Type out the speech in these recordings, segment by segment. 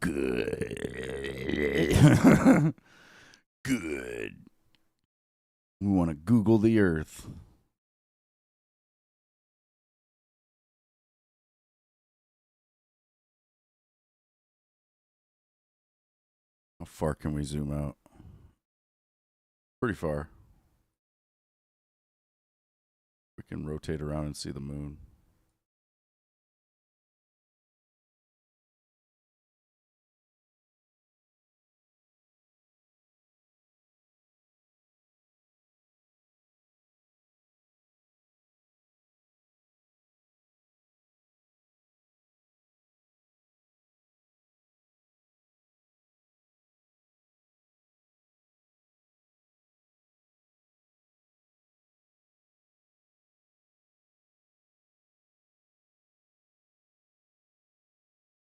Good. Good. We want to Google the Earth. How far can we zoom out? Pretty far. We can rotate around and see the moon.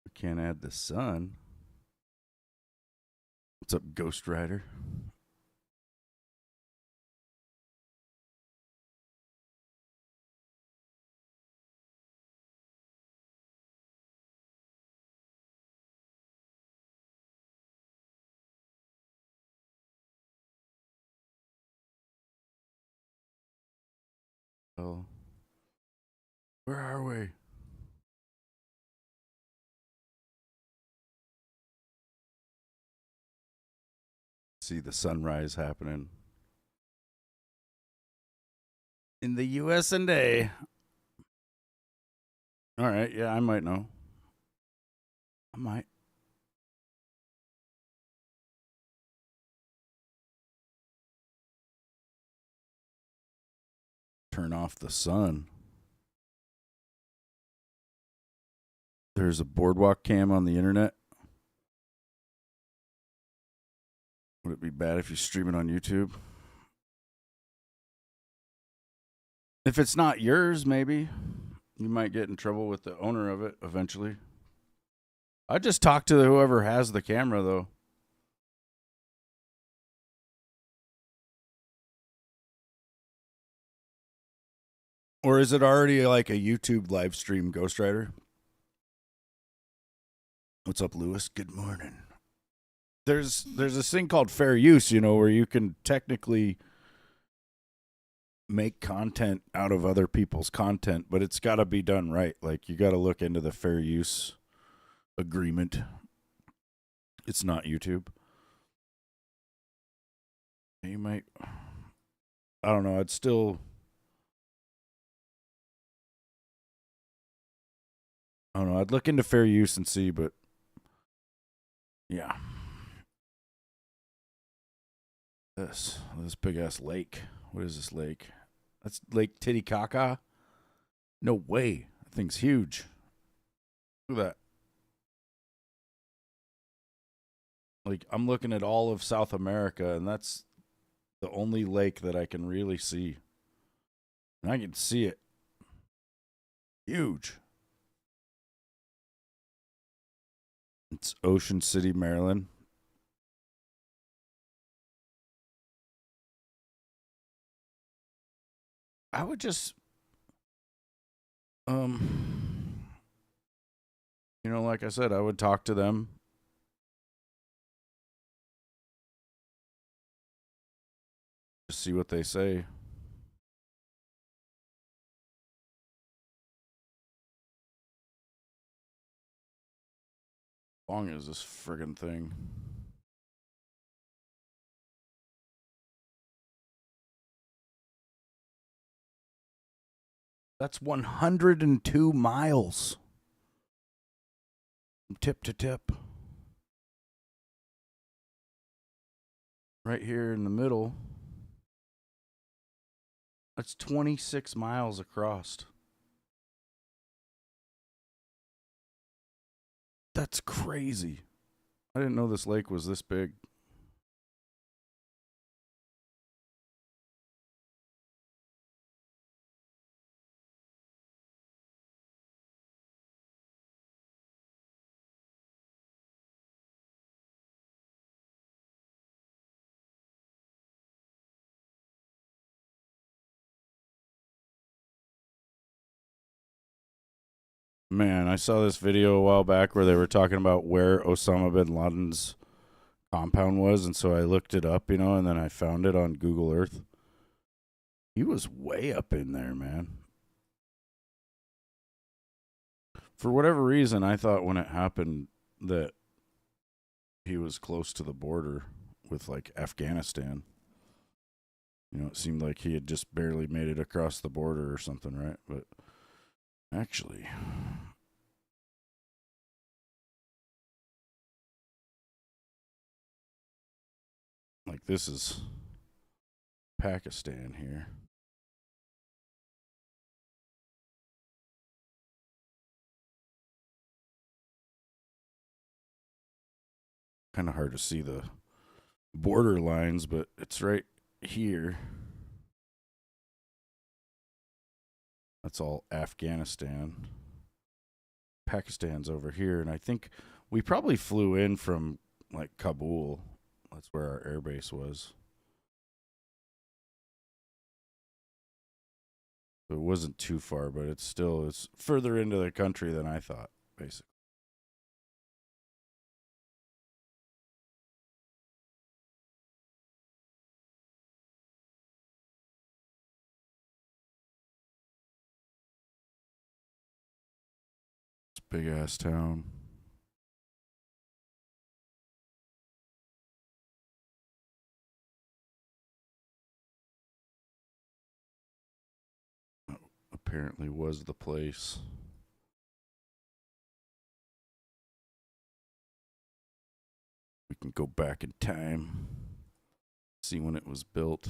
We can't add the sun. What's up, Ghost Rider? Oh, where are we? See the sunrise happening in the US and A. All right, yeah, I might know. I might. Turn off the sun. There's a boardwalk cam on the internet. Would it be bad if you stream it on YouTube? If it's not yours, maybe. You might get in trouble with the owner of it eventually. I just talk to whoever has the camera, though. Or is it already like a YouTube live stream, Ghost Rider? What's up, Lewis? Good morning. There's this thing called fair use, where you can technically make content out of other people's content, but it's got to be done right. Like, you got to look into the fair use agreement. It's not YouTube. You might, I don't know. I don't know. I'd look into fair use and see, but yeah. This big ass lake. What is this lake? That's Lake Titicaca. No way. That thing's huge. Look at that. Like, I'm looking at all of South America, and that's the only lake that I can really see. And I can see it. Huge. It's Ocean City, Maryland. I would just, like I said, I would talk to them. Just see what they say. How long is this friggin' thing? That's 102 miles from tip to tip. Right here in the middle. That's 26 miles across. That's crazy. I didn't know this lake was this big. Man, I saw this video a while back where they were talking about where Osama bin Laden's compound was, and so I looked it up, and then I found it on Google Earth. He was way up in there, man. For whatever reason, I thought when it happened that he was close to the border with like Afghanistan. It seemed like he had just barely made it across the border or something, right? But actually, like this is Pakistan here. Kind of hard to see the border lines, but it's right here. That's all Afghanistan. Pakistan's over here, and I think we probably flew in from like Kabul. That's where our airbase was. It wasn't too far, but it's further into the country than I thought, basically. It's a big ass town. Apparently was the place. We can go back in time, see when it was built.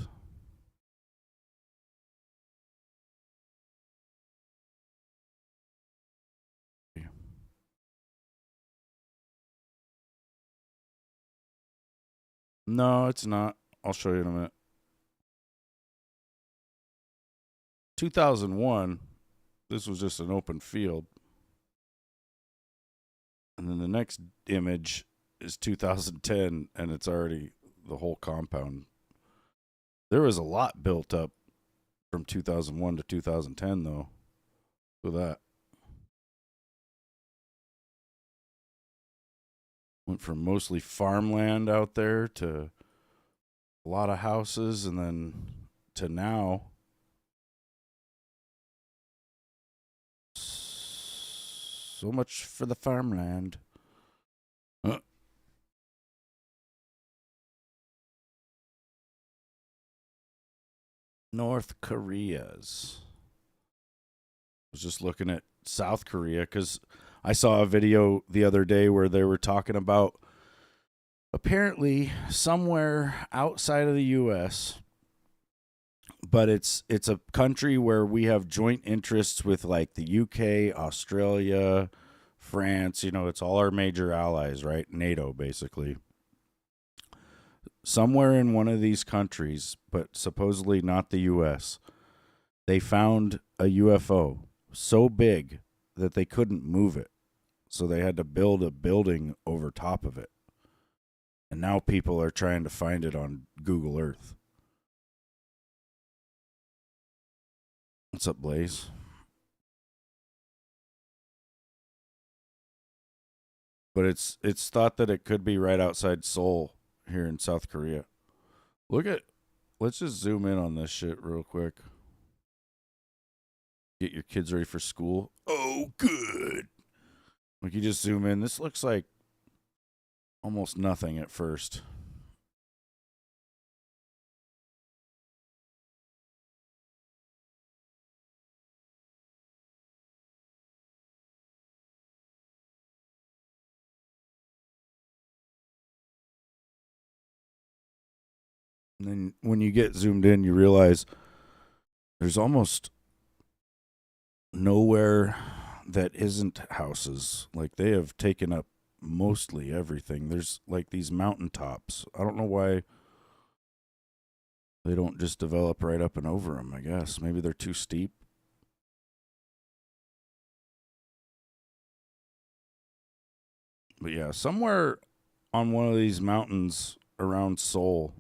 No, it's not. I'll show you in a minute. 2001, this was just an open field. And then the next image is 2010, and it's already the whole compound. There was a lot built up from 2001 to 2010, though, with that. Went from mostly farmland out there to a lot of houses, and then to now. So much for the farmland. North Korea's. I was just looking at South Korea because I saw a video the other day where they were talking about apparently somewhere outside of the U.S., but it's a country where we have joint interests with like the UK, Australia, France. It's all our major allies, right? NATO, basically. Somewhere in one of these countries, but supposedly not the U.S., they found a UFO so big that they couldn't move it. So they had to build a building over top of it. And now people are trying to find it on Google Earth. What's up, Blaze? But it's thought that it could be right outside Seoul here in South Korea. Let's just zoom in on this shit real quick. Get your kids ready for school. Oh, good. Like you just zoom in. This looks like almost nothing at first. And then when you get zoomed in, you realize there's almost nowhere that isn't houses. Like they have taken up mostly everything. There's like these mountaintops. I don't know why they don't just develop right up and over them, I guess. Maybe they're too steep. But yeah, somewhere on one of these mountains around Seoul,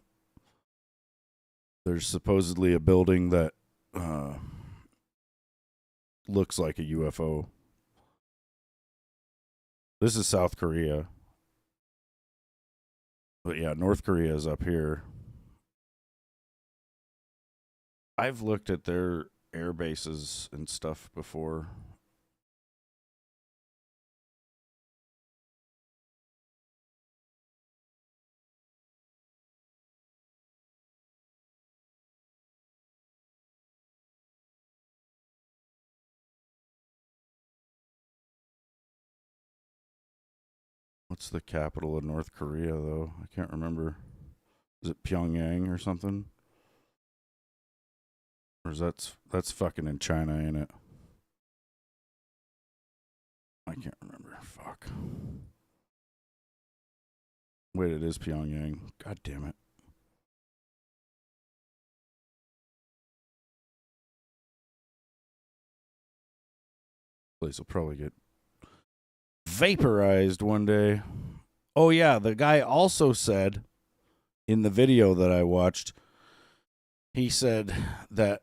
there's supposedly a building that looks like a UFO. This is South Korea. But yeah, North Korea is up here. I've looked at their air bases and stuff before. What's the capital of North Korea, though? I can't remember. Is it Pyongyang or something? Or is that's fucking in China, ain't it? I can't remember. Fuck. Wait, it is Pyongyang. God damn it. Place will probably get vaporized one day. Oh yeah, the guy also said in the video that I watched, he said that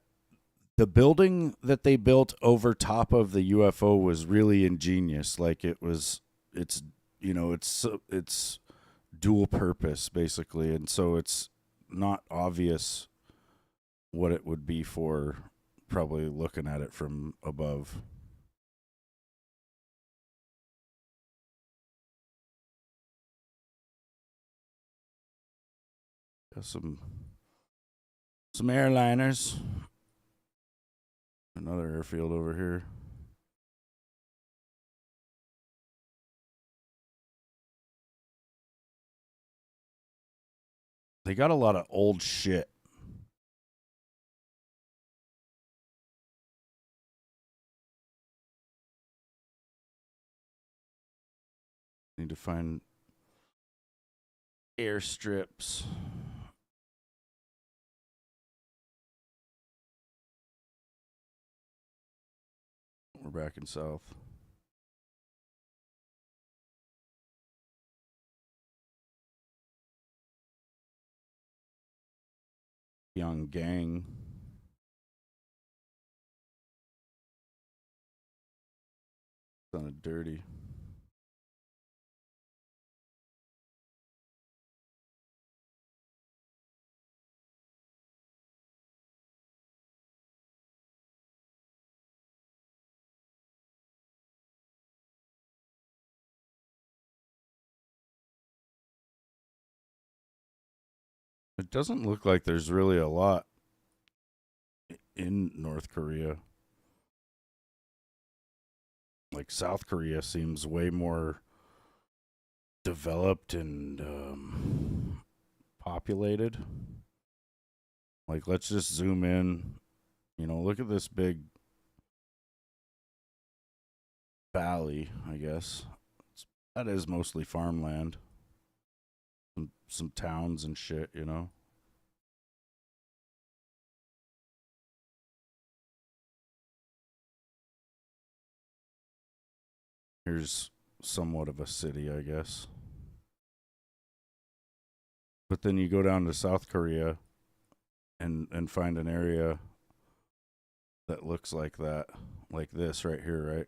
the building that they built over top of the UFO was really ingenious. Like it's it's dual purpose basically, and so it's not obvious what it would be for. Probably looking at it from above. Got some airliners. Another airfield over here. They got a lot of old shit. Need to find airstrips. We're back in South. Young gang. Sounded dirty. It doesn't look like there's really a lot in North Korea. Like South Korea seems way more developed and populated. Like, let's just zoom in. Look at this big valley, I guess. That is mostly farmland. Some towns and shit. Here's somewhat of a city, I guess. But then you go down to South Korea and find an area that looks like that, like this right here, right?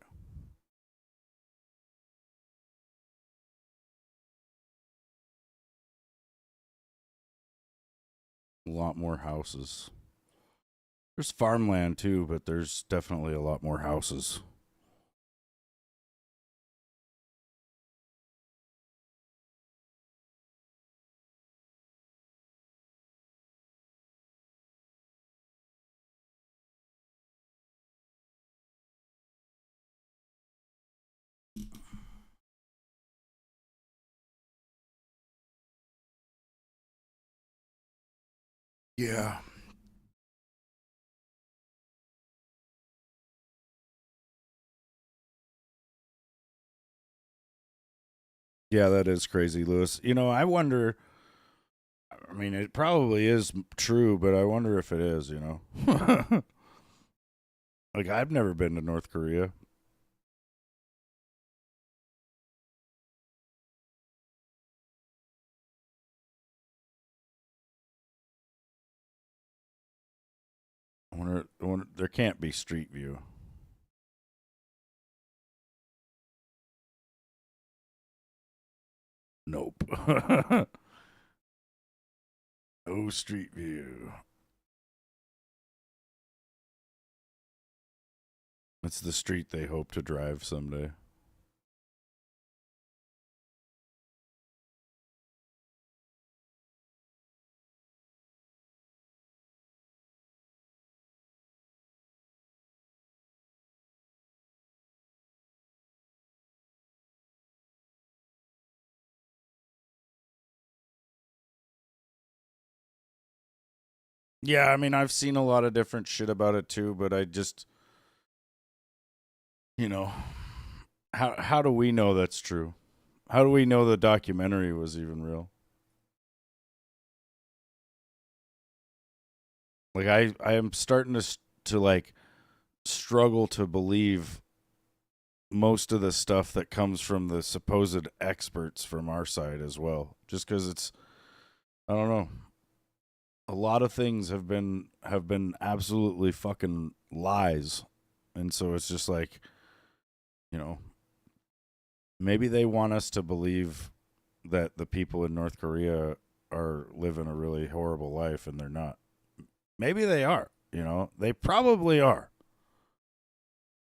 A lot more houses. There's farmland too, but there's definitely a lot more houses. Yeah. Yeah, that is crazy, Lewis. I wonder. I mean, it probably is true, but I wonder if it is. Like, I've never been to North Korea. I wonder there can't be Street View. Nope. No street view. That's the street they hope to drive someday. Yeah, I mean, I've seen a lot of different shit about it too, but I just, you know, how do we know that's true? How do we know the documentary was even real? Like I am starting to like struggle to believe most of the stuff that comes from the supposed experts from our side as well. Just cuz it's I don't know. A lot of things have been absolutely fucking lies. And so it's just like, you know, maybe they want us to believe that the people in North Korea are living a really horrible life and they're not. Maybe they are, you know. They probably are.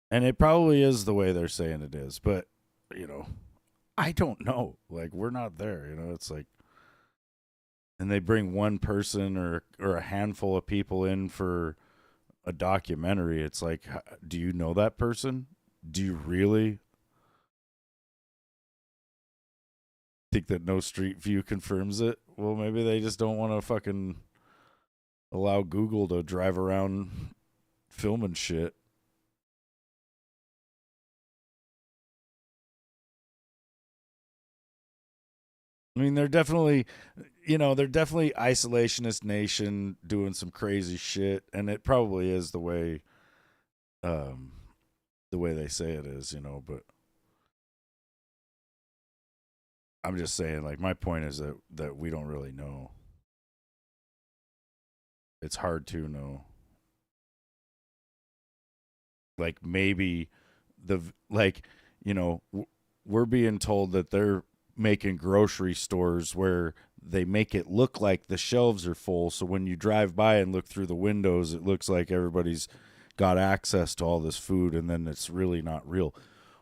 And it probably is the way they're saying it is, but you know, I don't know. Like we're not there, you know. It's like and they bring one person or a handful of people in for a documentary. It's like do you know that person? Do you really think that no street view confirms it? Well, maybe they just don't want to fucking allow Google to drive around filming shit. I mean, they're definitely, you know, they're definitely isolationist nation doing some crazy shit, and it probably is um, the way they say it is, you know. But I'm just saying, like, my point is that we don't really know. It's hard to know. Like maybe like, you know, we're being told that they're making grocery stores where they make it look like the shelves are full, so when you drive by and look through the windows it looks like everybody's got access to all this food and then it's really not real.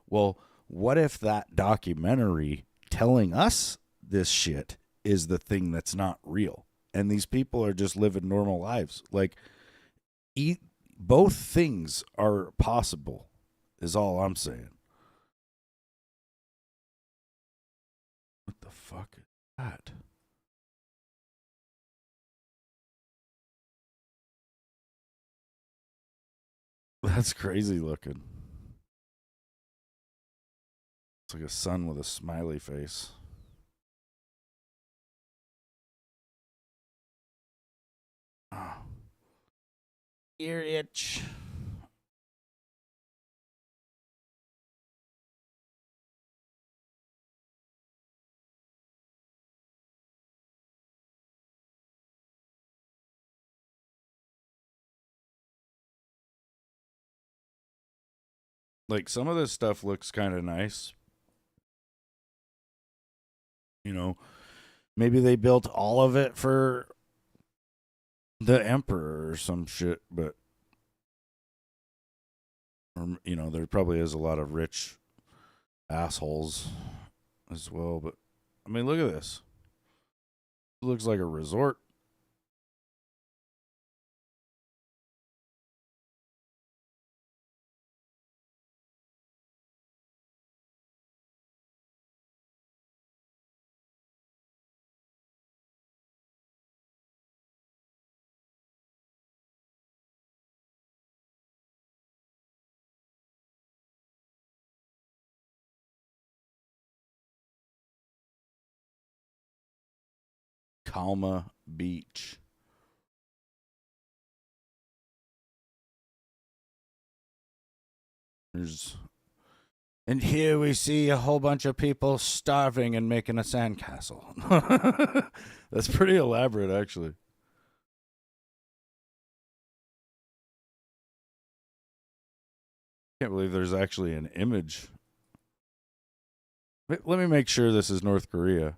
Well, what if that documentary telling us this shit is the thing that's not real and these people are just living normal lives? Like eat both things are possible is all I'm saying. What the fuck is that? That's crazy looking. It's like a sun with a smiley face. Oh, ear itch. Like some of this stuff looks kind of nice. You know, maybe they built all of it for the emperor or some shit, but or, you know, there probably is a lot of rich assholes as well. But I mean, look at this. It looks like a resort. Calma Beach. There's And here we see a whole bunch of people starving and making a sandcastle. That's pretty elaborate, actually. Can't believe there's actually an image Let me make sure this is North Korea.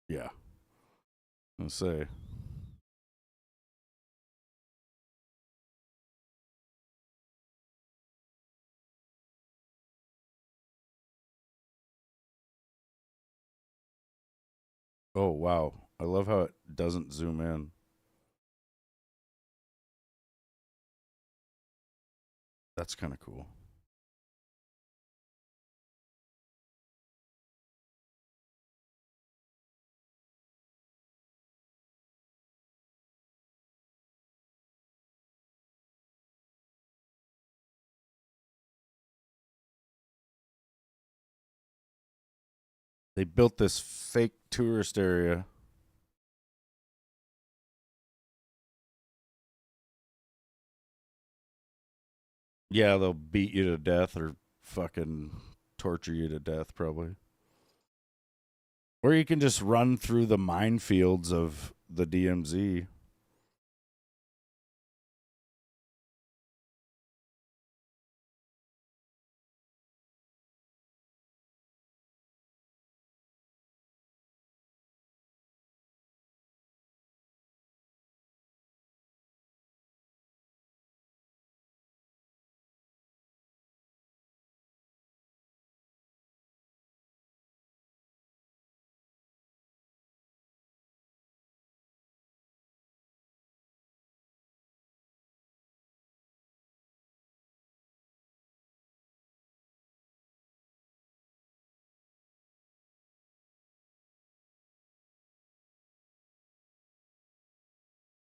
Yeah. Let's say. Oh, wow. I love how it doesn't zoom in. That's kind of cool. They built this fake tourist area. Yeah, they'll beat you to death or fucking torture you to death, probably. Or you can just run through the minefields of the DMZ.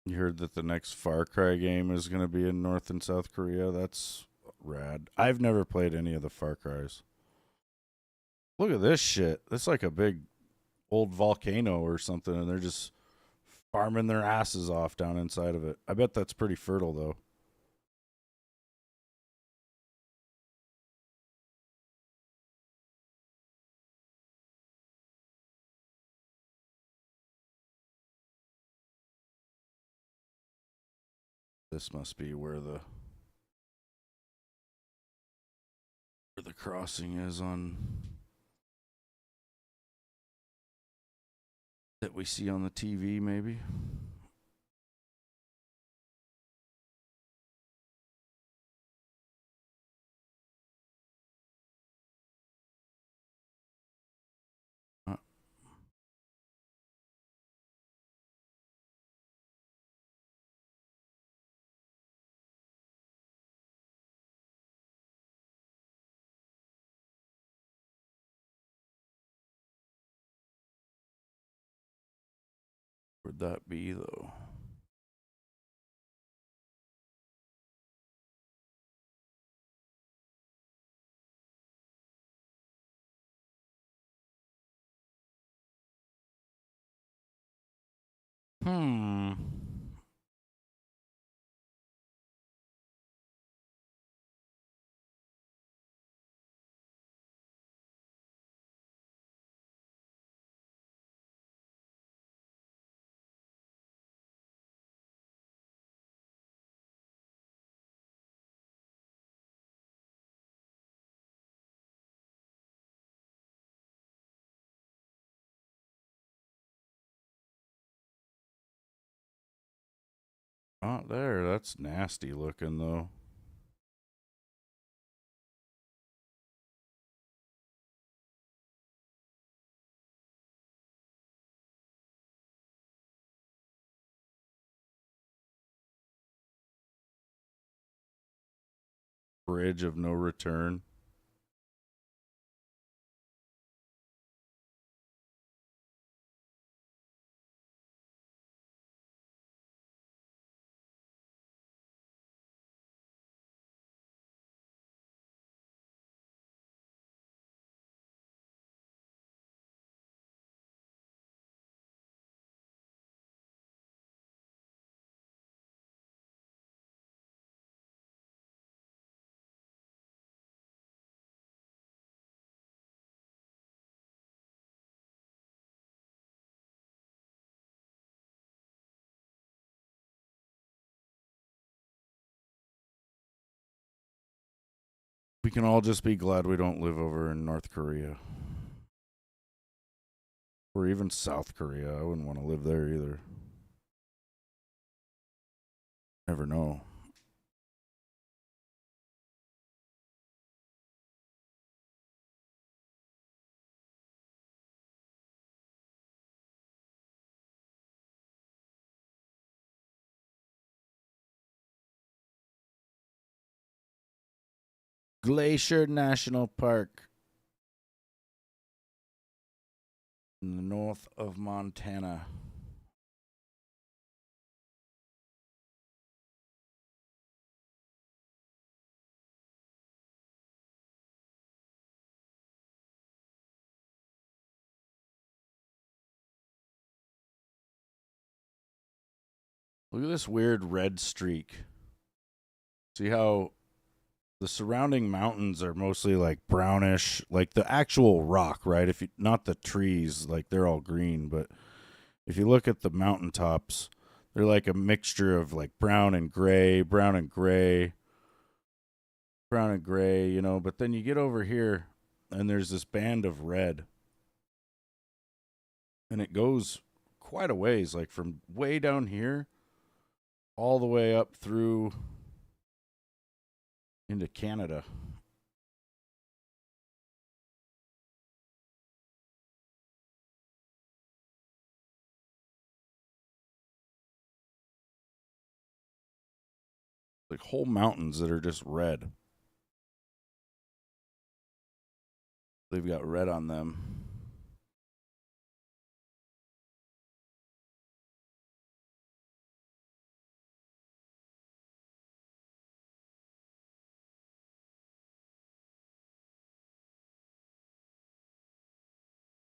You heard that the next Far Cry game is going to be in North and South Korea. That's rad. I've never played any of the Far Cries. Look at this shit. It's like a big old volcano or something, and they're just farming their asses off down inside of it. I bet that's pretty fertile, though. This must be where the crossing is on that we see on the TV, maybe. Uh, Where'd that be, though? Hmm. Not there. That's nasty looking, though. Bridge of no return. We can all just be glad we don't live over in North Korea. Or even South Korea. I wouldn't want to live there either. Never know. Glacier National Park in the north of Montana. Look at this weird red streak. See how the surrounding mountains are mostly like brownish, like the actual rock, right? If you not the trees, like they're all green, but if you look at the mountaintops, they're like a mixture of like brown and gray, brown and gray, brown and gray, you know, but then you get over here and there's this band of red. And it goes quite a ways, like from way down here all the way up through into Canada. Like whole mountains that are just red. They've got red on them.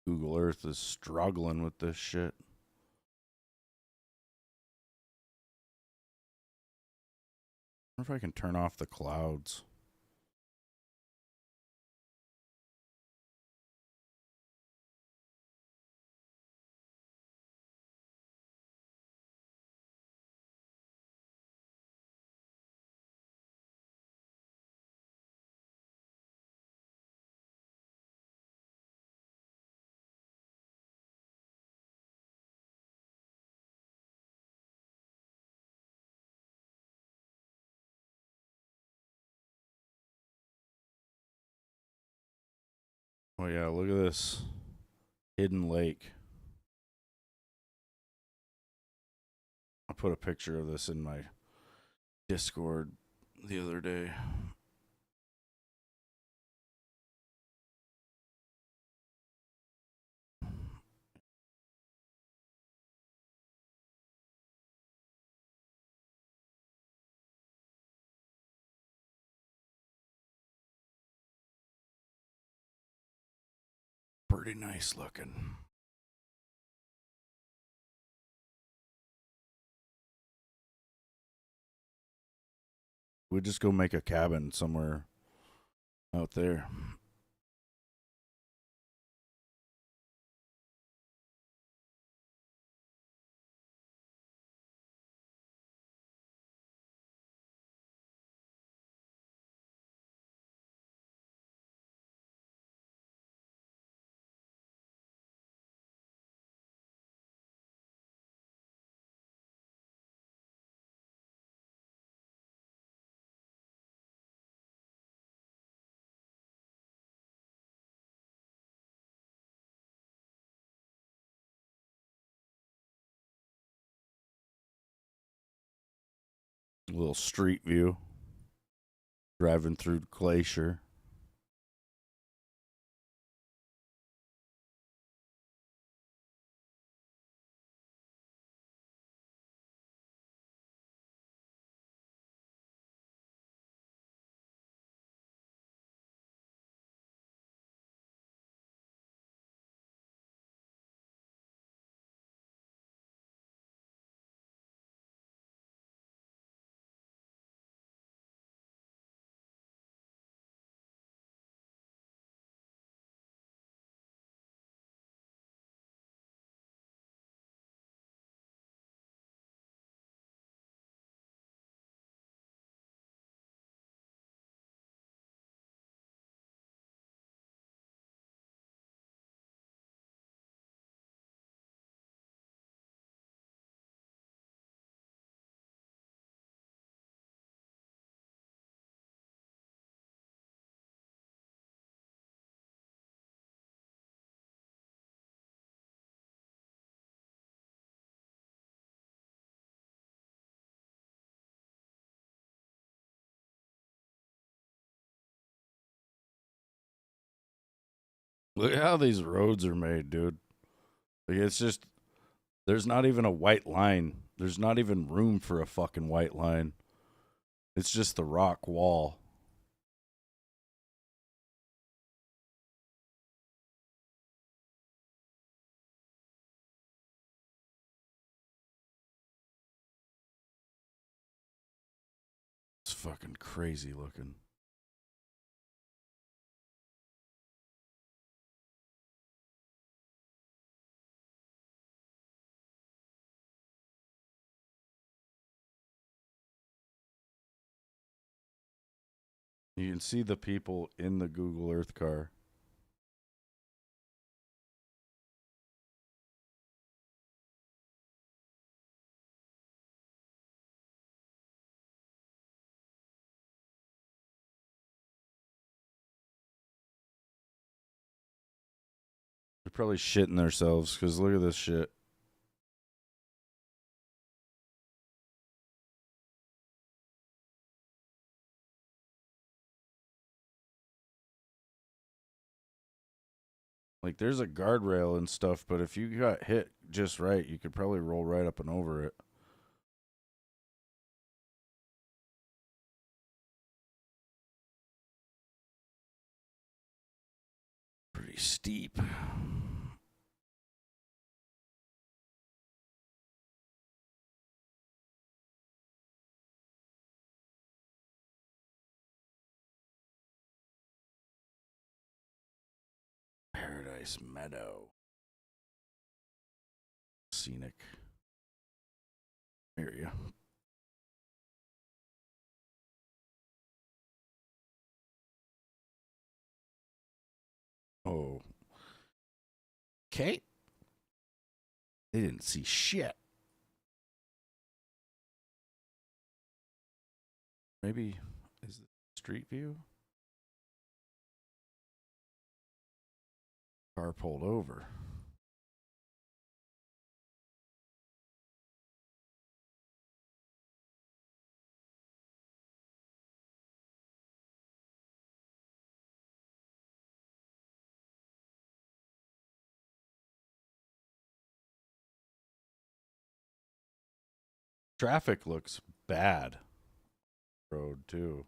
Google Earth is struggling with this shit. I wonder if I can turn off the clouds. Oh yeah, look at this hidden lake. I put a picture of this in my Discord the other day. Pretty nice looking. We'd just go make a cabin somewhere out there. A little street view. Driving through Glacier. Look at how these roads are made, dude. Like, it's just, there's not even a white line. There's not even room for a fucking white line. It's just the rock wall. It's fucking crazy looking. You can see the people in the Google Earth car. They're probably shitting themselves because look at this shit. Like, there's a guardrail and stuff, but if you got hit just right, you could probably roll right up and over it. Pretty steep. Paradise Meadow. Scenic area. Oh. Okay. They didn't see shit. Maybe is it street view? Car pulled over. Traffic looks bad. Road too.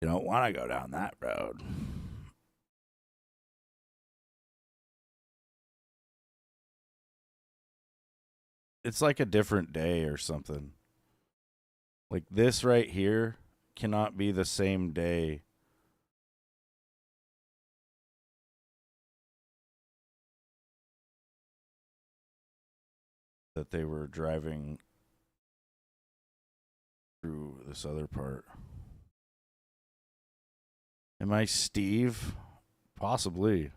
You don't want to go down that road. It's like a different day or something. Like this right here cannot be the same day that they were driving through this other part. Am I Steve? Possibly.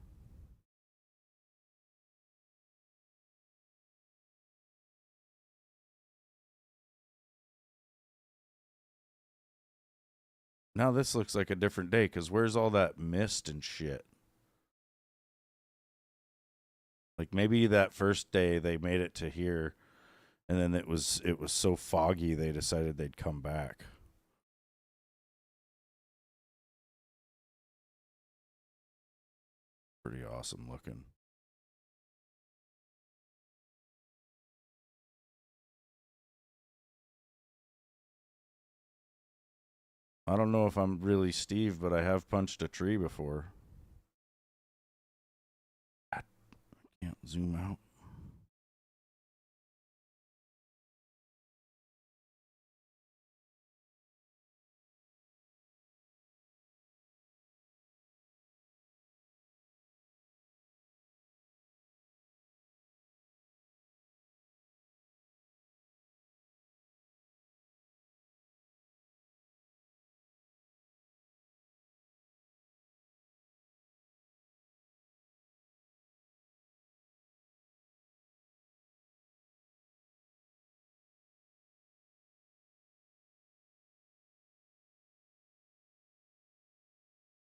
Now this looks like a different day because where's all that mist and shit? Like maybe that first day they made it to here and then it was so foggy they decided they'd come back. Pretty awesome looking. I don't know if I'm really Steve, but I have punched a tree before. I can't zoom out.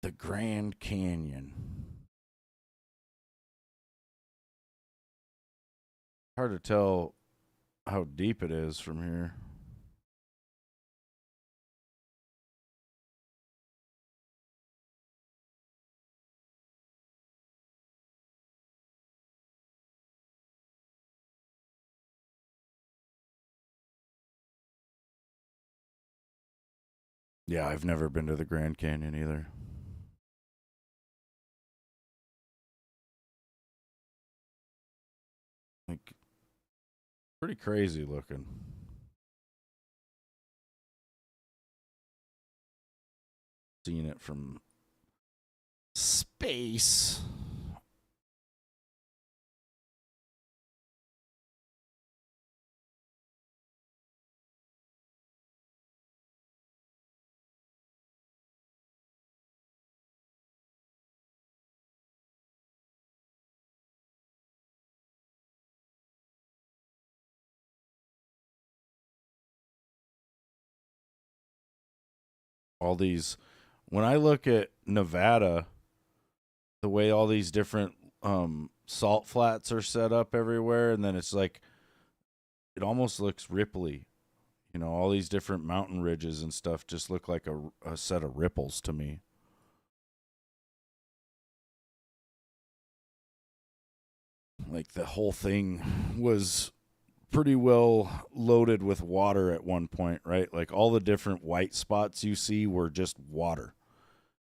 The Grand Canyon. Hard to tell how deep it is from here. Yeah, I've never been to the Grand Canyon either. Like, pretty crazy looking. Seeing it from space. All these, when I look at Nevada, the way all these different salt flats are set up everywhere, and then it's like it almost looks ripply. You know, all these different mountain ridges and stuff just look like a set of ripples to me. Like the whole thing was pretty well loaded with water at one point, right? Like all the different white spots you see were just water.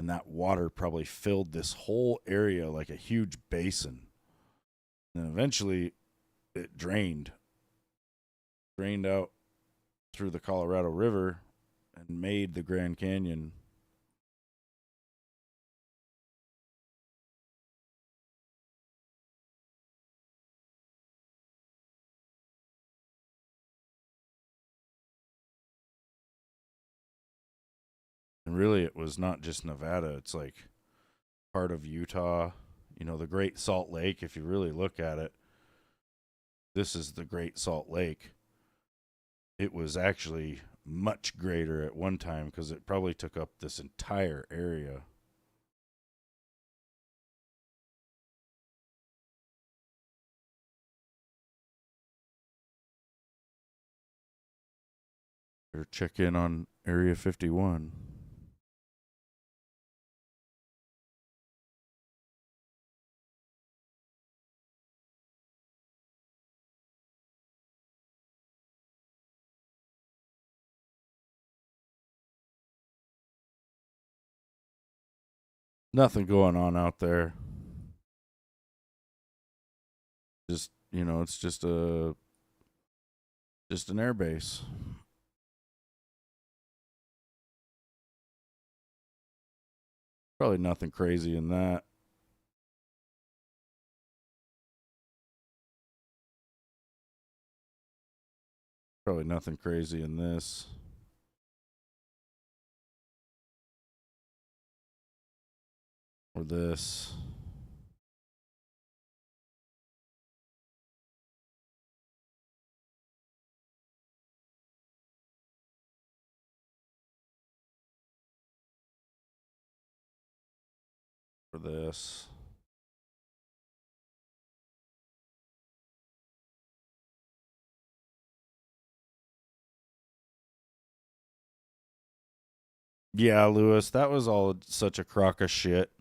And that water probably filled this whole area like a huge basin. And eventually it drained out through the Colorado River and made the Grand Canyon. And really, it was not just Nevada. It's like part of Utah. You know, the Great Salt Lake, if you really look at it, this is the Great Salt Lake. It was actually much greater at one time because it probably took up this entire area. Or check in on Area 51. Nothing going on out there. Just, you know, it's just an air base. Probably nothing crazy in that. Probably nothing crazy in this or this or this. Yeah, Lewis, that was all such a crock of shit.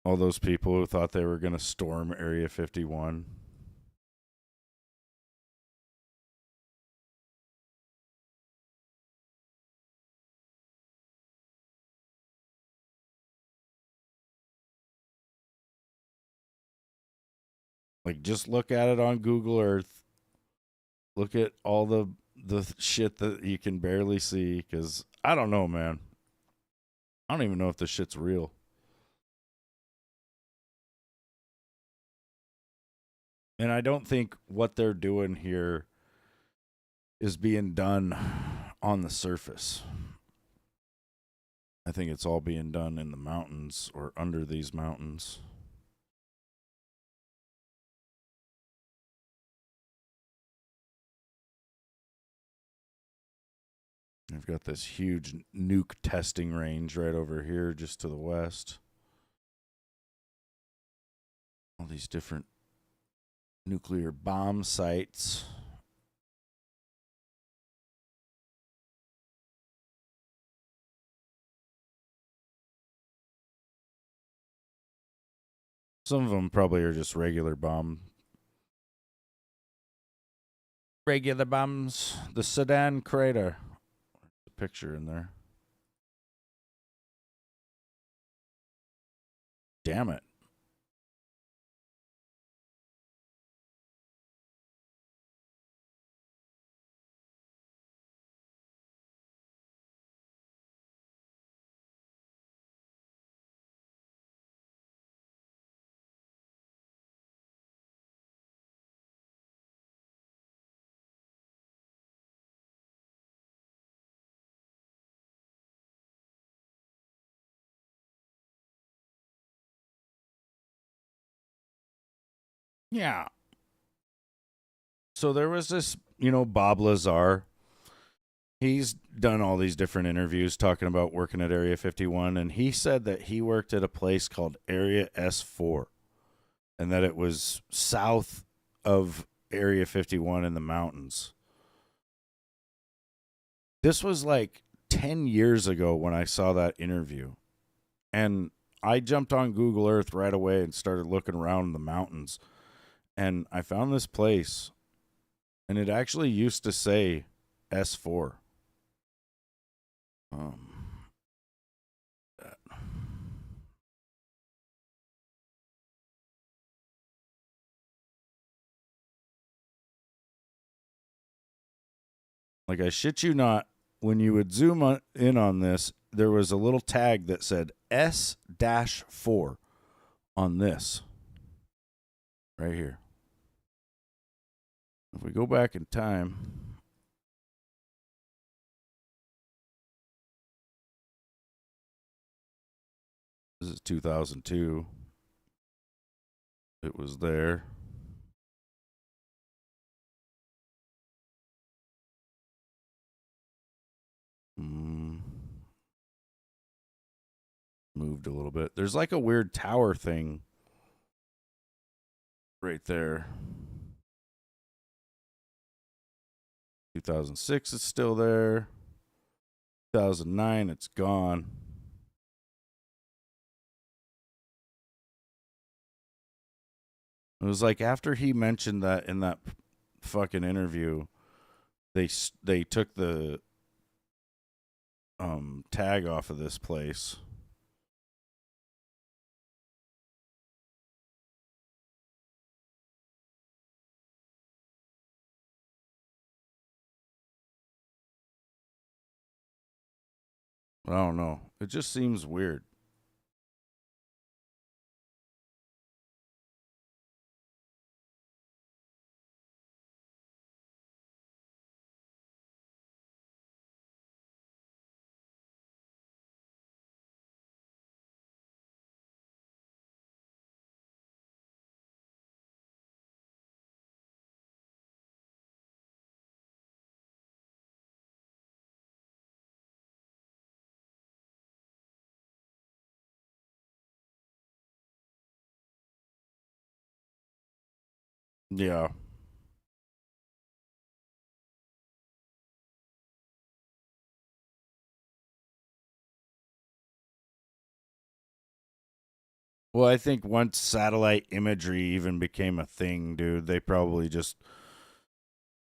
All those people who thought they were going to storm Area 51. Like, just look at it on Google Earth. Look at all the shit that you can barely see. Because I don't know, man. I don't even know if this shit's real. And I don't think what they're doing here is being done on the surface. I think it's all being done in the mountains or under these mountains. I've got this huge nuke testing range right over here just to the west. All these different nuclear bomb sites. Some of them probably are just regular Regular bums. The Sedan crater. The picture in there. Damn it. Yeah. So there was this, Bob Lazar. He's done all these different interviews talking about working at Area 51, and he said that he worked at a place called Area S4 and that it was south of Area 51 in the mountains. This was like 10 years ago when I saw that interview. And I jumped on Google Earth right away and started looking around the mountains. And I found this place, and it actually used to say S4. Like, I shit you not, when you would zoom in on this, there was a little tag that said S-4 on this right here. If we go back in time, this is 2002. It was there. Moved a little bit. There's like a weird tower thing right there. 2006 is still there. 2009, it's gone. It was like after he mentioned that in that fucking interview, they took the tag off of this place. I don't know. It just seems weird. Yeah. Well, I think once satellite imagery even became a thing, dude, they probably just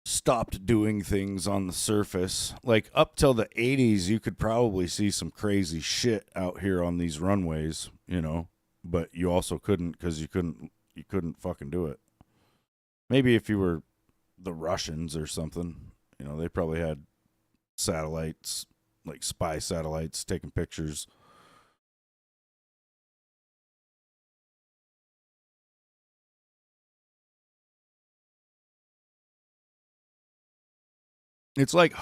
stopped doing things on the surface. Like up till the 80s, you could probably see some crazy shit out here on these runways, but you also couldn't because you couldn't fucking do it. Maybe if you were the Russians or something, they probably had satellites, like spy satellites taking pictures. It's like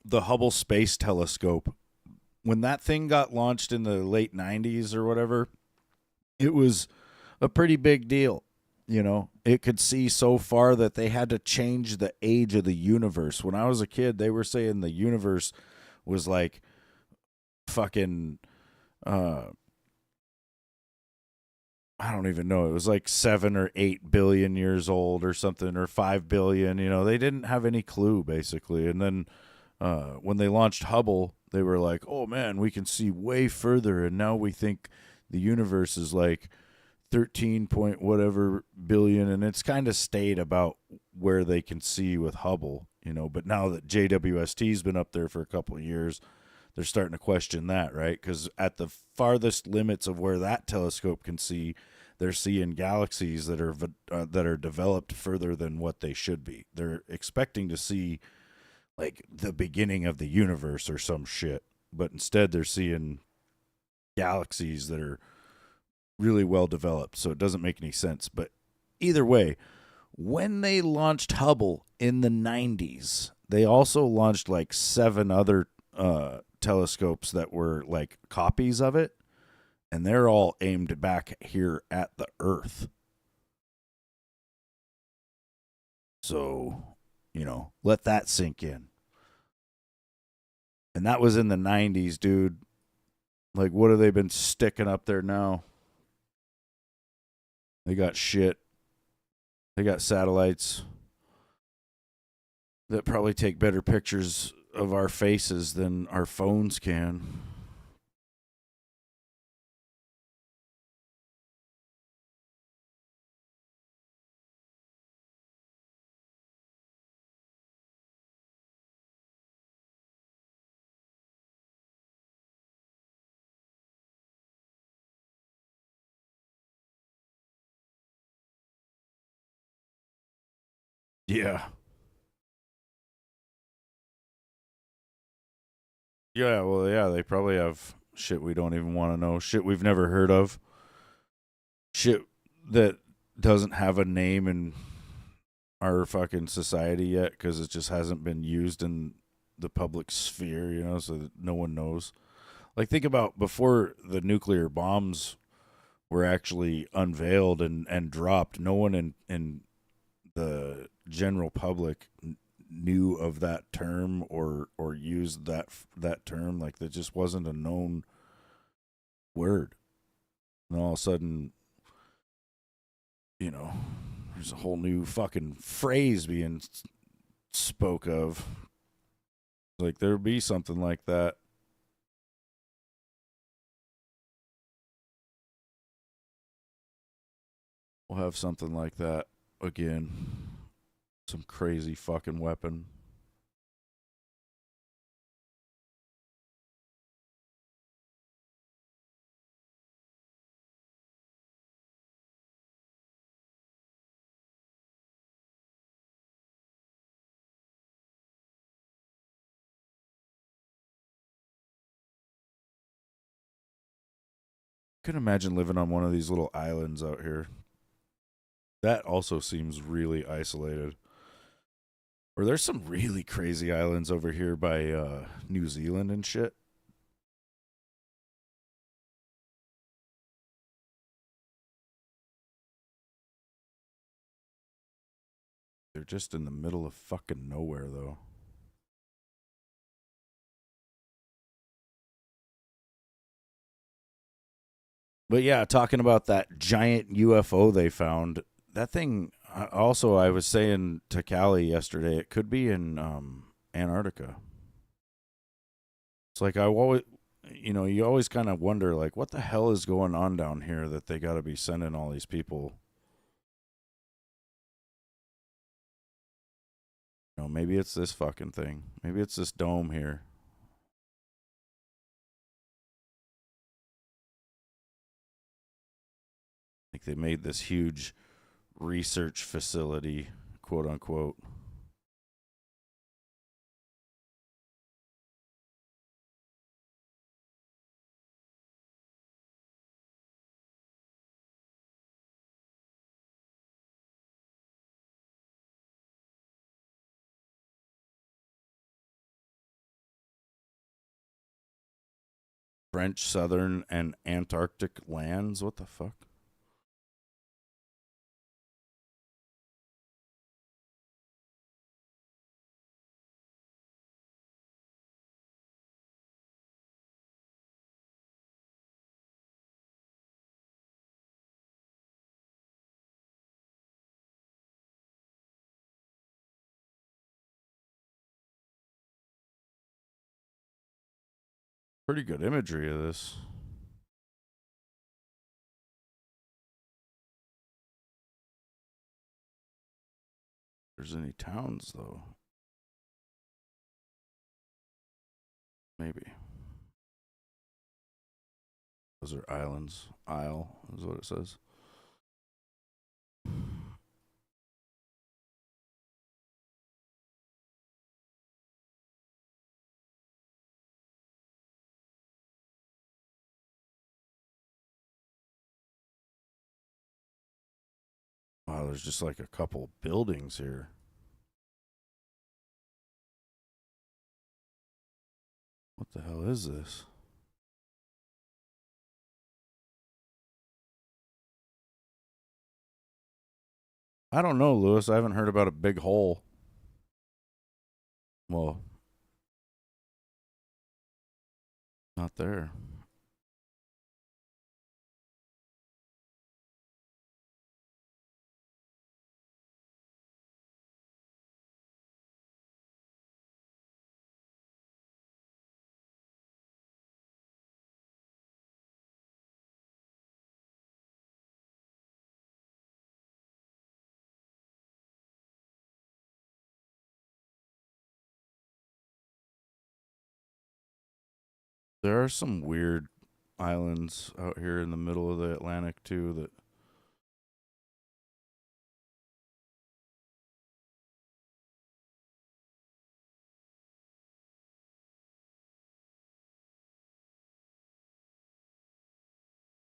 the Hubble Space Telescope. When that thing got launched in the late 90s or whatever, it was a pretty big deal. It could see so far that they had to change the age of the universe. When I was a kid, they were saying the universe was like fucking I don't even know. It was like 7 or 8 billion years old or something, or 5 billion. They didn't have any clue basically. And then when they launched Hubble, they were like, "Oh man, we can see way further." And now we think the universe is like 13 point whatever billion, and it's kind of stayed about where they can see with Hubble, but now that JWST's been up there for a couple of years, they're starting to question that, right? Because at the farthest limits of where that telescope can see, they're seeing galaxies that are developed further than what they should be. They're expecting to see like the beginning of the universe or some shit, but instead they're seeing galaxies that are really well developed, so it doesn't make any sense. But either way, when they launched Hubble in the 90s, they also launched like 7 other telescopes that were like copies of it, and they're all aimed back here at the Earth. So, let that sink in. And that was in the 90s, dude. Like, what have they been sticking up there now? They got shit. They got satellites that probably take better pictures of our faces than our phones can. Yeah. Yeah, well, yeah, they probably have shit we don't even want to know, shit we've never heard of, shit that doesn't have a name in our fucking society yet because it just hasn't been used in the public sphere, so that no one knows. Like, think about before the nuclear bombs were actually unveiled and dropped, no one in the general public knew of that term or used that term. Like, that just wasn't a known word. And all of a sudden, there's a whole new fucking phrase being spoke of. Like, there'd be something like that. We'll have something like that again. Some crazy fucking weapon. I can imagine living on one of these little islands out here. That also seems really isolated. Or there's some really crazy islands over here by New Zealand and shit. They're just in the middle of fucking nowhere, though. But yeah, talking about that giant UFO they found, that thing. Also, I was saying to Callie yesterday, it could be in Antarctica. It's like you always kind of wonder, like, what the hell is going on down here that they got to be sending all these people. Maybe it's this fucking thing. Maybe it's this dome here. Like, they made this huge research facility, quote unquote. French Southern and Antarctic lands. What the fuck? Pretty good imagery of this. There's any towns though. Maybe. Those are islands. Isle is what it says. Wow, there's just like a couple buildings here. What the hell is this? I don't know, Lewis. I haven't heard about a big hole. Well, not there. There are some weird islands out here in the middle of the Atlantic too that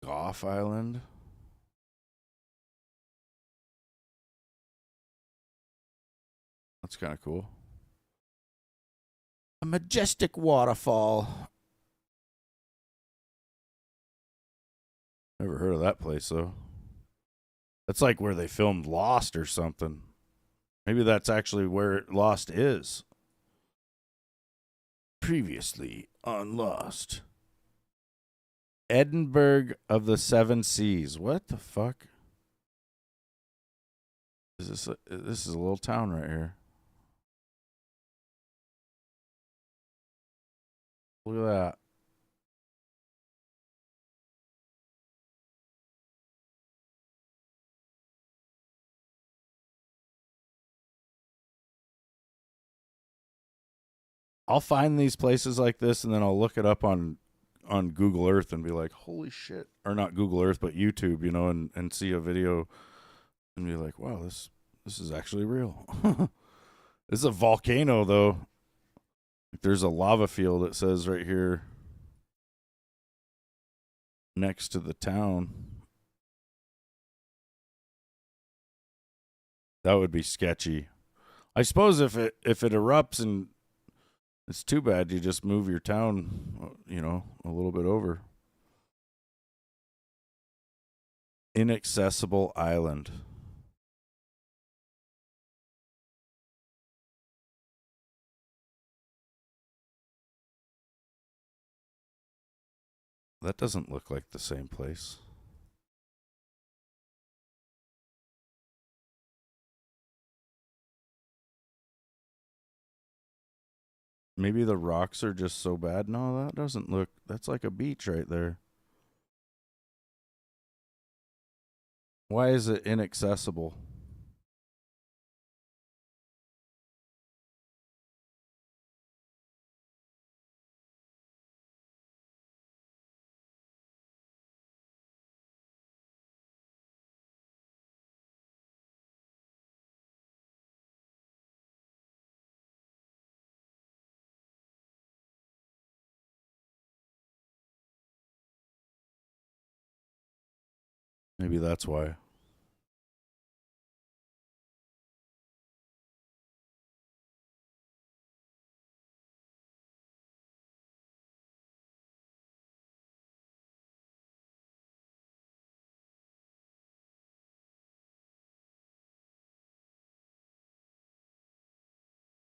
Goff Island. That's kind of cool. A majestic waterfall. Never heard of that place though. That's like where they filmed Lost or something. Maybe that's actually where Lost is. Previously on Lost. Edinburgh of the Seven Seas. What the fuck? This is a little town right here. Look at that. I'll find these places like this and then I'll look it up on Google Earth and be like, holy shit. Or not Google Earth, but YouTube, and see a video and be like, wow, this is actually real. This is a volcano though. There's a lava field, it says right here next to the town. That would be sketchy. I suppose if it erupts, and it's too bad, you just move your town, a little bit over. Inaccessible island. That doesn't look like the same place. Maybe the rocks are just so bad. No, that doesn't look. That's like a beach right there. Why is it inaccessible? Maybe that's why.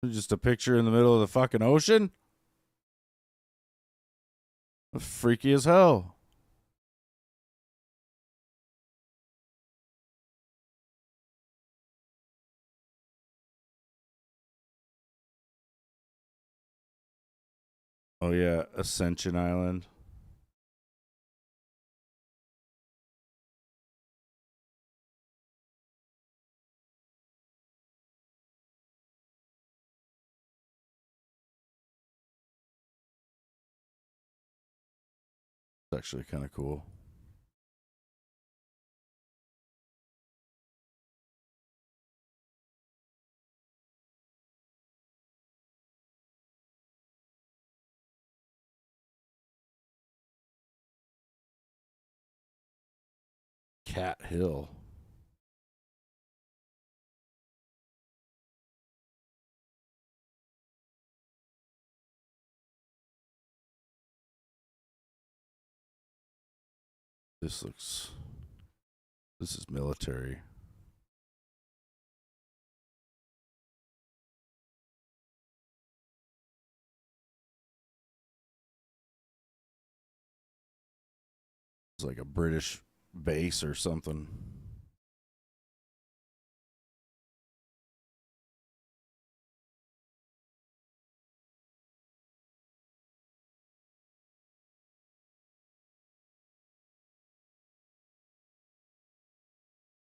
Just a picture in the middle of the fucking ocean? Freaky as hell. Oh yeah, Ascension Island. It's actually kind of cool. Cat Hill. This is military. It's like a British base or something.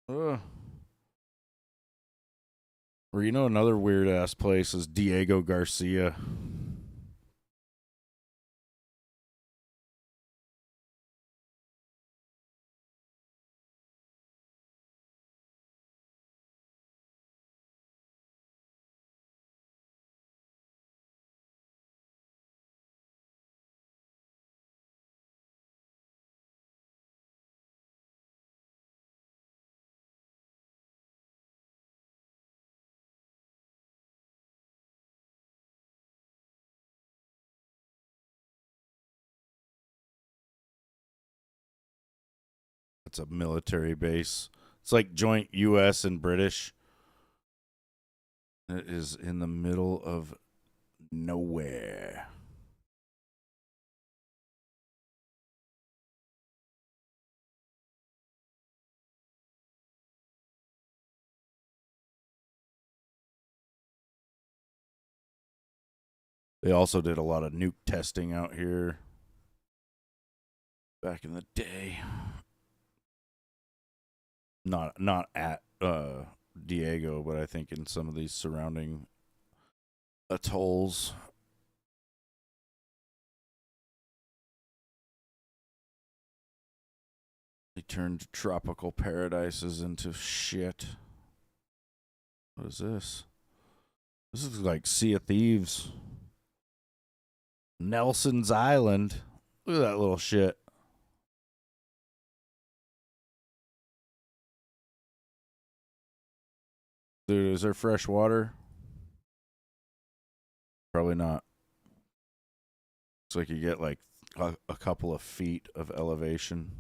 Uh, or another weird ass place is Diego Garcia. It's a military base. It's like joint U.S. and British. It is in the middle of nowhere. They also did a lot of nuke testing out here back in the day. Not at Diego, but I think in some of these surrounding atolls. They turned tropical paradises into shit. What is this? This is like Sea of Thieves. Nelson's Island. Look at that little shit. Dude, is there fresh water? Probably not. Looks like you get like a couple of feet of elevation.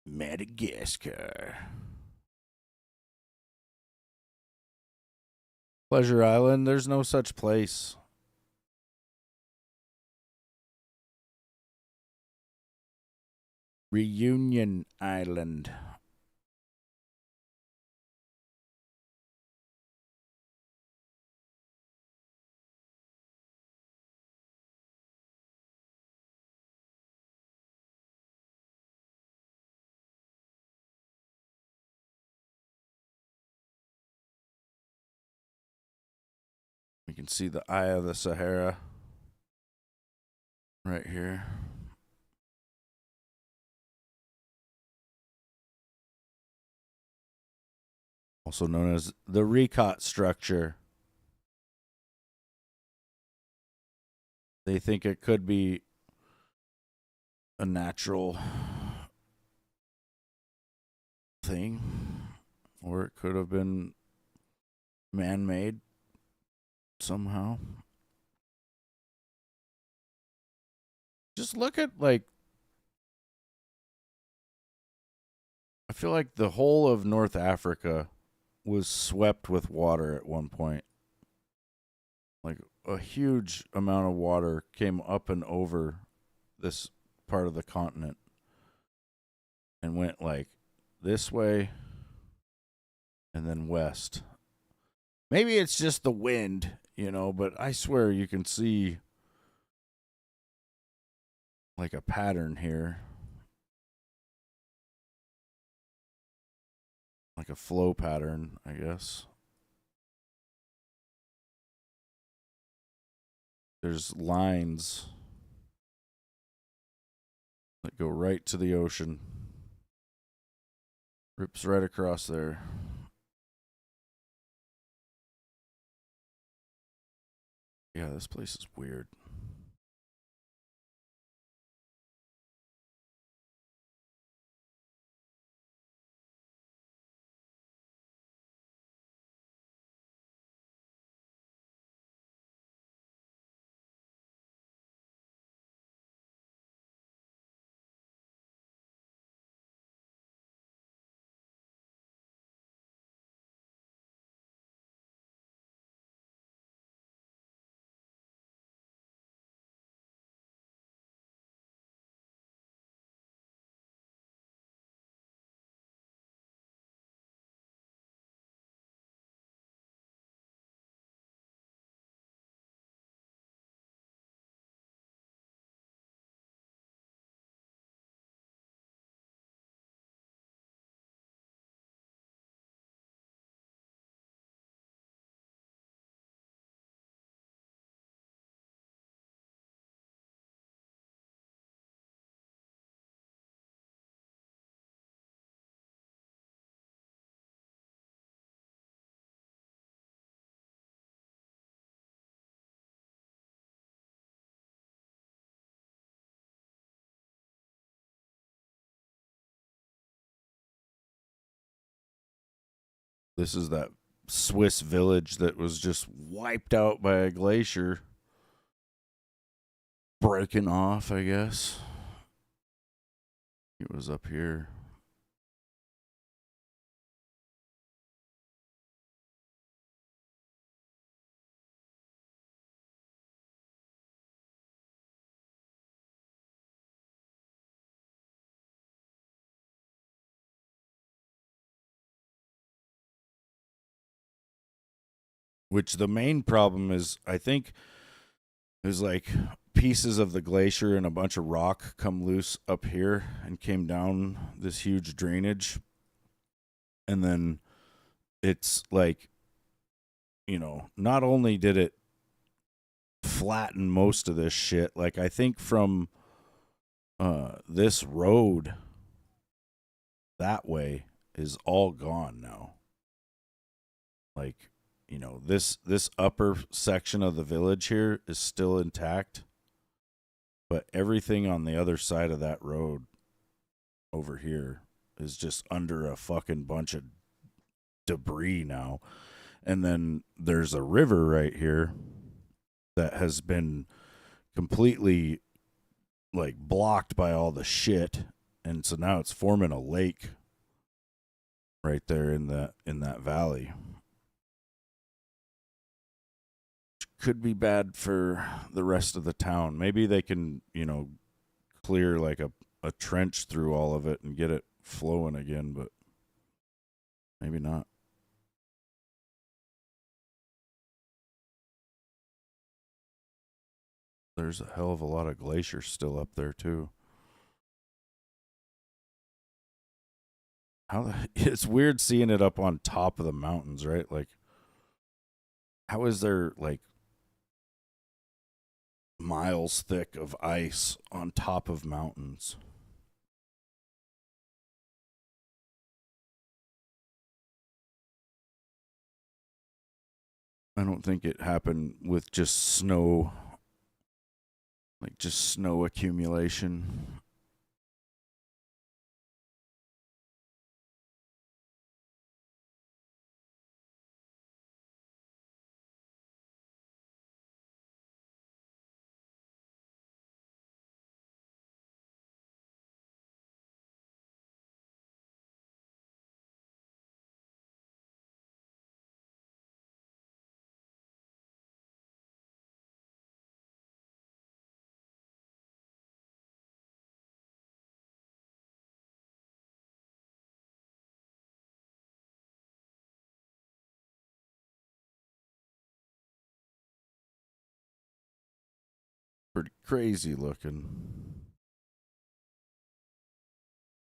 Madagascar. Pleasure Island, there's no such place. Reunion Island. You can see the Eye of the Sahara right here. Also known as the Recot structure. They think it could be a natural thing, or it could have been man-made somehow. Just look at, like, I feel like the whole of North Africa was swept with water at one point. Like, a huge amount of water came up and over this part of the continent and went, like, this way and then west. Maybe it's just the wind, but I swear you can see like a pattern here, like a flow pattern, I guess. There's lines that go right to the ocean. Rips right across there. Yeah, this place is weird. This is that Swiss village that was just wiped out by a glacier. Breaking off, I guess. It was up here. Which the main problem is, I think, there's like pieces of the glacier and a bunch of rock come loose up here and came down this huge drainage. And then it's like, not only did it flatten most of this shit, like I think from this road that way is all gone now. Like, this upper section of the village here is still intact, but everything on the other side of that road over here is just under a fucking bunch of debris now. And then there's a river right here that has been completely like blocked by all the shit, and so now it's forming a lake right there in that valley. Could be bad for the rest of the town. Maybe they can, clear like a trench through all of it and get it flowing again, but maybe not. There's a hell of a lot of glacier still up there too. It's weird seeing it up on top of the mountains, right? Like, how is there like miles thick of ice on top of mountains? I don't think it happened with just snow, like just snow accumulation. Pretty crazy looking.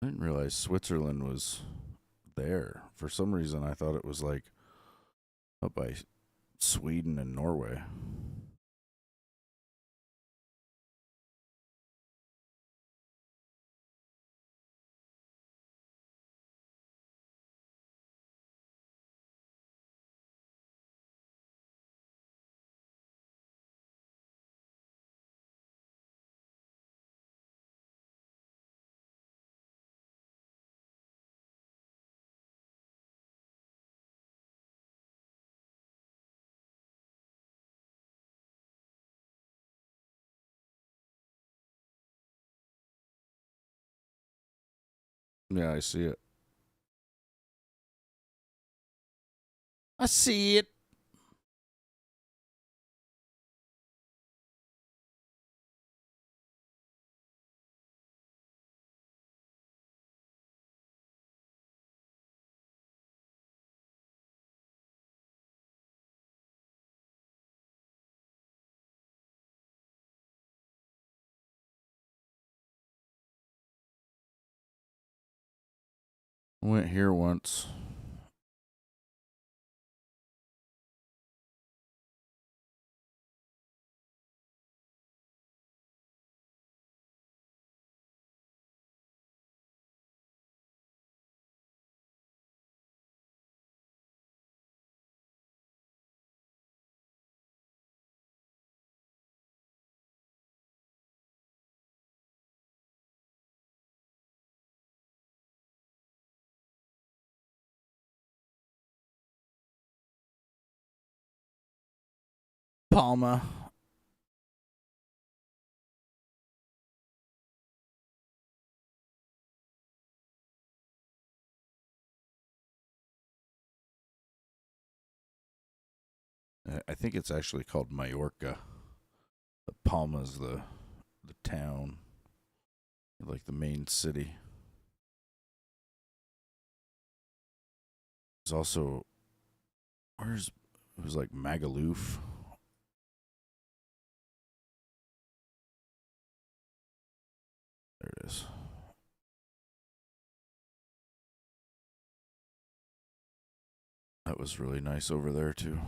I didn't realize Switzerland was there. For some reason, I thought it was like up by Sweden and Norway. Yeah, I see it. I see it. I went here once. Palma. I think it's actually called Majorca. The Palma's the town, like the main city. There's also where's it was like Magaluf. There it is. That was really nice over there too.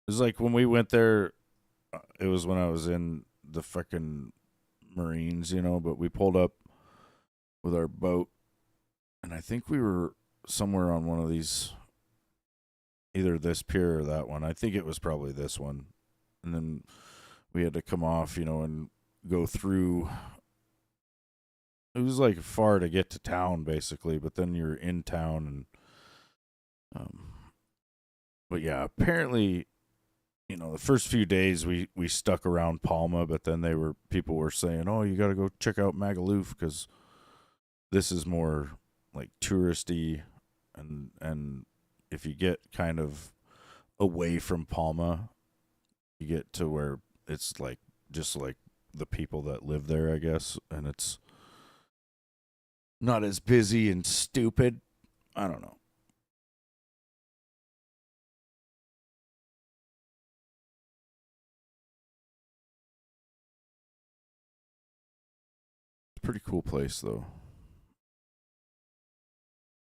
It was like when we went there. It was when I was in the fucking Marines, But we pulled up with our boat, and I think we were somewhere on one of these, either this pier or that one. I think it was probably this one, and then we had to come off, and go through. It was like far to get to town, basically, but then you're in town, and but yeah, apparently, the first few days we stuck around Palma, but then people were saying, "Oh, you got to go check out Magaluf because this is more like touristy, and if you get kind of away from Palma, you get to where it's like just like the people that live there, I guess, and it's not as busy and stupid. I don't know. It's a pretty cool place though.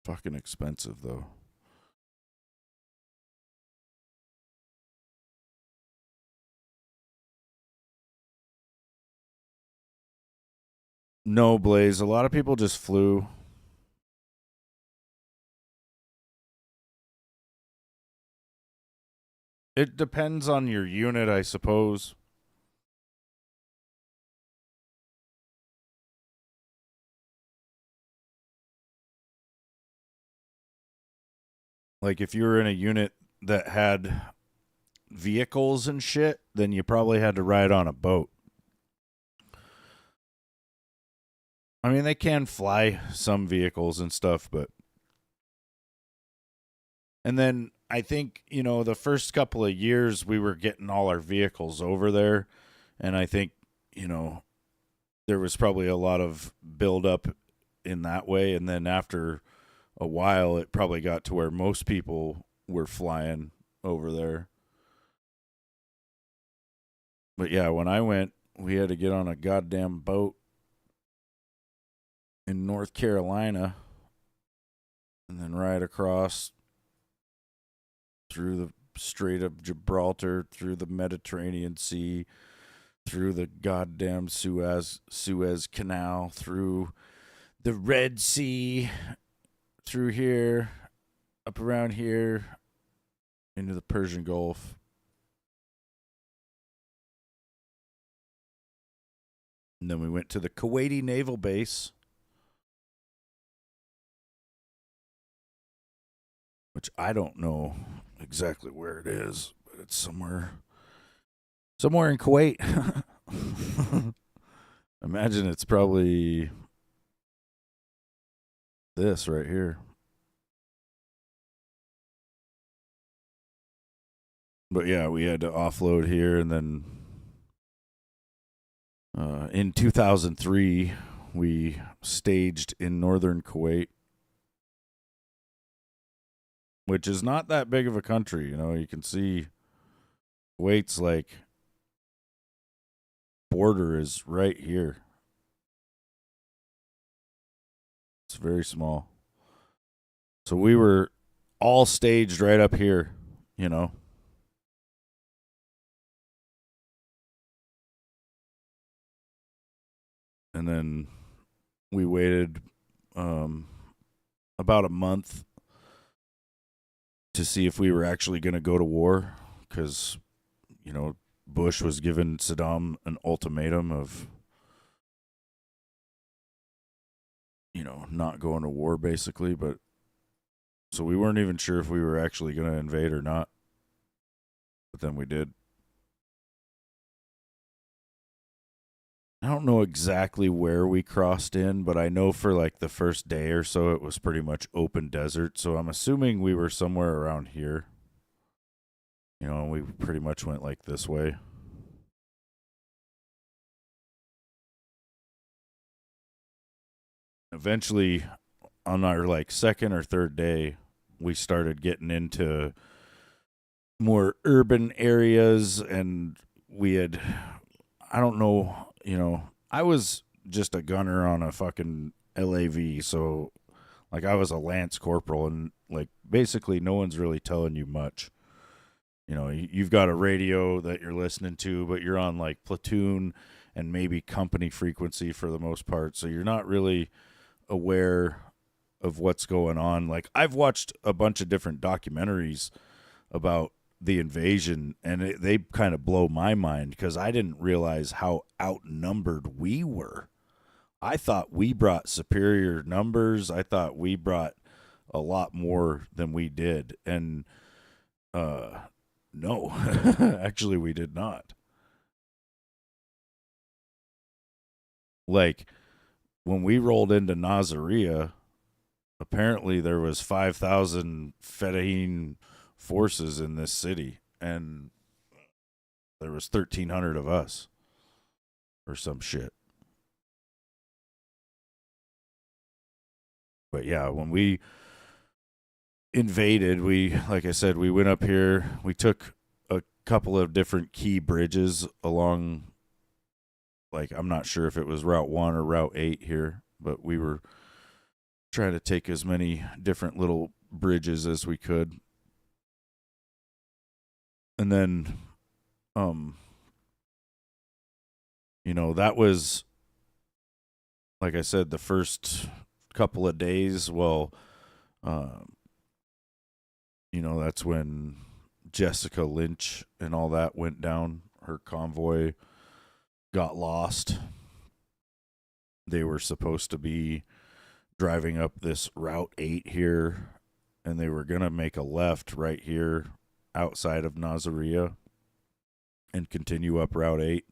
Fucking expensive though. No, Blaze. A lot of people just flew. It depends on your unit, I suppose. Like if you were in a unit that had vehicles and shit, then you probably had to ride on a boat. I mean, they can fly some vehicles and stuff, but. And then I think, the first couple of years we were getting all our vehicles over there. And I think, you know, there was probably a lot of buildup in that way. And then after a while, it probably got to where most people were flying over there. But yeah, when I went, we had to get on a goddamn boat in North Carolina, and then right across through the Strait of Gibraltar, through the Mediterranean Sea, through the goddamn Suez Canal, through the Red Sea, through here, up around here, into the Persian Gulf. And then we went to the Kuwaiti Naval Base, which I don't know exactly where it is, but it's somewhere in Kuwait. Imagine it's probably this right here. But yeah, we had to offload here, and then in 2003, we staged in northern Kuwait, which is not that big of a country. You know, you can see Kuwait's like border is right here. It's very small. So we were all staged right up here, you know. And then we waited about a month to see if we were actually going to go to war, because, you know, Bush was giving Saddam an ultimatum of, you know, not going to war, basically. But so we weren't even sure if we were actually going to invade or not. But then we did. I don't know exactly where we crossed in, but I know for like the first day or so it was pretty much open desert. So I'm assuming we were somewhere around here. You know, we pretty much went like this way. Eventually, on our like second or third day, we started getting into more urban areas, and we had, I don't know, you know, I was just a gunner on a fucking LAV, so like I was a lance corporal, and like basically no one's really telling you much. You know, you've got a radio that you're listening to, but you're on like platoon and maybe company frequency for the most part, so you're not really aware of what's going on. Like I've watched a bunch of different documentaries about the invasion, and they kind of blow my mind because I didn't realize how outnumbered we were. I thought we brought superior numbers. I thought we brought a lot more than we did. And no, actually we did not. Like when we rolled into Nasiriyah, apparently there was 5,000 Fedayeen forces in this city, and there was 1,300 of us or some shit. But yeah, when we invaded, like I said, we went up here. We took a couple of different key bridges along, like, I'm not sure if it was Route 1 or Route 8 here, but we were trying to take as many different little bridges as we could. And then, you know, that was, like I said, the first couple of days. Well, you know, that's when Jessica Lynch and all that went down. Her convoy got lost. They were supposed to be driving up this Route 8 here, and they were going to make a left right here outside of Nasiriyah and continue up Route 8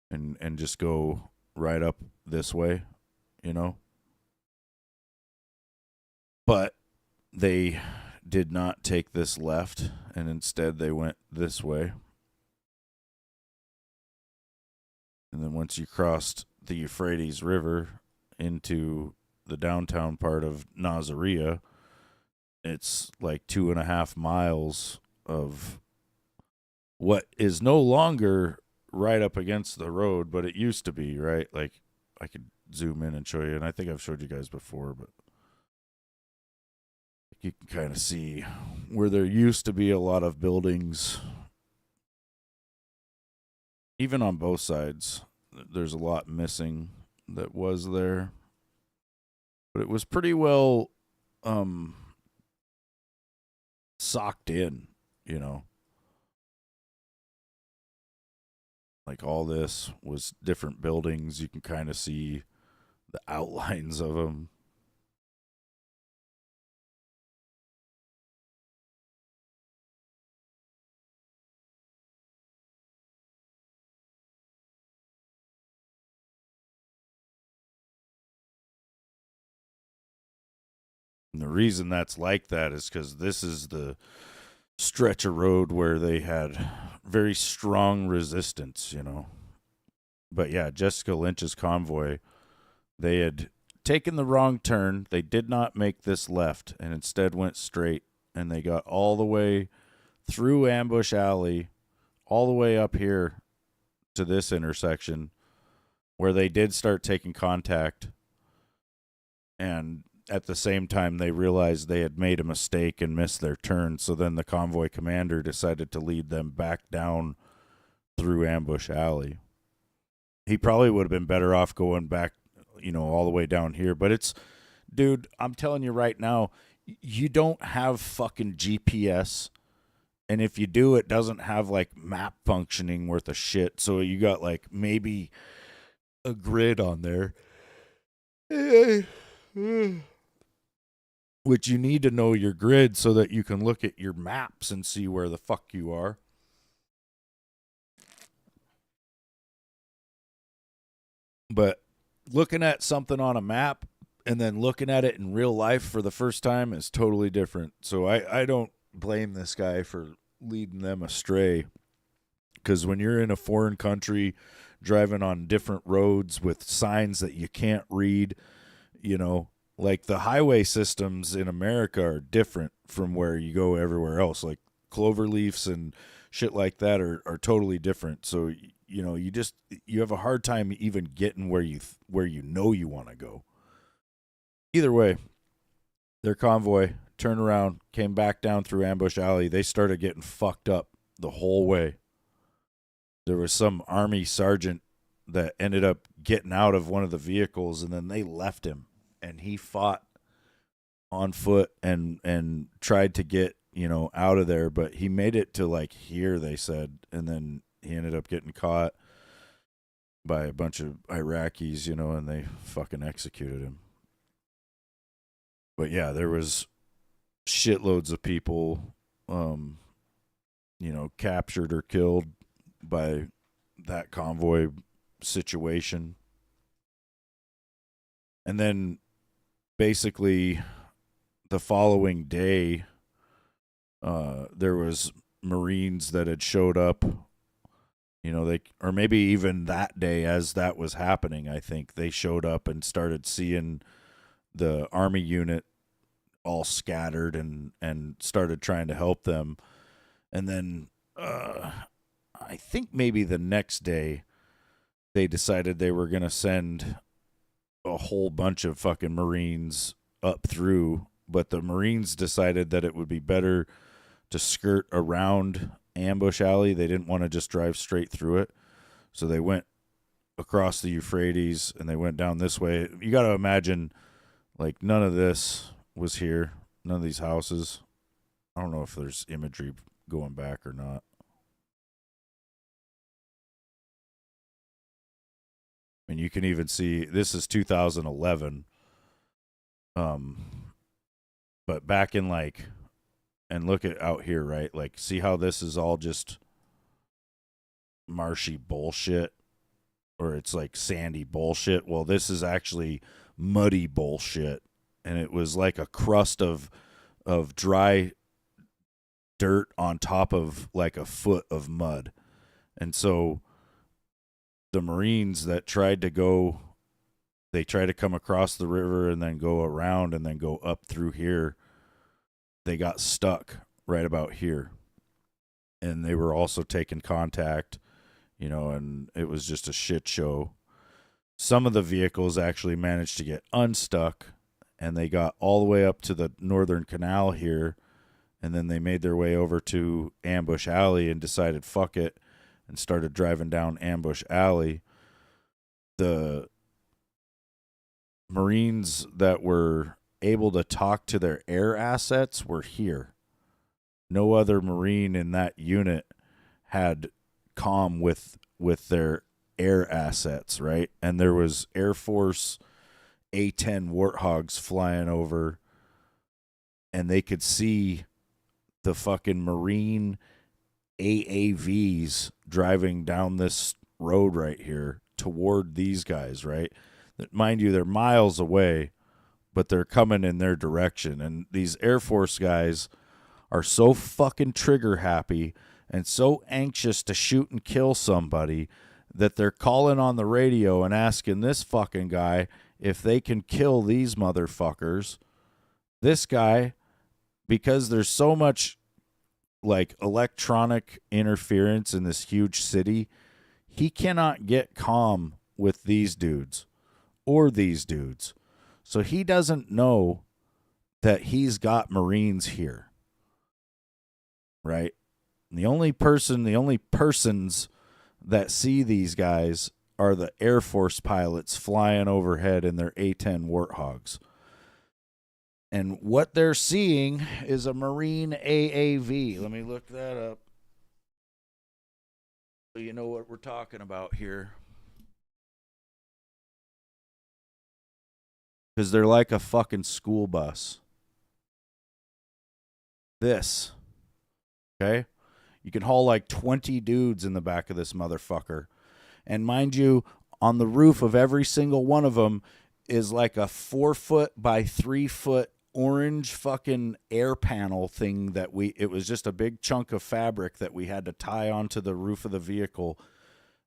and just go right up this way, you know. But they did not take this left, and instead they went this way. And then once you crossed the Euphrates River into the downtown part of Nasiriyah, it's like 2.5 miles of what is no longer right up against the road, but it used to be, right? Like I could zoom in and show you. And I think I've showed you guys before, but you can kind of see where there used to be a lot of buildings, even on both sides. There's a lot missing that was there, but it was pretty well socked in, you know. Like all this was different buildings. You can kind of see the outlines of them. And the reason that's like that is because this is the stretch of road where they had very strong resistance, you know. But yeah, Jessica Lynch's convoy, they had taken the wrong turn. They did not make this left and instead went straight. And they got all the way through Ambush Alley, all the way up here to this intersection where they did start taking contact. And at the same time, they realized they had made a mistake and missed their turn. So then the convoy commander decided to lead them back down through Ambush Alley. He probably would have been better off going back, you know, all the way down here. But it's, dude, I'm telling you right now, you don't have fucking GPS. And if you do, it doesn't have like map functioning worth of shit. So you got like maybe a grid on there. Which you need to know your grid so that you can look at your maps and see where the fuck you are. But looking at something on a map and then looking at it in real life for the first time is totally different. So I don't blame this guy for leading them astray. Because when you're in a foreign country, driving on different roads with signs that you can't read, you know, like the highway systems in America are different from where you go everywhere else. Like clover leaves and shit like that are totally different. So, you know, you have a hard time even getting where you know you want to go. Either way, their convoy turned around, came back down through Ambush Alley. They started getting fucked up the whole way. There was some army sergeant that ended up getting out of one of the vehicles, and then they left him, and he fought on foot and tried to get, you know, out of there, but he made it to like here, they said, and then he ended up getting caught by a bunch of Iraqis, you know, and they fucking executed him. But yeah, there was shitloads of people, you know, captured or killed by that convoy situation. And then basically the following day, there was Marines that had showed up, you know, or maybe even that day as that was happening, I think they showed up and started seeing the army unit all scattered and started trying to help them. And then I think maybe the next day they decided they were going to send a whole bunch of fucking Marines up through, but the Marines decided that it would be better to skirt around Ambush Alley. They didn't want to just drive straight through it. So they went across the Euphrates and they went down this way. You got to imagine, like, none of this was here. None of these houses. I don't know if there's imagery going back or not. And you can even see this is 2011. But back in like, and look at out here, right? Like, see how this is all just marshy bullshit, or it's like sandy bullshit. Well, this is actually muddy bullshit, and it was like a crust of dry dirt on top of like a foot of mud. And so the Marines that tried to go, they tried to come across the river and then go around and then go up through here. They got stuck right about here. And they were also taking contact, you know, and it was just a shit show. some of the vehicles actually managed to get unstuck, and they got all the way up to the northern canal here, and then they made their way over to Ambush Alley and decided fuck it and started driving down Ambush Alley. The Marines that were able to talk to their air assets were here. No other Marine in that unit had comm with their air assets, right? And there was Air Force A-10 Warthogs flying over, and they could see the fucking Marine AAVs driving down this road right here toward these guys, right? Mind you, they're miles away, but they're coming in their direction. And these Air Force guys are so fucking trigger happy and so anxious to shoot and kill somebody that they're calling on the radio and asking this fucking guy if they can kill these motherfuckers. This guy, because there's so much like electronic interference in this huge city, he cannot get calm with these dudes or these dudes. So he doesn't know that he's got Marines here. Right? And the only persons that see these guys are the Air Force pilots flying overhead in their A-10 Warthogs. And what they're seeing is a Marine AAV. Let me look that up so you know what we're talking about here. Because they're like a fucking school bus. This. Okay? You can haul like 20 dudes in the back of this motherfucker. And mind you, on the roof of every single one of them is like a 4-foot by 3-foot orange fucking air panel thing that it was just a big chunk of fabric that we had to tie onto the roof of the vehicle.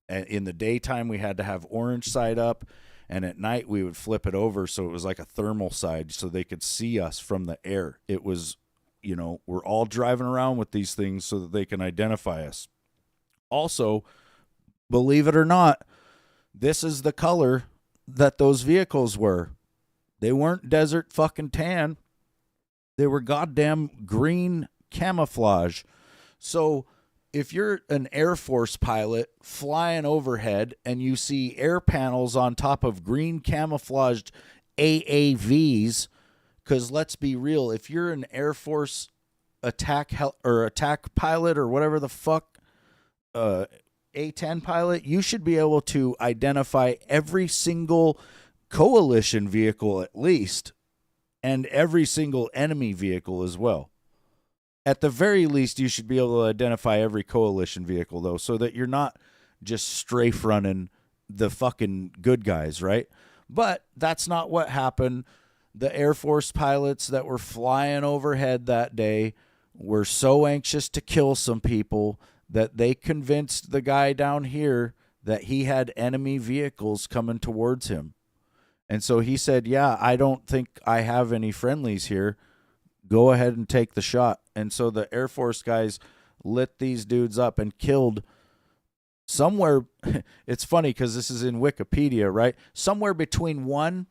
And in the daytime, we had to have orange side up. And at night, we would flip it over so it was like a thermal side so they could see us from the air. It was, you know, we're all driving around with these things so that they can identify us. Also, believe it or not, this is the color that those vehicles were. They weren't desert fucking tan. They were goddamn green camouflage. So if you're an Air Force pilot flying overhead and you see air panels on top of green camouflaged AAVs, because let's be real, if you're an Air Force attack pilot or whatever the fuck, A-10 pilot, you should be able to identify every single coalition vehicle at least, and every single enemy vehicle as well. At the very least, you should be able to identify every coalition vehicle, though, so that you're not just strafe running the fucking good guys, right? But that's not what happened. The Air Force pilots that were flying overhead that day were so anxious to kill some people that they convinced the guy down here that he had enemy vehicles coming towards him. And so he said, yeah, I don't think I have any friendlies here. Go ahead and take the shot. And so the Air Force guys lit these dudes up and killed somewhere. It's funny because this is in Wikipedia, right? Somewhere between 1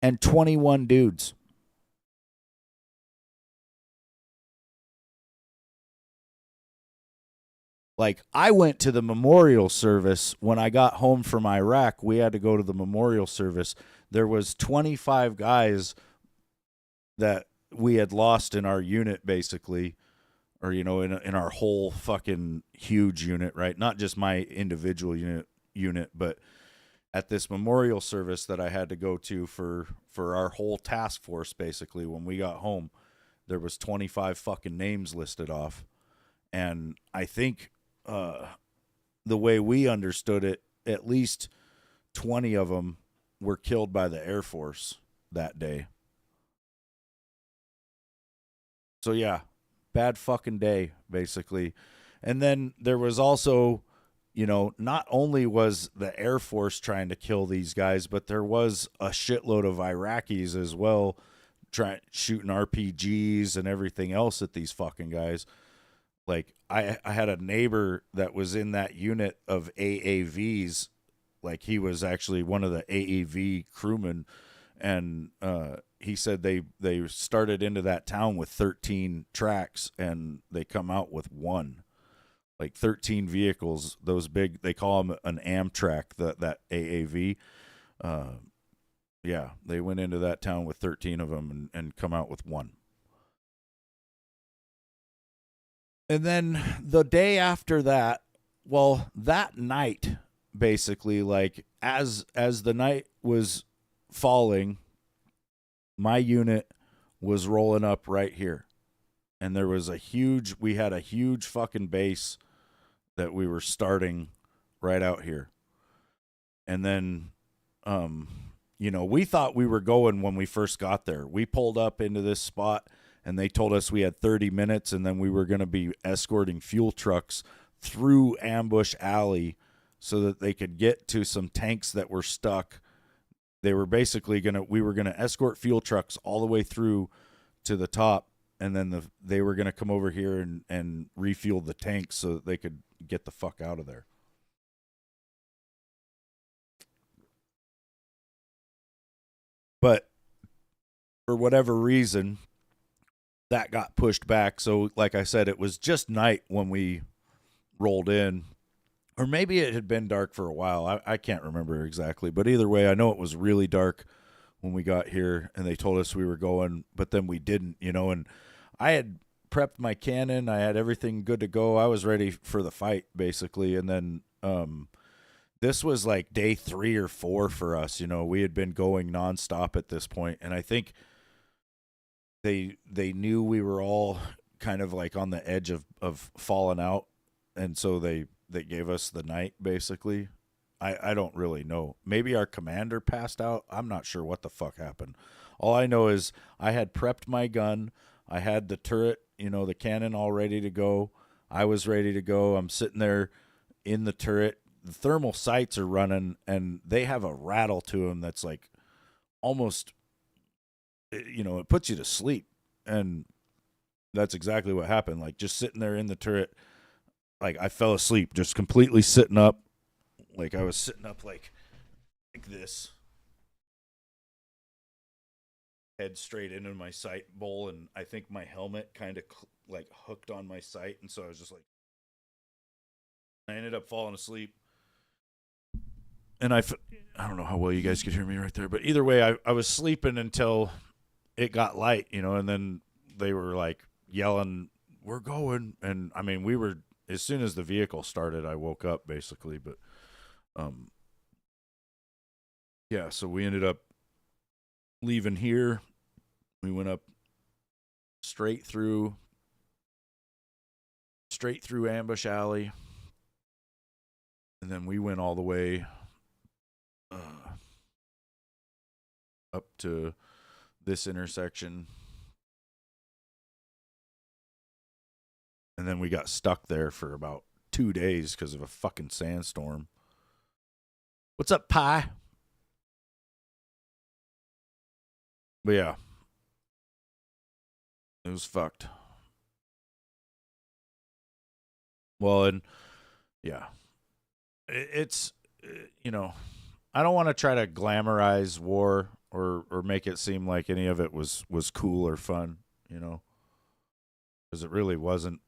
and 21 dudes. Like, I went to the memorial service when I got home from Iraq. We had to go to the memorial service. There was 25 guys that we had lost in our unit, basically, or, you know, in our whole fucking huge unit, right? Not just my individual unit, but at this memorial service that I had to go to for our whole task force, basically, when we got home, there was 25 fucking names listed off. And I think the way we understood it, at least 20 of them were killed by the Air Force that day. So yeah, bad fucking day, basically. And then there was also, you know, not only was the Air Force trying to kill these guys, but there was a shitload of Iraqis as well, shooting RPGs and everything else at these fucking guys. Like, I had a neighbor that was in that unit of AAVs, like he was actually one of the AEV crewmen, and he said they started into that town with 13 tracks and they come out with one, like 13 vehicles. Those big, they call them an Amtrak, that AAV. Yeah, they went into that town with 13 of them and come out with one. And then the day after that, well, that night, basically, like as the night was falling, my unit was rolling up right here. And there was we had a huge fucking base that we were starting right out here. And then, we thought we were going when we first got there. We pulled up into this spot and they told us we had 30 minutes and then we were going to be escorting fuel trucks through Ambush Alley so that they could get to some tanks that were stuck. They were basically we were going to escort fuel trucks all the way through to the top, and then they were going to come over here and refuel the tanks so that they could get the fuck out of there. But for whatever reason, that got pushed back. So like I said, it was just night when we rolled in. Or maybe it had been dark for a while. I can't remember exactly. But either way, I know it was really dark when we got here and they told us we were going, but then we didn't, and I had prepped my cannon. I had everything good to go. I was ready for the fight, basically. And then this was like day 3 or 4 for us. We had been going nonstop at this point, and I think they knew we were all kind of like on the edge of falling out, and so they gave us the night, basically. I don't really know. Maybe our commander passed out. I'm not sure what the fuck happened. All I know is I had prepped my gun. I had the turret, the cannon all ready to go. I was ready to go. I'm sitting there in the turret. The thermal sights are running, and they have a rattle to them that's like almost, it puts you to sleep. And that's exactly what happened. Like just sitting there in the turret, like I fell asleep, just completely sitting up. Like I was sitting up like this, head straight into my sight bowl, and I think my helmet kind of like hooked on my sight, and so I was just like, I ended up falling asleep. And I don't know how well you guys could hear me right there, but either way, I was sleeping until it got light, and then they were like yelling, "We're going!" And I mean, we were, as soon as the vehicle started, I woke up basically, but yeah, so we ended up leaving here. We went up straight through Ambush Alley, and then we went all the way up to this intersection, and then we got stuck there for about 2 days because of a fucking sandstorm. What's up, Pie? But yeah, it was fucked. Well, and yeah, it's I don't want to try to glamorize war or make it seem like any of it was cool or fun, because it really wasn't.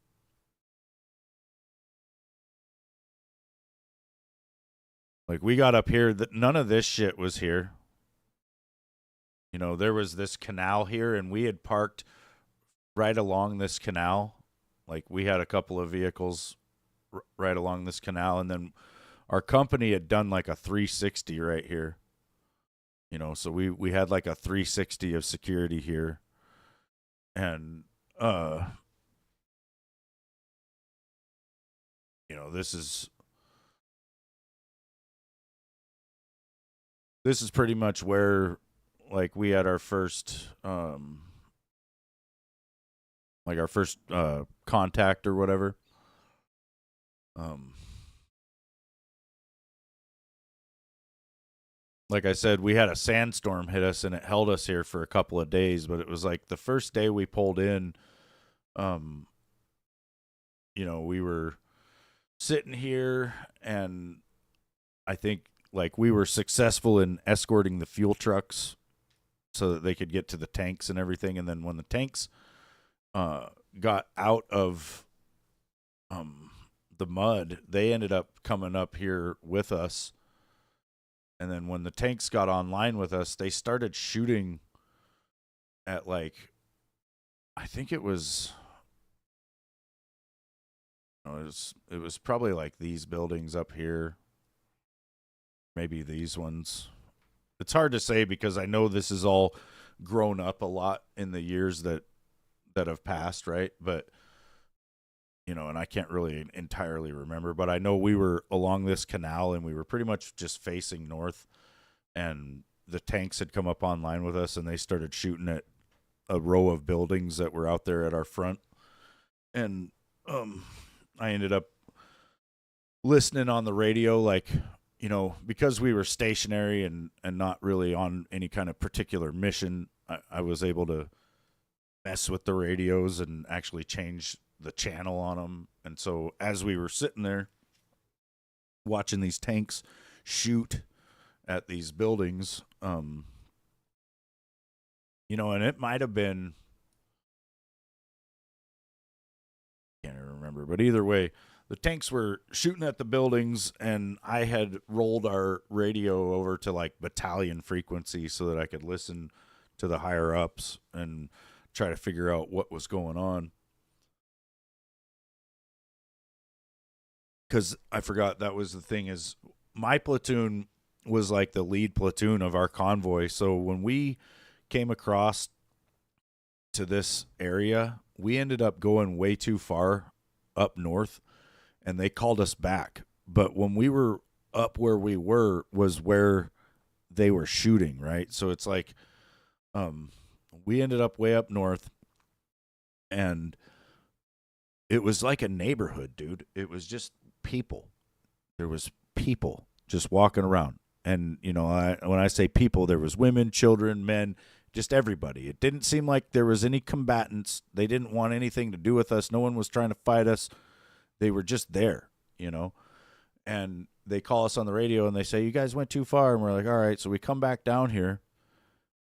Like we got up here, that none of this shit was here. There was this canal here, and we had parked right along this canal. Like we had a couple of vehicles right along this canal, and then our company had done like a 360 right here. So we had like a 360 of security here. And this is pretty much where like we had our first contact or whatever. Like I said, we had a sandstorm hit us and it held us here for a couple of days, but it was like the first day we pulled in, we were sitting here, and I think like we were successful in escorting the fuel trucks so that they could get to the tanks and everything. And then when the tanks got out of the mud, they ended up coming up here with us. And then when the tanks got online with us, they started shooting at like, I think it was it was probably like these buildings up here, maybe these ones. It's hard to say because I know this is all grown up a lot in the years that have passed, right? But and I can't really entirely remember, but I know we were along this canal and we were pretty much just facing north, and the tanks had come up online with us and they started shooting at a row of buildings that were out there at our front. And I ended up listening on the radio, like, because we were stationary and not really on any kind of particular mission, I was able to mess with the radios and actually change the channel on them. And so as we were sitting there watching these tanks shoot at these buildings, and it might have been, can't even remember, but either way, the tanks were shooting at the buildings, and I had rolled our radio over to like battalion frequency so that I could listen to the higher ups and try to figure out what was going on. Because I forgot that was the thing, is my platoon was like the lead platoon of our convoy. So when we came across to this area, we ended up going way too far up north, and they called us back. But when we were up where we were was where they were shooting, right? So it's like we ended up way up north, and it was like a neighborhood, dude. It was just people. There was people just walking around. And, when I say people, there was women, children, men, just everybody. It didn't seem like there was any combatants. They didn't want anything to do with us. No one was trying to fight us. They were just there, And they call us on the radio and they say, you guys went too far. And we're like, all right. So we come back down here,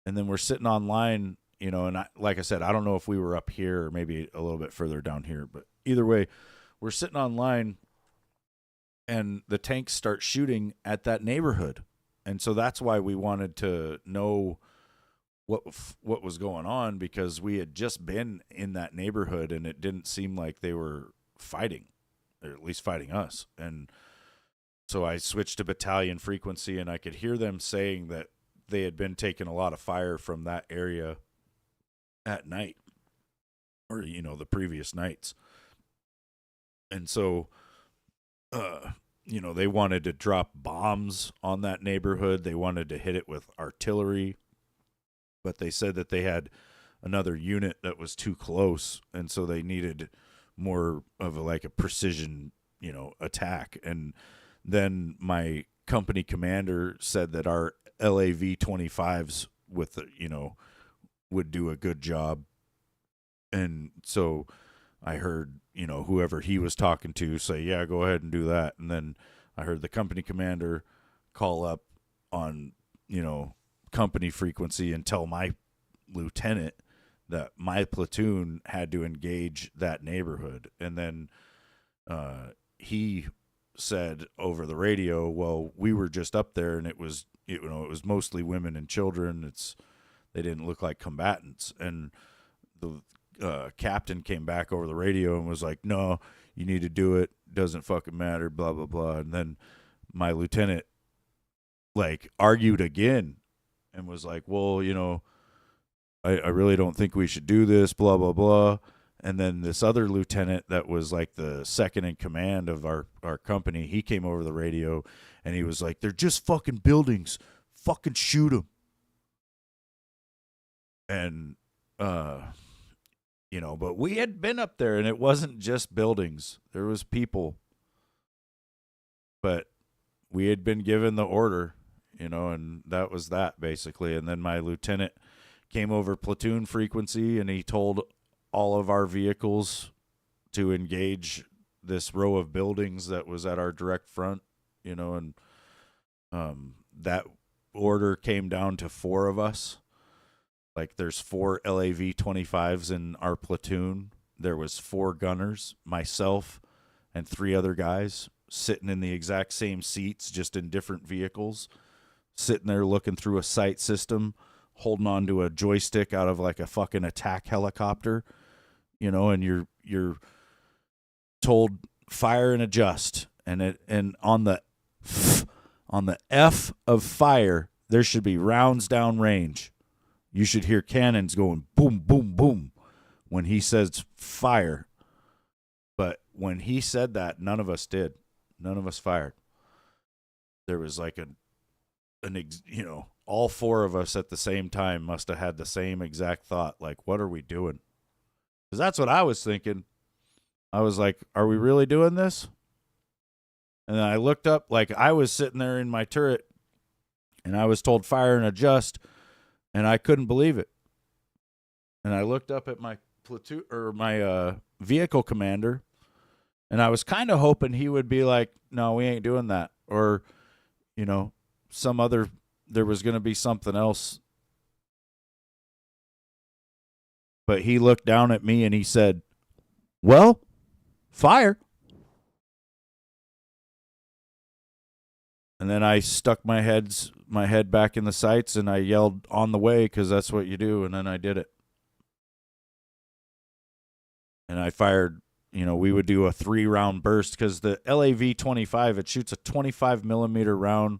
and then we're sitting online, and like I said, I don't know if we were up here or maybe a little bit further down here, but either way, we're sitting online, and the tanks start shooting at that neighborhood. And so that's why we wanted to know what was going on, because we had just been in that neighborhood and it didn't seem like they were fighting, or at least fighting us. And so I switched to battalion frequency, and I could hear them saying that they had been taking a lot of fire from that area at night, or, the previous nights. And so, they wanted to drop bombs on that neighborhood. They wanted to hit it with artillery, but they said that they had another unit that was too close, and so they needed more of a precision, attack. And then my company commander said that our LAV 25s with would do a good job. And so I heard, whoever he was talking to say, yeah, go ahead and do that. And then I heard the company commander call up on, company frequency and tell my lieutenant that my platoon had to engage that neighborhood. And then he said over the radio, well, we were just up there, and it was mostly women and children. They didn't look like combatants. And the captain came back over the radio and was like, no, you need to do it. Doesn't fucking matter, blah, blah, blah. And then my lieutenant argued again and was like, well, I really don't think we should do this, blah, blah, blah. And then this other lieutenant that was like the second in command of our company, he came over the radio and he was like, they're just fucking buildings. Fucking shoot them. And, but we had been up there, and it wasn't just buildings. There was people. But we had been given the order, and that was that, basically. And then my lieutenant came over platoon frequency, and he told all of our vehicles to engage this row of buildings that was at our direct front, and That order came down to 4 of us. Like there's 4 LAV 25s in our platoon. There was 4 gunners, myself, and 3 other guys sitting in the exact same seats, just in different vehicles, sitting there looking through a sight system, holding on to a joystick out of like a fucking attack helicopter, and you're told fire and adjust, and on the F of fire, there should be rounds down range. You should hear cannons going boom, boom, boom when he says fire. But when he said that, none of us did. None of us fired. There was like all 4 of us at the same time must have had the same exact thought. Like, what are we doing? Because that's what I was thinking. I was like, are we really doing this? And then I looked up, like I was sitting there in my turret and I was told fire and adjust, and I couldn't believe it. And I looked up at my platoon or my vehicle commander, and I was kind of hoping he would be like, no, we ain't doing that. Or, there was going to be something else. But he looked down at me and he said, well, fire. And then I stuck my head back in the sights and I yelled on the way, because that's what you do. And then I did it. And I fired, we would do a 3-round burst, because the LAV-25, it shoots a 25 millimeter round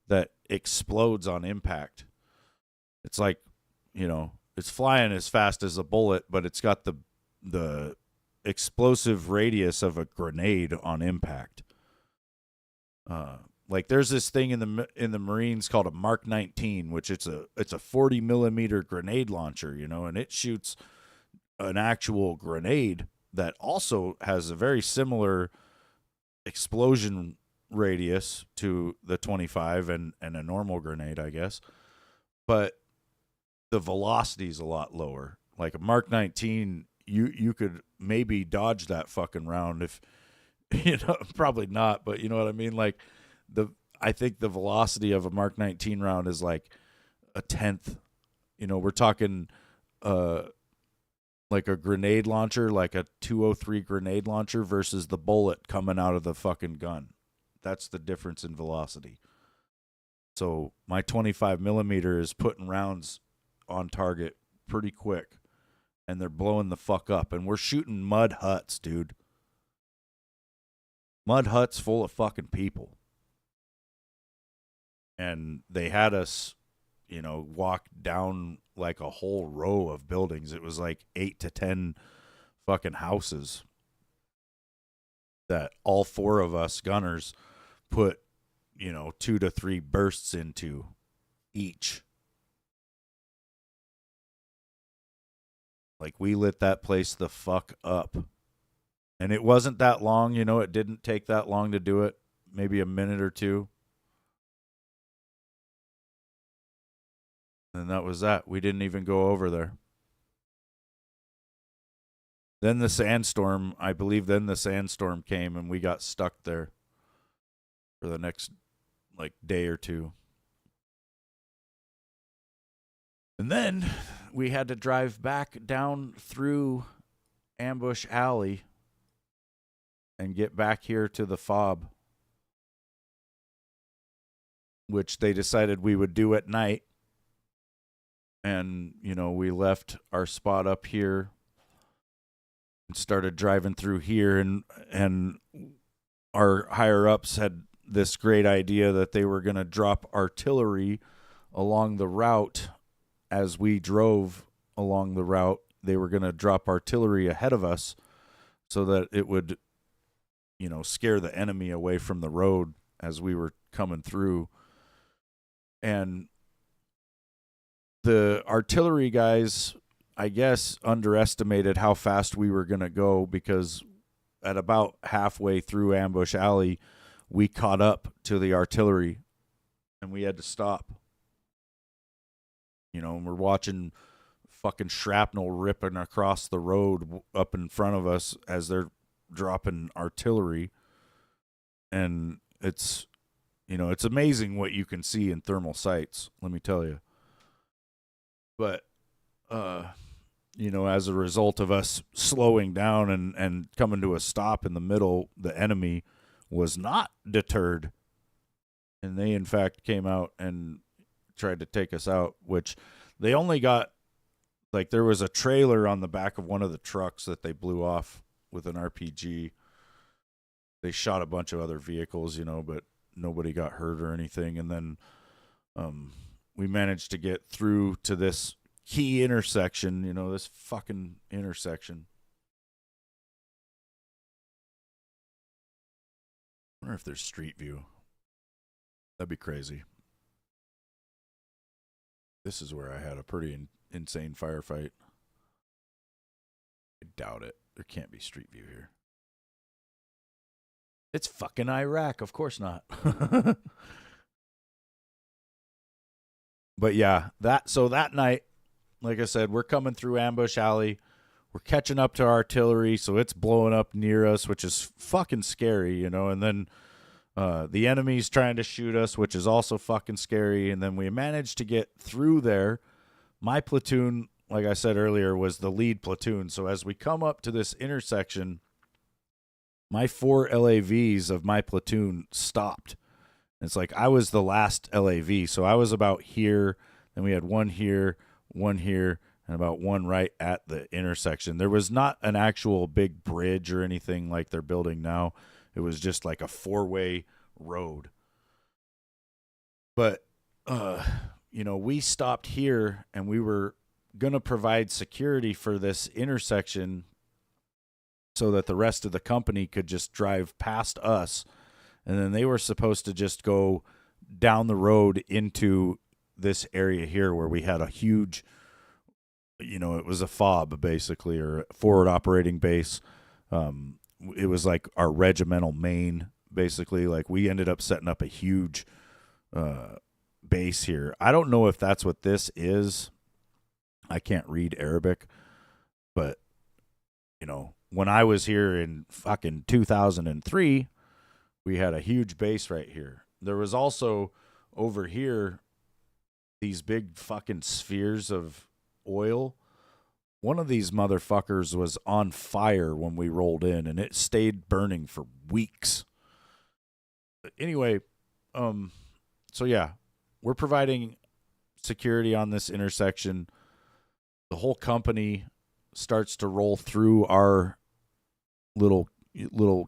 that explodes on impact. It's like, it's flying as fast as a bullet, but it's got the explosive radius of a grenade on impact. Like there's this thing in the Marines called a Mark 19, which it's a 40 millimeter grenade launcher, and it shoots an actual grenade that also has a very similar explosion radius to the 25 and a normal grenade, I guess. But the velocity is a lot lower. Like a Mark 19, you could maybe dodge that fucking round if, probably not, but you know what I mean? Like I think the velocity of a Mark 19 round is like a 10th. We're talking like a grenade launcher, like a 203 grenade launcher versus the bullet coming out of the fucking gun. That's the difference in velocity. So my 25 millimeter is putting rounds on target pretty quick, and they're blowing the fuck up. And we're shooting mud huts, dude. Mud huts full of fucking people. And they had us, walk down like a whole row of buildings. It was like 8 to 10 fucking houses that all 4 of us gunners put, 2 to 3 bursts into each. Like we lit that place the fuck up. And it wasn't that long, it didn't take that long to do it. Maybe a minute or 2. And that was that. We didn't even go over there. Then the sandstorm came and we got stuck there for the next day or 2. And then we had to drive back down through Ambush Alley and get back here to the fob, which they decided we would do at night. And, we left our spot up here and started driving through here, and our higher-ups had this great idea that they were going to drop artillery along the route. As we drove along the route, they were going to drop artillery ahead of us so that it would, scare the enemy away from the road as we were coming through. And the artillery guys, I guess, underestimated how fast we were going to go, because at about halfway through Ambush Alley, we caught up to the artillery and we had to stop. And we're watching fucking shrapnel ripping across the road up in front of us as they're dropping artillery. And it's, You know, it's amazing what you can see in thermal sights, let me tell you. But, you know, as a result of us slowing down and coming to a stop in the middle, the enemy was not deterred. And they, in fact, came out and tried to take us out, which they only got, like, there was a trailer on the back of one of the trucks that they blew off with an RPG. They shot a bunch of other vehicles, you know, but nobody got hurt or anything. And then we managed to get through to this key intersection, you know, this fucking intersection. I wonder if there's street view. That'd be crazy. This is where I had a pretty insane firefight. I doubt it. There can't be street view here. It's fucking Iraq. Of course not. But yeah, that night, like I said, we're coming through Ambush Alley. We're catching up to artillery, so it's blowing up near us, which is fucking scary, you know. And then the enemy's trying to shoot us, which is also fucking scary. And then we managed to get through there. My platoon, like I said earlier, was the lead platoon. So as we come up to this intersection, my 4 LAVs of my platoon stopped. It's like I was the last LAV, so I was about here, then we had one here, and about one right at the intersection. There was not an actual big bridge or anything like they're building now. It was just like a 4-way road. But, you know, we stopped here, and we were going to provide security for this intersection so that the rest of the company could just drive past us. And then they were supposed to just go down the road into this area here where we had a huge, you know, it was a FOB basically, or forward operating base. It was like our regimental main, basically. Like we ended up setting up a huge base here. I don't know if that's what this is. I can't read Arabic, but, you know, when I was here in fucking 2003, we had a huge base right here. There was also over here these big fucking spheres of oil. One of these motherfuckers was on fire when we rolled in, and it stayed burning for weeks. But anyway, so yeah, we're providing security on this intersection. The whole company starts to roll through our little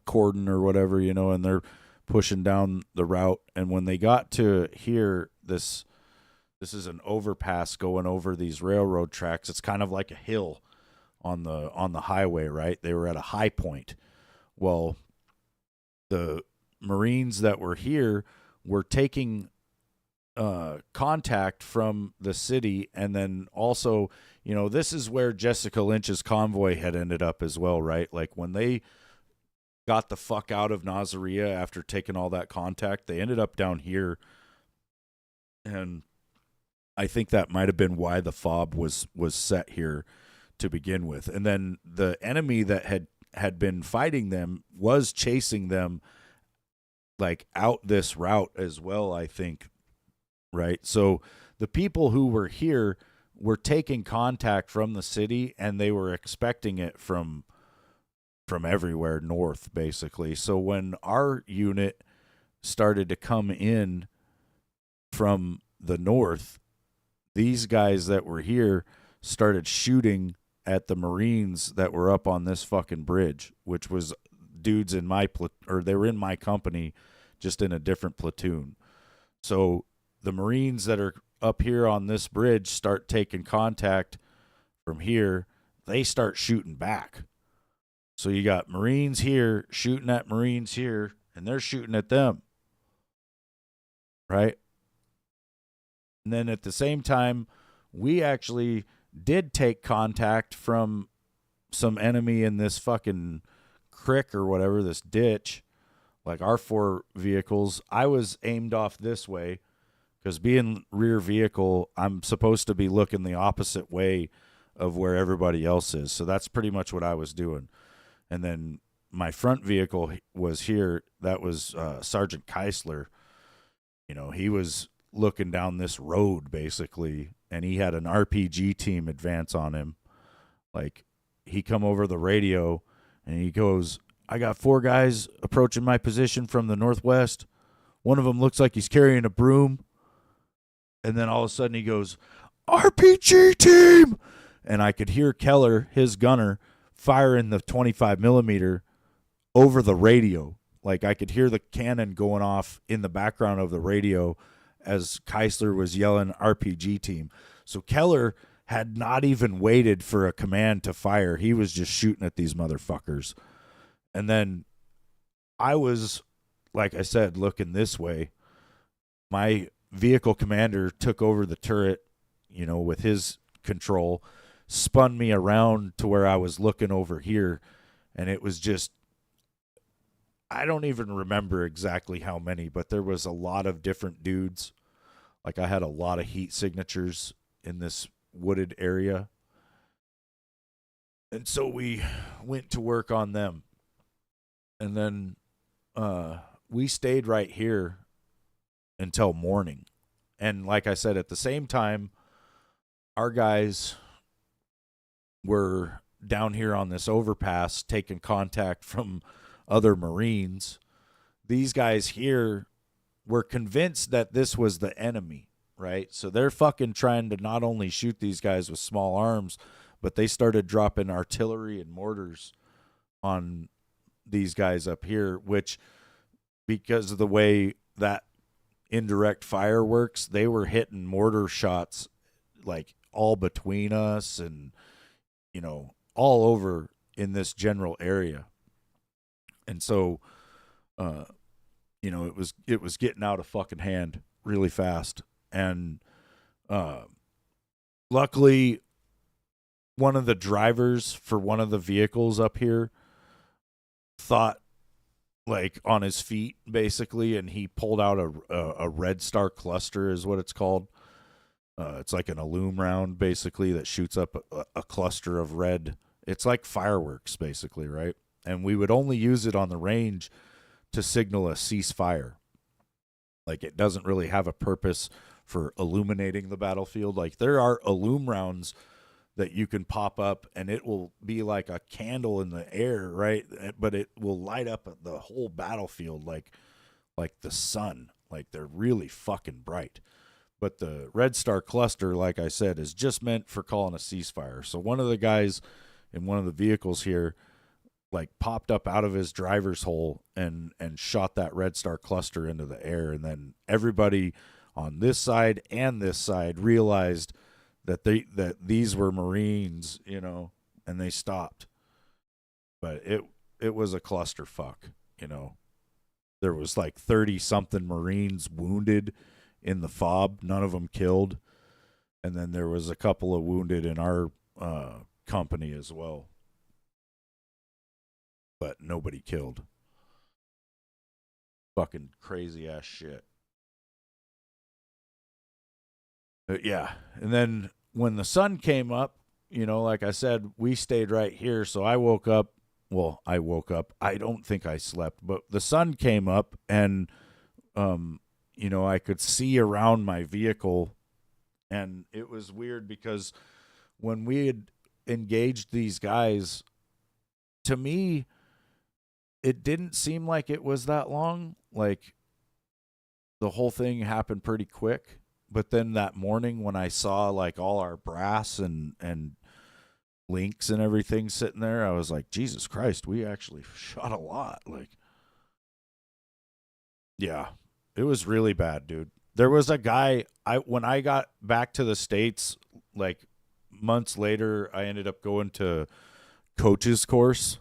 cordon or whatever, you know, and they're pushing down the route. And when they got to here, this is an overpass going over these railroad tracks. It's kind of like a hill on the highway, right? They were at a high point. Well, the Marines that were here were taking contact from the city, and then also, you know, this is where Jessica Lynch's convoy had ended up as well, right? Like when they got the fuck out of Nasiriyah after taking all that contact, they ended up down here, and I think that might have been why the FOB was set here to begin with. And then the enemy that had been fighting them was chasing them like out this route as well, I think, right? So the people who were here were taking contact from the city, and they were expecting it from everywhere north, basically. So when our unit started to come in from the north, these guys that were here started shooting at the Marines that were up on this fucking bridge, which was dudes in they were in my company, just in a different platoon. So the Marines that are up here on this bridge start taking contact from here. They start shooting back. So you got Marines here shooting at Marines here, and they're shooting at them, right? And then at the same time, we actually did take contact from some enemy in this fucking creek or whatever, this ditch, like our 4 vehicles. I was aimed off this way because being rear vehicle, I'm supposed to be looking the opposite way of where everybody else is. So that's pretty much what I was doing. And then my front vehicle was here. That was Sergeant Keisler. he was looking down this road basically, and he had an RPG team advance on him. Like, he come over the radio and he goes, I got 4 guys approaching my position from the northwest. One of them looks like he's carrying a broom. And then all of a sudden he goes, RPG team. And I could hear Keller, his gunner, firing the 25 millimeter over the radio. Like, I could hear the cannon going off in the background of the radio as Keisler was yelling RPG team. So Keller had not even waited for a command to fire. He was just shooting at these motherfuckers. And then I was, like I said, looking this way. My vehicle commander took over the turret, with his control, spun me around to where I was looking over here. And it was just, I don't even remember exactly how many, but there was a lot of different dudes. Like, I had a lot of heat signatures in this wooded area. And so we went to work on them. And then we stayed right here until morning. And like I said, at the same time, our guys were down here on this overpass taking contact from other Marines. These guys here were convinced that this was the enemy, right? So they're fucking trying to not only shoot these guys with small arms, but they started dropping artillery and mortars on these guys up here, which, because of the way that indirect fire works, they were hitting mortar shots like all between us and, all over in this general area. And so, it was getting out of fucking hand really fast. And luckily, one of the drivers for one of the vehicles up here thought, like, on his feet basically, and he pulled out a Red Star cluster is what it's called. It's like an aluminum round basically that shoots up a cluster of red. It's like fireworks basically, right? And we would only use it on the range to signal a ceasefire. Like, it doesn't really have a purpose for illuminating the battlefield. Like, there are aluminum rounds that you can pop up and it will be like a candle in the air, right? But it will light up the whole battlefield like the sun. Like, they're really fucking bright. But the Red Star cluster, like I said, is just meant for calling a ceasefire. So one of the guys in one of the vehicles here, like, popped up out of his driver's hole and shot that Red Star cluster into the air. And then everybody on this side and this side realized that these were Marines, and they stopped. But it was a clusterfuck, There was like 30-something Marines wounded in the FOB, none of them killed. And then there was a couple of wounded in our company as well. But nobody killed. Fucking crazy ass shit. Yeah. And then when the sun came up, like I said, we stayed right here. So I woke up. Well, I woke up. I don't think I slept, but the sun came up and, I could see around my vehicle. And it was weird because when we had engaged these guys, to me, it didn't seem like it was that long. Like, the whole thing happened pretty quick. But then that morning when I saw like all our brass and links and everything sitting there, I was like, Jesus Christ, we actually shot a lot. Like, yeah, it was really bad, dude. There was a guy, when I got back to the States, like months later, I ended up going to coach's course.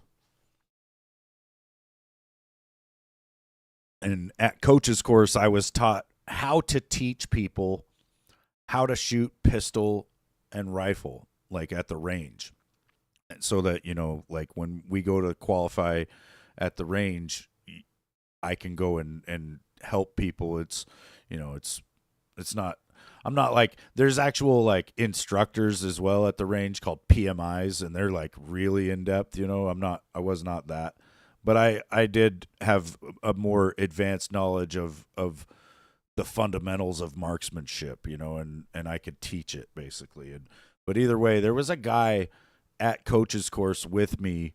And at coach's course, I was taught how to teach people how to shoot pistol and rifle, like at the range. So that, like when we go to qualify at the range, I can go and help people. It's, it's not, I'm not like, there's actual like instructors as well at the range called PMIs, and they're like really in depth, I was not that. But I did have a more advanced knowledge of the fundamentals of marksmanship, and I could teach it basically. But either way, there was a guy at coach's course with me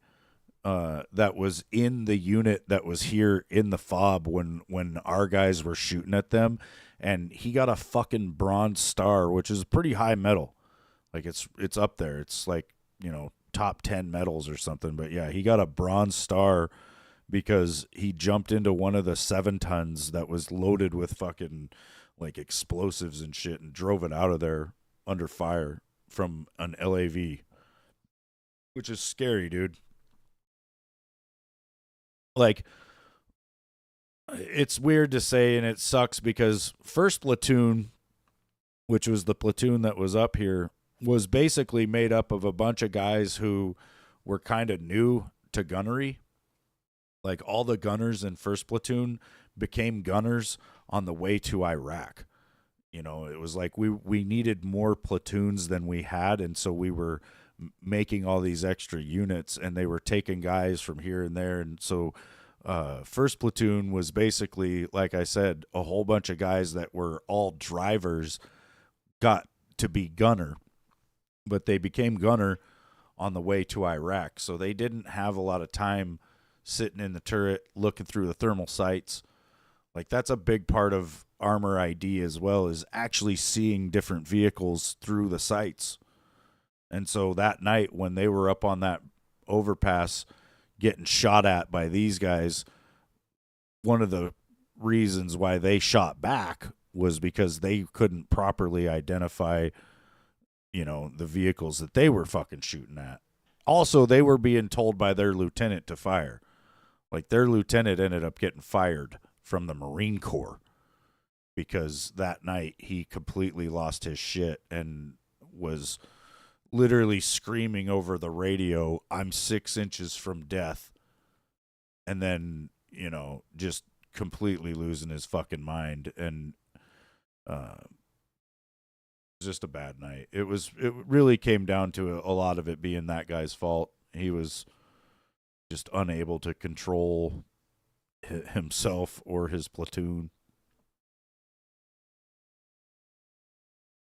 that was in the unit that was here in the fob when our guys were shooting at them, and he got a fucking bronze star, which is pretty high medal. Like it's up there. It's like, top 10 medals or something. But yeah, he got a bronze star because he jumped into one of the 7 tons that was loaded with fucking like explosives and shit and drove it out of there under fire from an LAV, which is scary, dude. Like, it's weird to say, and it sucks because first platoon, which was the platoon that was up here, was basically made up of a bunch of guys who were kind of new to gunnery. Like, all the gunners in first platoon became gunners on the way to Iraq. It was like we needed more platoons than we had, and so we were making all these extra units, and they were taking guys from here and there. And so first platoon was basically, like I said, a whole bunch of guys that were all drivers got to be gunner, but they became gunner on the way to Iraq. So they didn't have a lot of time sitting in the turret looking through the thermal sights. Like, that's a big part of armor ID as well, is actually seeing different vehicles through the sights. And so that night when they were up on that overpass getting shot at by these guys, one of the reasons why they shot back was because they couldn't properly identify, the vehicles that they were fucking shooting at. Also, they were being told by their lieutenant to fire. Like, their lieutenant ended up getting fired from the Marine Corps because that night he completely lost his shit and was literally screaming over the radio, "I'm 6 inches from death." And then, just completely losing his fucking mind. And just a bad night. It really came down to a lot of it being that guy's fault. He was just unable to control himself or his platoon.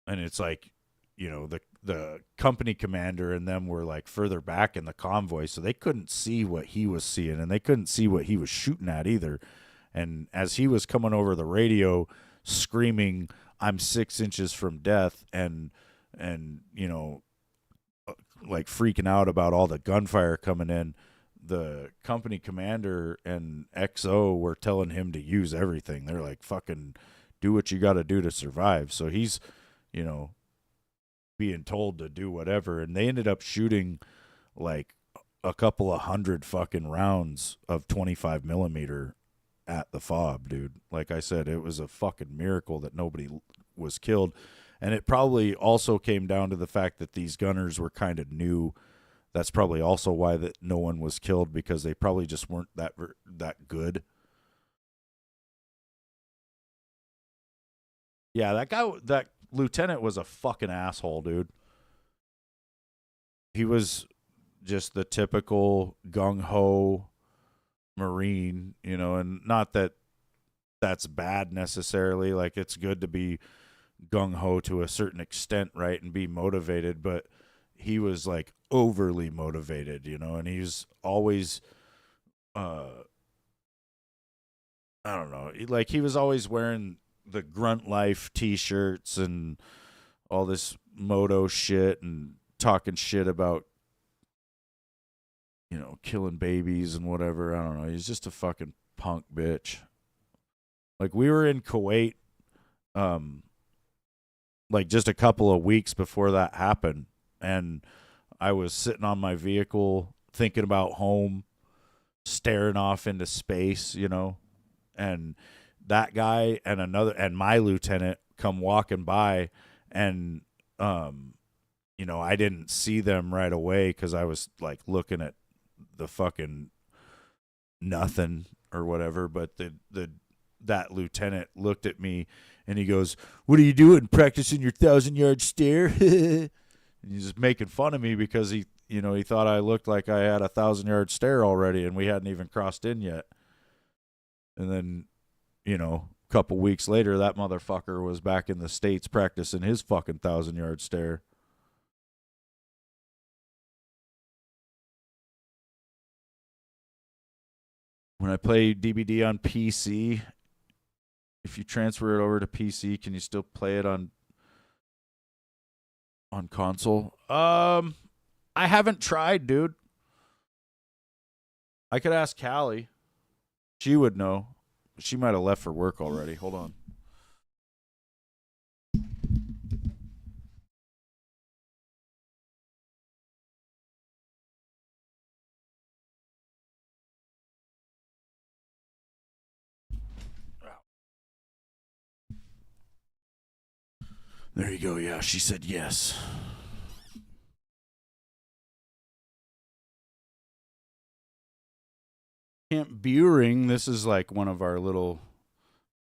And it's like, the company commander and them were like further back in the convoy, so they couldn't see what he was seeing, and they couldn't see what he was shooting at either. And as he was coming over the radio screaming, "I'm 6 inches from death," and like freaking out about all the gunfire coming in, the company commander and XO were telling him to use everything. They're like, "Fucking do what you got to do to survive." So he's, being told to do whatever, and they ended up shooting like a couple of hundred fucking rounds of 25 millimeter at the fob, dude. Like I said, it was a fucking miracle that nobody was killed. And it probably also came down to the fact that these gunners were kind of new. That's probably also why that no one was killed, because they probably just weren't that good. Yeah, that lieutenant was a fucking asshole, dude. He was just the typical gung-ho Marine, and not that that's bad necessarily. Like, it's good to be gung-ho to a certain extent, right, and be motivated, but he was like overly motivated, and he's always I don't know, like he was always wearing the Grunt Life t-shirts and all this moto shit and talking shit about, killing babies and whatever. I don't know. He's just a fucking punk bitch. Like, we were in Kuwait, like just a couple of weeks before that happened, and I was sitting on my vehicle thinking about home, staring off into space, and that guy and my lieutenant come walking by, and I didn't see them right away because I was like looking at the fucking nothing or whatever. But that lieutenant looked at me and he goes, "What are you doing? Practicing your 1,000-yard stare?" And he's just making fun of me because he thought I looked like I had a 1,000-yard stare already, and we hadn't even crossed in yet. And then, couple weeks later, that motherfucker was back in the States practicing his fucking 1,000-yard stare. When I play DBD on PC, if you transfer it over to PC, can you still play it on console? I haven't tried, dude. I could ask Callie. She would know. She might have left for work already. Hold on. There you go. Yeah, she said yes. Camp Buring, this is like one of our little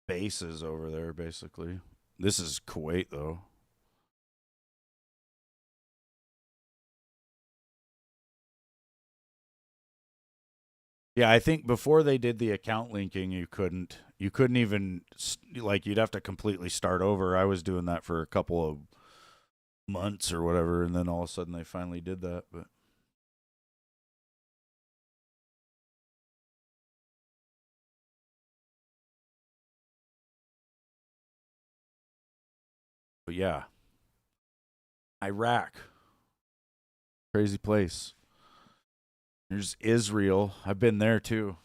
bases over there, basically. This is Kuwait, though. Yeah, I think before they did the account linking, you couldn't even like you'd have to completely start over. I was doing that for a couple of months or whatever, and then all of a sudden they finally did that. But yeah, Iraq, crazy place. There's Israel. I've been there too.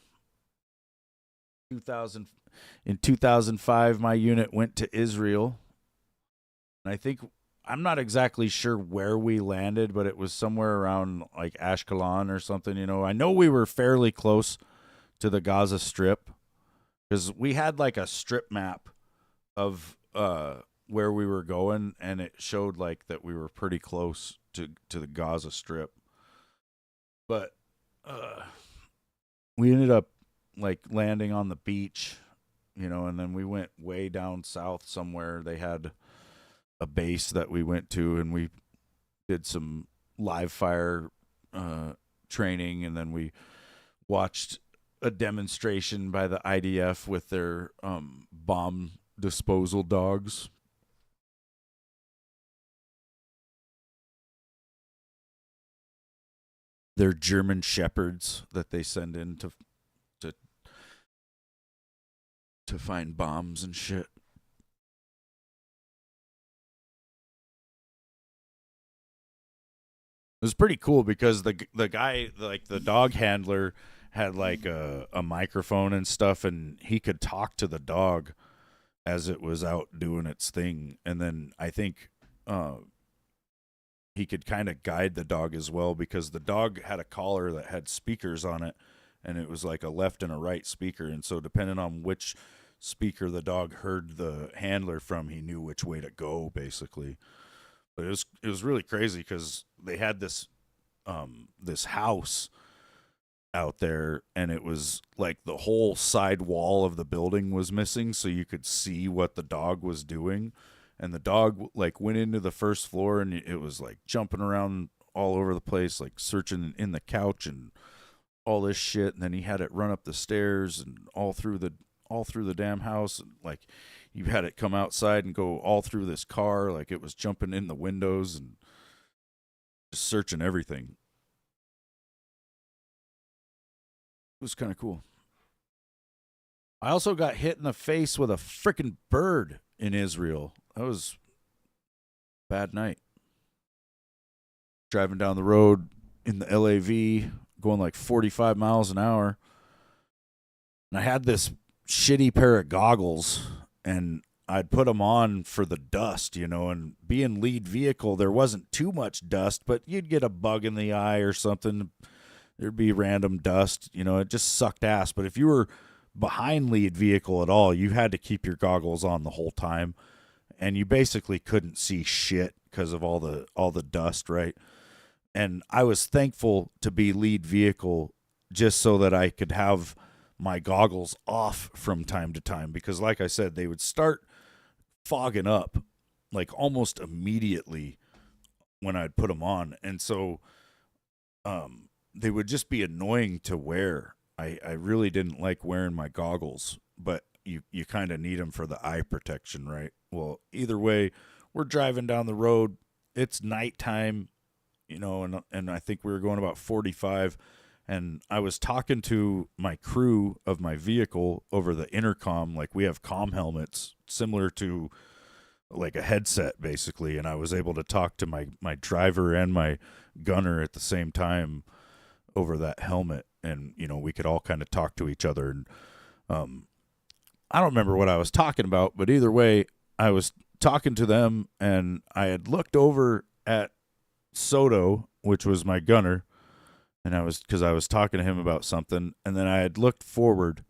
2000 in 2005 my unit went to Israel. And I think I'm not exactly sure where we landed, but it was somewhere around like Ashkelon or something, you know. I know we were fairly close to the Gaza Strip cuz we had like a strip map of where we were going, and it showed like that we were pretty close to the Gaza Strip. But uh we ended up like landing on the beach, you know, and then we went way down south somewhere. They had a base that we went to, and we did some live fire training, and then we watched a demonstration by the IDF with their bomb disposal dogs. They're German shepherds that they send in to to find bombs and shit. It was pretty cool because the guy, like the dog handler, had like a microphone and stuff, and he could talk to the dog as it was out doing its thing. And then I think he could kind of guide the dog as well, because the dog had a collar that had speakers on it, and it was like a left and a right speaker. And so depending on which speaker the dog heard the handler from, he knew which way to go, basically. But it was really crazy because they had this house out there, and it was like the whole side wall of the building was missing, so you could see what the dog was doing. And the dog like went into the first floor, and it was like jumping around all over the place, like searching in the couch and all this shit. And then he had it run up the stairs and all through the damn house, and like you had it come outside and go all through this car, like it was jumping in the windows and just searching everything. It was kind of cool. I also got hit in the face with a freaking bird in Israel. That was a bad night. Driving down the road in the LAV, going like 45 miles an hour. And I had this shitty pair of goggles, and I'd put them on for the dust, you know, and being lead vehicle, there wasn't too much dust, but you'd get a bug in the eye or something. There'd be random dust, you know, it just sucked ass. But if you were behind lead vehicle at all, you had to keep your goggles on the whole time, and you basically couldn't see shit because of all the dust, right? And I was thankful to be lead vehicle just so that I could have my goggles off from time to time, because like I said, they would start fogging up like almost immediately when I'd put them on. And so they would just be annoying to wear. I really didn't like wearing my goggles, but you kind of need them for the eye protection, right? Well, either way, we're driving down the road. It's nighttime, and I think we were going about 45, and I was talking to my crew of my vehicle over the intercom. Like, we have comm helmets similar to like a headset basically, and I was able to talk to my driver and my gunner at the same time over that helmet, and we could all kind of talk to each other. And I don't remember what I was talking about, but either way, I was talking to them, and I had looked over at Soto, which was my gunner, and I was talking to him about something, and then I had looked forward,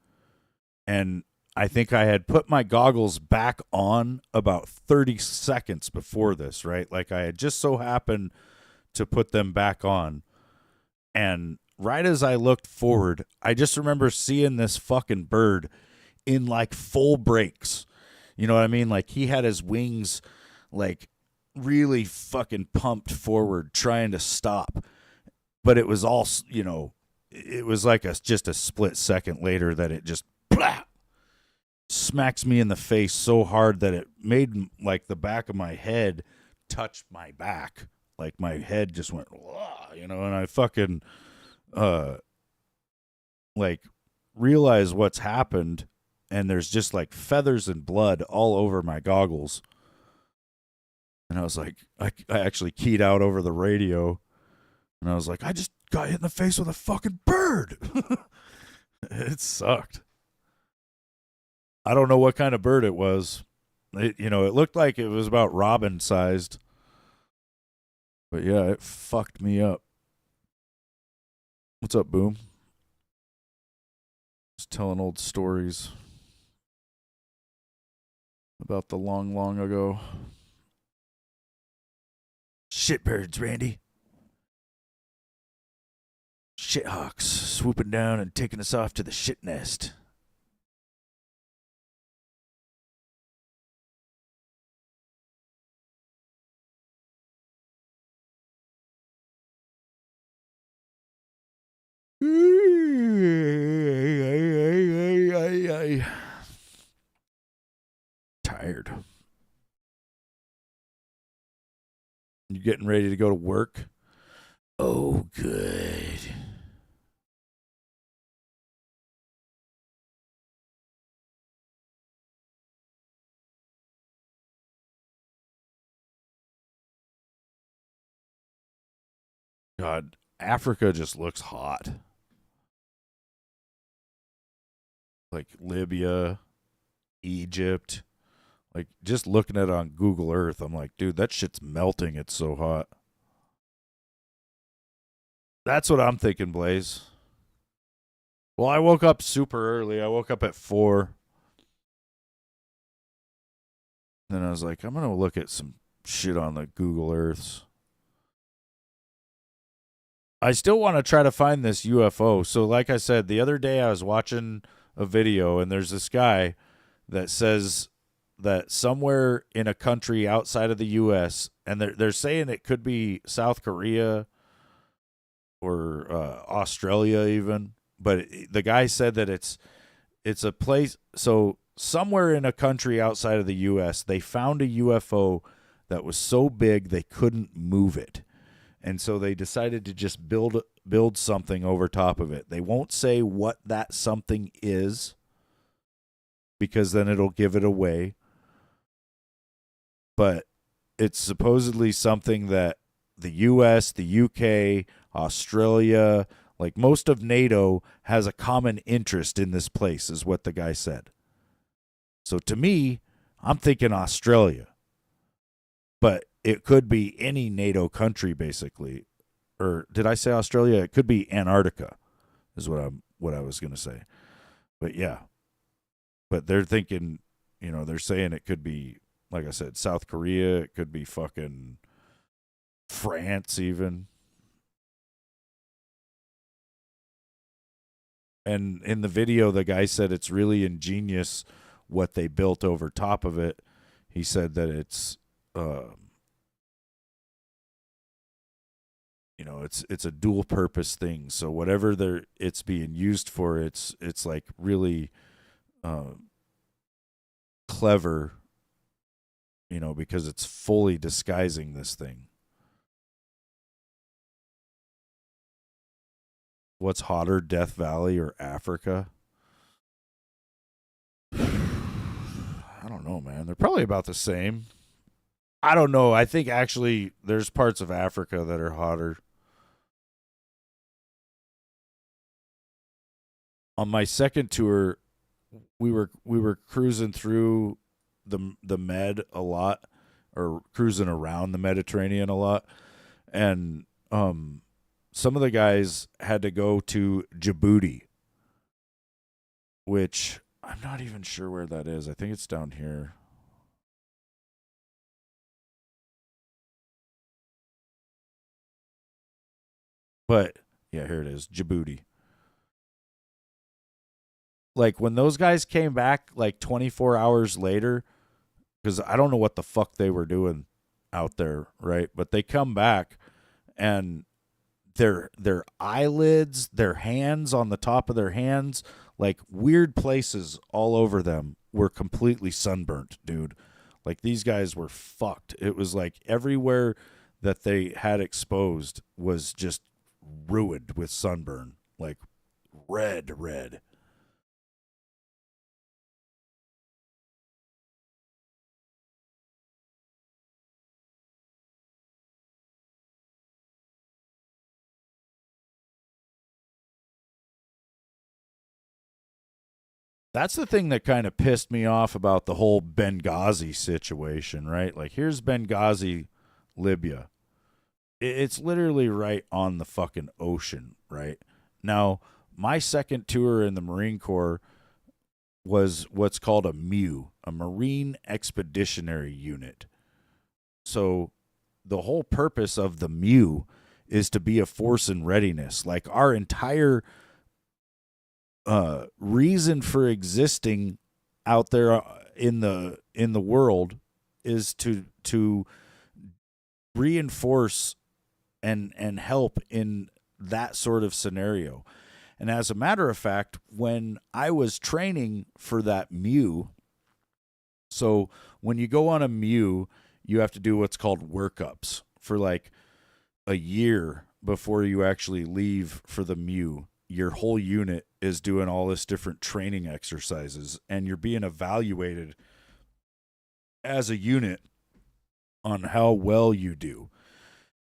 and I think I had put my goggles back on about 30 seconds before this, right? Like, I had just so happened to put them back on, and right as I looked forward, I just remember seeing this fucking bird in like full brakes. You know what I mean? Like, he had his wings like really fucking pumped forward trying to stop. But it was all, it was like just a split second later that it just blah, smacks me in the face so hard that it made like the back of my head touch my back. Like, my head just went, and I fucking like realize what's happened, and there's just like feathers and blood all over my goggles. And I was like, I actually keyed out over the radio, and I was like, I just got hit in the face with a fucking bird. It sucked. I don't know what kind of bird it was. It looked like it was about robin sized. But yeah, it fucked me up. What's up, Boom? Just telling old stories about the long, long ago. Shitbirds, Randy. Shithawks swooping down and taking us off to the shit nest. Tired. You getting ready to go to work? Oh, good. God, Africa just looks hot. Like Libya, Egypt. Like, just looking at it on Google Earth, I'm like, dude, that shit's melting. It's so hot. That's what I'm thinking, Blaze. Well, I woke up super early. I woke up at 4. Then I was like, I'm going to look at some shit on the Google Earths. I still want to try to find this UFO. So, like I said, the other day I was watching a video, and there's this guy that says that somewhere in a country outside of the U.S., and they're saying it could be South Korea or Australia even, but the guy said that it's a place. So somewhere in a country outside of the U.S., they found a UFO that was so big they couldn't move it. And so they decided to just build something over top of it. They won't say what that something is, because then it'll give it away. But it's supposedly something that the US, the UK, Australia, like most of NATO has a common interest in this place, is what the guy said. So to me, I'm thinking Australia. But it could be any NATO country, basically. Or did I say Australia? It could be Antarctica, is what I was going to say. But yeah. But they're thinking, they're saying it could be, like I said, South Korea. It could be fucking France even. And in the video, the guy said it's really ingenious what they built over top of it. He said that it's, it's a dual purpose thing. So whatever it's being used for, it's like really clever, because it's fully disguising this thing. What's hotter, Death Valley or Africa? I don't know, man. They're probably about the same. I don't know. I think actually there's parts of Africa that are hotter. On my second tour, we were cruising through the Med a lot, or cruising around the Mediterranean a lot, and some of the guys had to go to Djibouti, which I'm not even sure where that is. I think it's down here. But yeah, here it is, Djibouti. Like when those guys came back like 24 hours later, because I don't know what the fuck they were doing out there, right? But they come back and their eyelids, their hands on the top of their hands, like weird places all over them were completely sunburnt, dude. Like these guys were fucked. It was like everywhere that they had exposed was just ruined with sunburn, like red. That's the thing that kind of pissed me off about the whole Benghazi situation, right? Like, here's Benghazi, Libya. It's literally right on the fucking ocean, right? Now, my second tour in the Marine Corps was what's called a MEU, a Marine Expeditionary Unit. So, the whole purpose of the MEU is to be a force in readiness. Like, our entire reason for existing out there in the world is to reinforce and help in that sort of scenario. And as a matter of fact, when I was training for that MEU, so when you go on a MEU, you have to do what's called workups for like a year before you actually leave for the MEU. Your whole unit is doing all this different training exercises, and you're being evaluated as a unit on how well you do.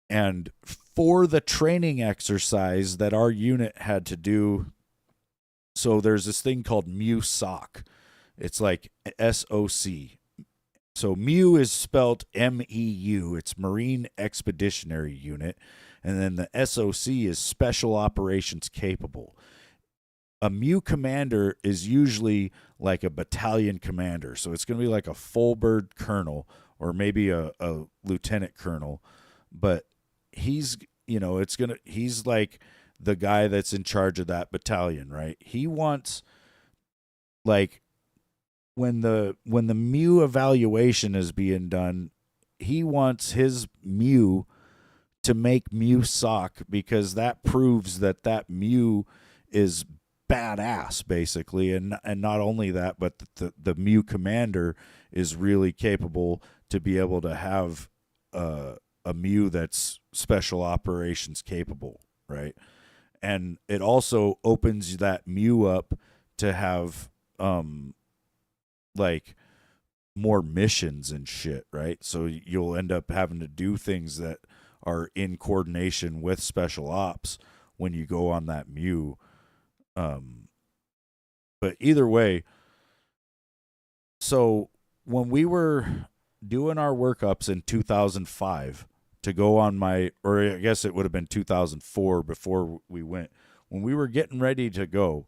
And for the training exercise that our unit had to do, so there's this thing called MEU-SOC. It's like SOC. So MEU is spelled MEU. It's Marine Expeditionary Unit. And then the SOC is Special Operations Capable. A MEU commander is usually like a battalion commander. So it's going to be like a full bird colonel or maybe a lieutenant colonel. But he's like the guy that's in charge of that battalion, right? He wants, like, when the MEU evaluation is being done, he wants his MEU to make MEU-SOC, because that proves that MEU is badass, basically. And not only that, but the MEU commander is really capable to be able to have a MEU that's special operations capable, right? And it also opens that MEU up to have like more missions and shit, right? So you'll end up having to do things that are in coordination with special ops when you go on that MEU. But either way, so when we were doing our workups in 2005 to go on or I guess it would have been 2004 before we went, when we were getting ready to go,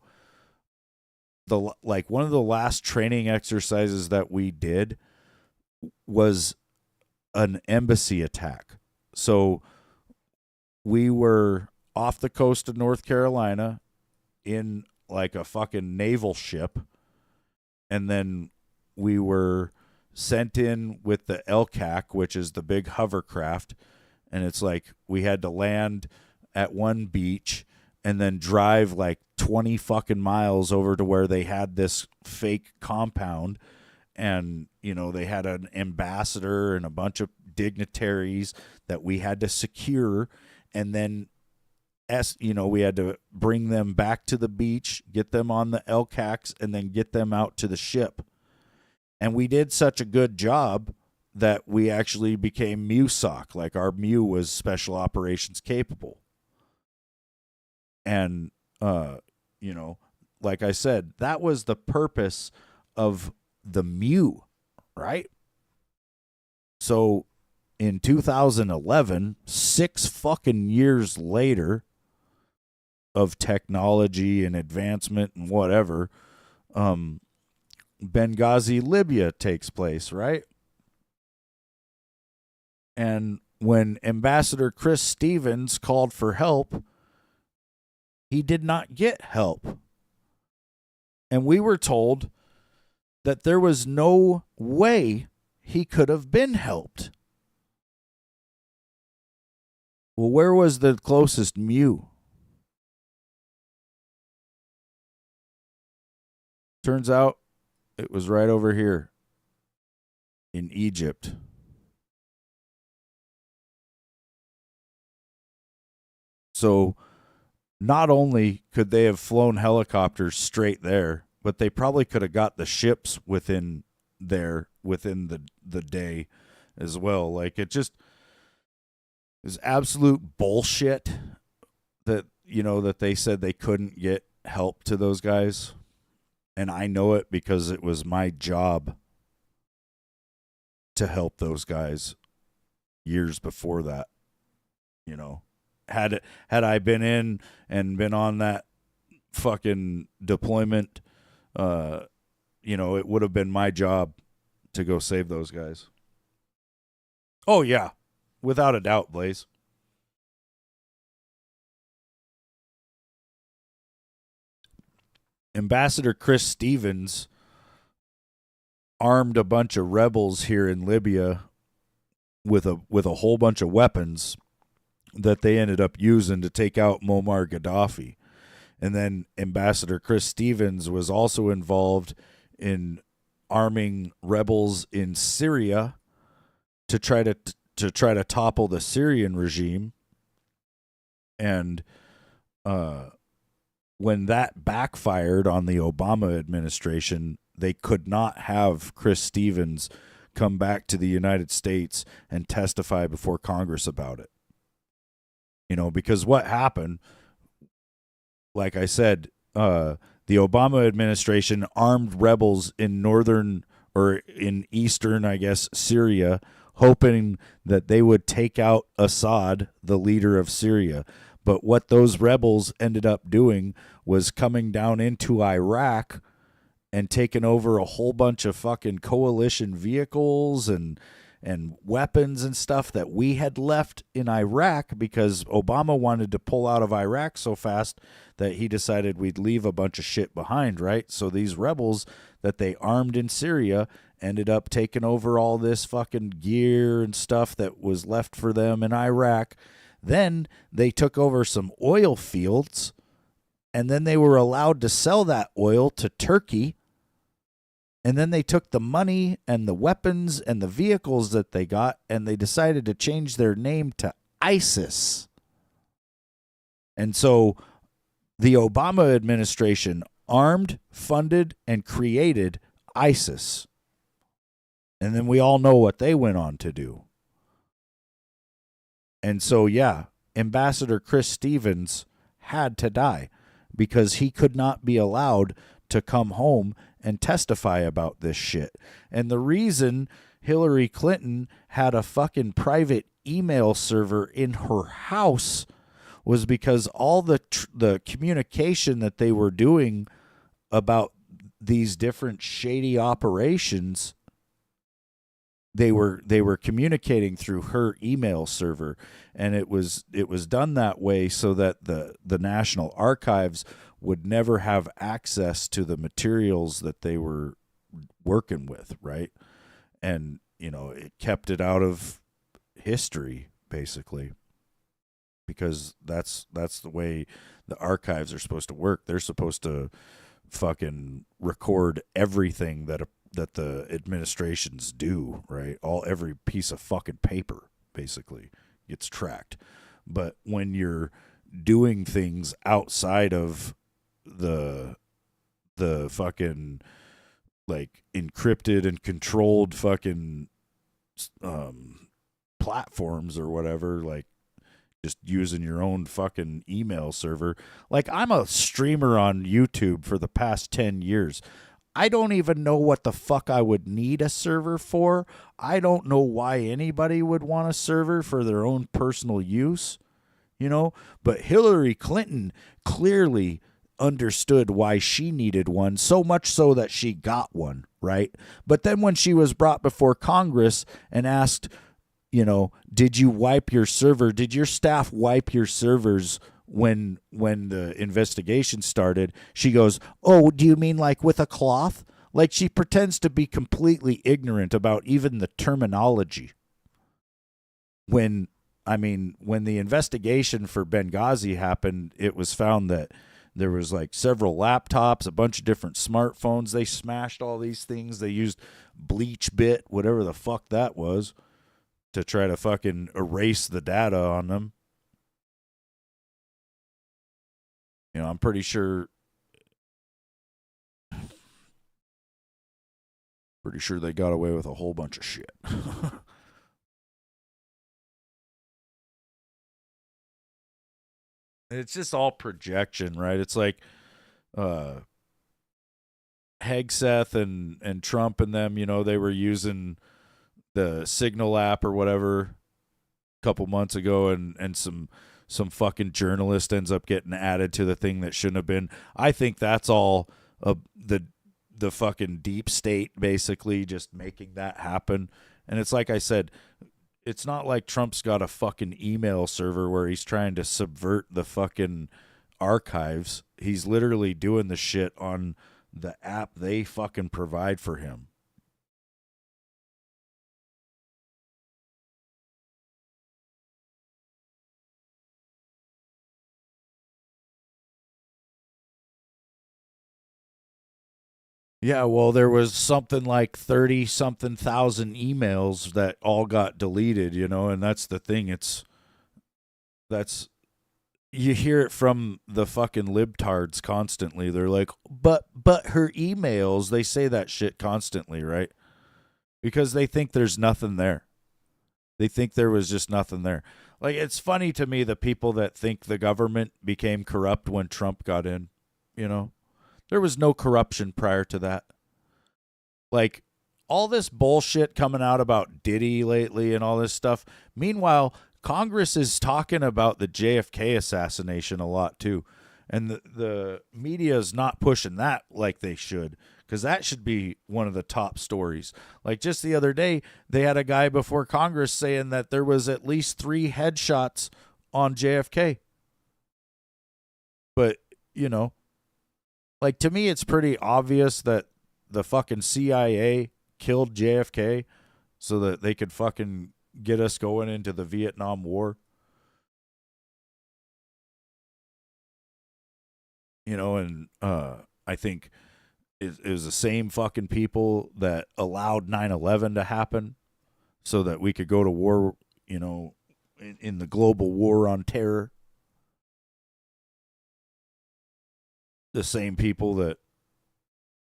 one of the last training exercises that we did was an embassy attack. So we were off the coast of North Carolina in like a fucking naval ship, and then we were sent in with the LCAC, which is the big hovercraft, and it's like we had to land at one beach and then drive like 20 fucking miles over to where they had this fake compound, and they had an ambassador and a bunch of dignitaries that we had to secure, and then we had to bring them back to the beach, get them on the LCACs, and then get them out to the ship. And we did such a good job that we actually became MUSOC. Like, our MU was Special Operations Capable. And, like I said, that was the purpose of the MU, right? So in 2011, 6 fucking years later of technology and advancement and whatever, Benghazi, Libya takes place, right? And when Ambassador Chris Stevens called for help, he did not get help. And we were told that there was no way he could have been helped. Well, where was the closest MU? Turns out it was right over here in Egypt. So not only could they have flown helicopters straight there, but they probably could have got the ships within the day as well. Like, it just is absolute bullshit that, that they said they couldn't get help to those guys. And I know it because it was my job to help those guys years before that. Had I been in and been on that fucking deployment, it would have been my job to go save those guys. Oh yeah, without a doubt, Blaze. Ambassador Chris Stevens armed a bunch of rebels here in Libya with a whole bunch of weapons that they ended up using to take out Muammar Gaddafi. And then Ambassador Chris Stevens was also involved in arming rebels in Syria to try to topple the Syrian regime. And when that backfired on the Obama administration, they could not have Chris Stevens come back to the United States and testify before Congress about it. Because what happened, like I said, the Obama administration armed rebels in northern or in eastern, I guess, Syria, hoping that they would take out Assad, the leader of Syria. But what those rebels ended up doing was coming down into Iraq and taking over a whole bunch of fucking coalition vehicles and weapons and stuff that we had left in Iraq, because Obama wanted to pull out of Iraq so fast that he decided we'd leave a bunch of shit behind, right? So these rebels that they armed in Syria ended up taking over all this fucking gear and stuff that was left for them in Iraq. Then they took over some oil fields, and then they were allowed to sell that oil to Turkey. And then they took the money and the weapons and the vehicles that they got, and they decided to change their name to ISIS. And so the Obama administration armed, funded, and created ISIS. And then we all know what they went on to do. And so, yeah, Ambassador Chris Stevens had to die because he could not be allowed to come home and testify about this shit. And the reason Hillary Clinton had a fucking private email server in her house was because all the communication that they were doing about these different shady operations, they were communicating through her email server, and it was done that way so that the National Archives would never have access to the materials that they were working with, right? And it kept it out of history, basically, because that's the way the archives are supposed to work. They're supposed to fucking record everything that the administrations do, right? Every piece of fucking paper basically gets tracked. But when you're doing things outside of the fucking like encrypted and controlled fucking platforms or whatever, like just using your own fucking email server. Like, I'm a streamer on YouTube for the past 10 years. I don't even know what the fuck I would need a server for. I don't know why anybody would want a server for their own personal use, you know? But Hillary Clinton clearly understood why she needed one, so much so that she got one, right? But then when she was brought before Congress and asked, did you wipe your server? Did your staff wipe your servers when the investigation started? She goes, "Oh, do you mean like with a cloth?" Like, she pretends to be completely ignorant about even the terminology. When the investigation for Benghazi happened, it was found that there was like several laptops, a bunch of different smartphones. They smashed all these things. They used bleach bit, whatever the fuck that was, to try to fucking erase the data on them. I'm pretty sure they got away with a whole bunch of shit. It's just all projection, right? It's like Hegseth and Trump and them, they were using the Signal app or whatever a couple months ago, and some fucking journalist ends up getting added to the thing that shouldn't have been. I think that's all the fucking deep state basically just making that happen. And it's like I said, it's not like Trump's got a fucking email server where he's trying to subvert the fucking archives. He's literally doing the shit on the app they fucking provide for him. Yeah, well, there was something like 30 something thousand emails that all got deleted, and that's the thing. That's you hear it from the fucking libtards constantly. They're like, but her emails, they say that shit constantly, right? Because they think there's nothing there. They think there was just nothing there. Like, it's funny to me, the people that think the government became corrupt when Trump got in, There was no corruption prior to that. Like, all this bullshit coming out about Diddy lately and all this stuff. Meanwhile, Congress is talking about the JFK assassination a lot too. And the media is not pushing that like they should, because that should be one of the top stories. Like, just the other day, they had a guy before Congress saying that there was at least 3 headshots on JFK. But, like, to me, it's pretty obvious that the fucking CIA killed JFK so that they could fucking get us going into the Vietnam War. And I think it was the same fucking people that allowed 9/11 to happen so that we could go to war, in the global war on terror. The same people that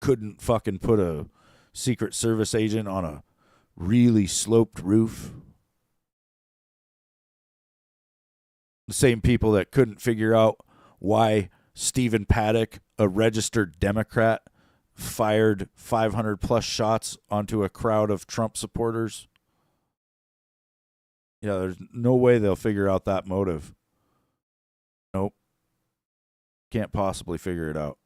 couldn't fucking put a Secret Service agent on a really sloped roof. The same people that couldn't figure out why Stephen Paddock, a registered Democrat, fired 500 plus shots onto a crowd of Trump supporters. Yeah, there's no way they'll figure out that motive. Nope. Can't possibly figure it out.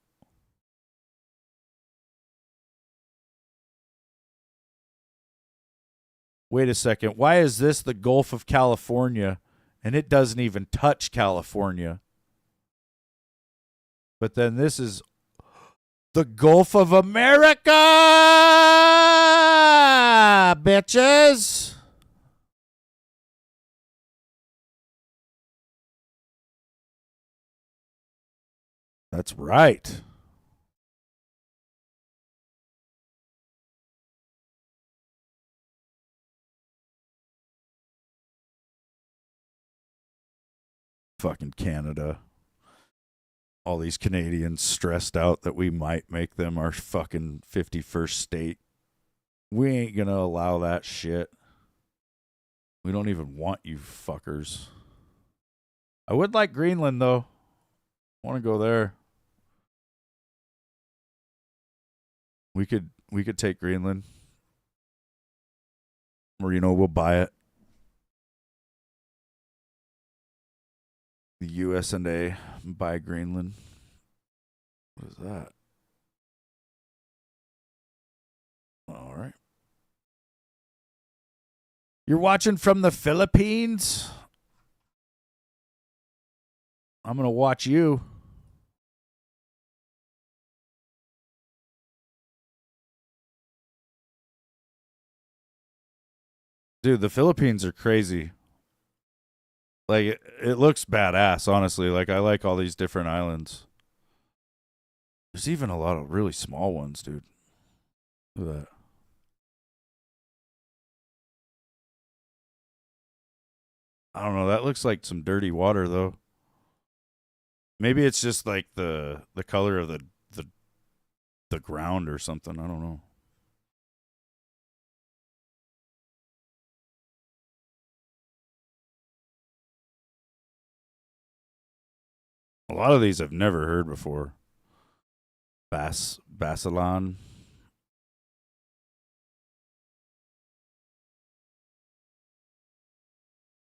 Wait a second. Why is this the Gulf of California and it doesn't even touch California? But then this is the Gulf of America, bitches. That's right. Fucking Canada. All these Canadians stressed out that we might make them our fucking 51st state. We ain't gonna allow that shit. We don't even want you fuckers. I would like Greenland though. I want to go there. We could take Greenland. Or we'll buy it. The US&A buy Greenland. What is that? All right. You're watching from the Philippines? I'm going to watch you. Dude, the Philippines are crazy. Like, it looks badass, honestly. Like, I like all these different islands. There's even a lot of really small ones, dude. Look at that. I don't know. That looks like some dirty water, though. Maybe it's just like the color of the ground or something. I don't know. A lot of these I've never heard before. Basilan.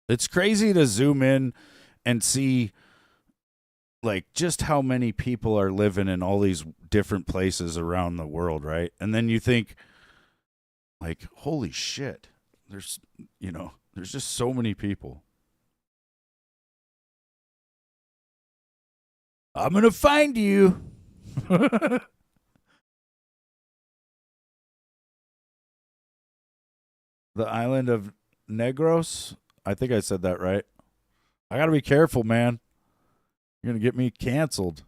It's crazy to zoom in and see like just how many people are living in all these different places around the world, right? And then you think like, holy shit. There's just so many people. I'm going to find you. The island of Negros. I think I said that right. I got to be careful, man. You're going to get me canceled.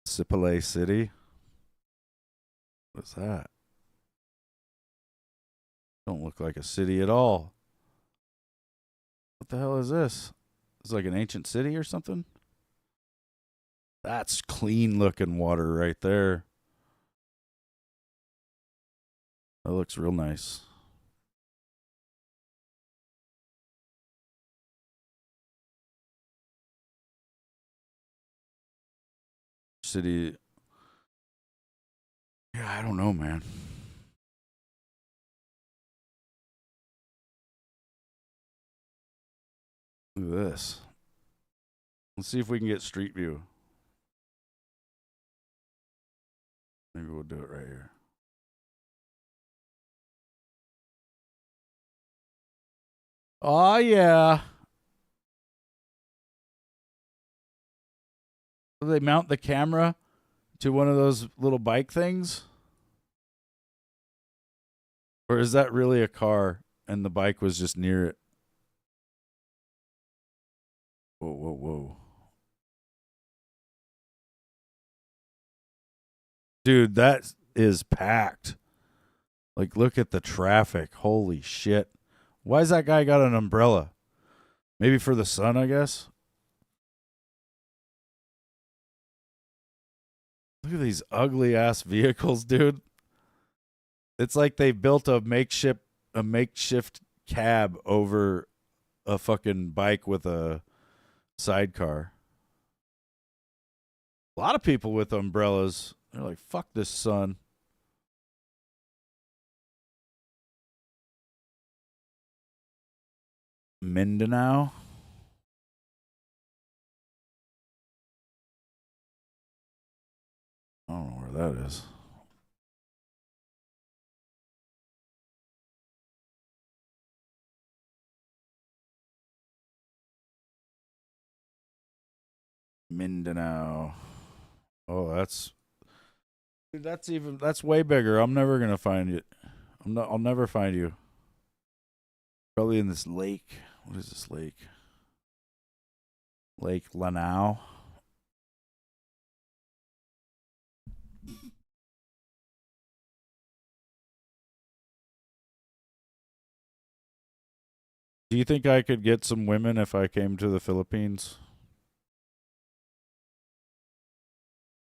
Sipalay City. What's that? Don't look like a city at all. What the hell is this? It's like an ancient city or something? That's clean looking water right there. That looks real nice. City. Yeah, I don't know, man. Look at this. Let's see if we can get Street View. Maybe we'll do it right here. Oh, yeah. Do they mount the camera to one of those little bike things? Or is that really a car and the bike was just near it? Whoa, whoa, whoa. Dude, that is packed. Like, look at the traffic. Holy shit. Why's that guy got an umbrella? Maybe for the sun, I guess? Look at these ugly ass vehicles, dude. It's like they built a makeshift cab over a fucking bike with a sidecar. A lot of people with umbrellas. They're like, fuck this sun. Mindanao. I don't know where that is. Mindanao. Oh, that's way bigger. I'm never gonna find it. I'll never find you. Probably in this lake. What is this lake? Lake Lanao. Do you think I could get some women if I came to the Philippines?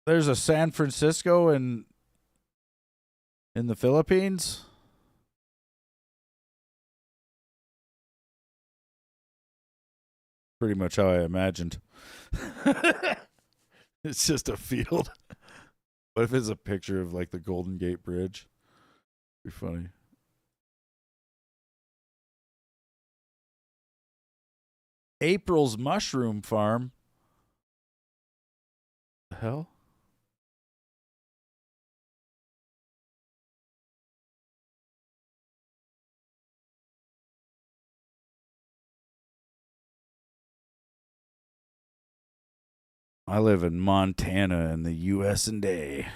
There's a San Francisco in the Philippines? Pretty much how I imagined. It's just a field. What if it's a picture of like the Golden Gate Bridge? Be funny. April's Mushroom Farm. The hell? I live in Montana in the US and A.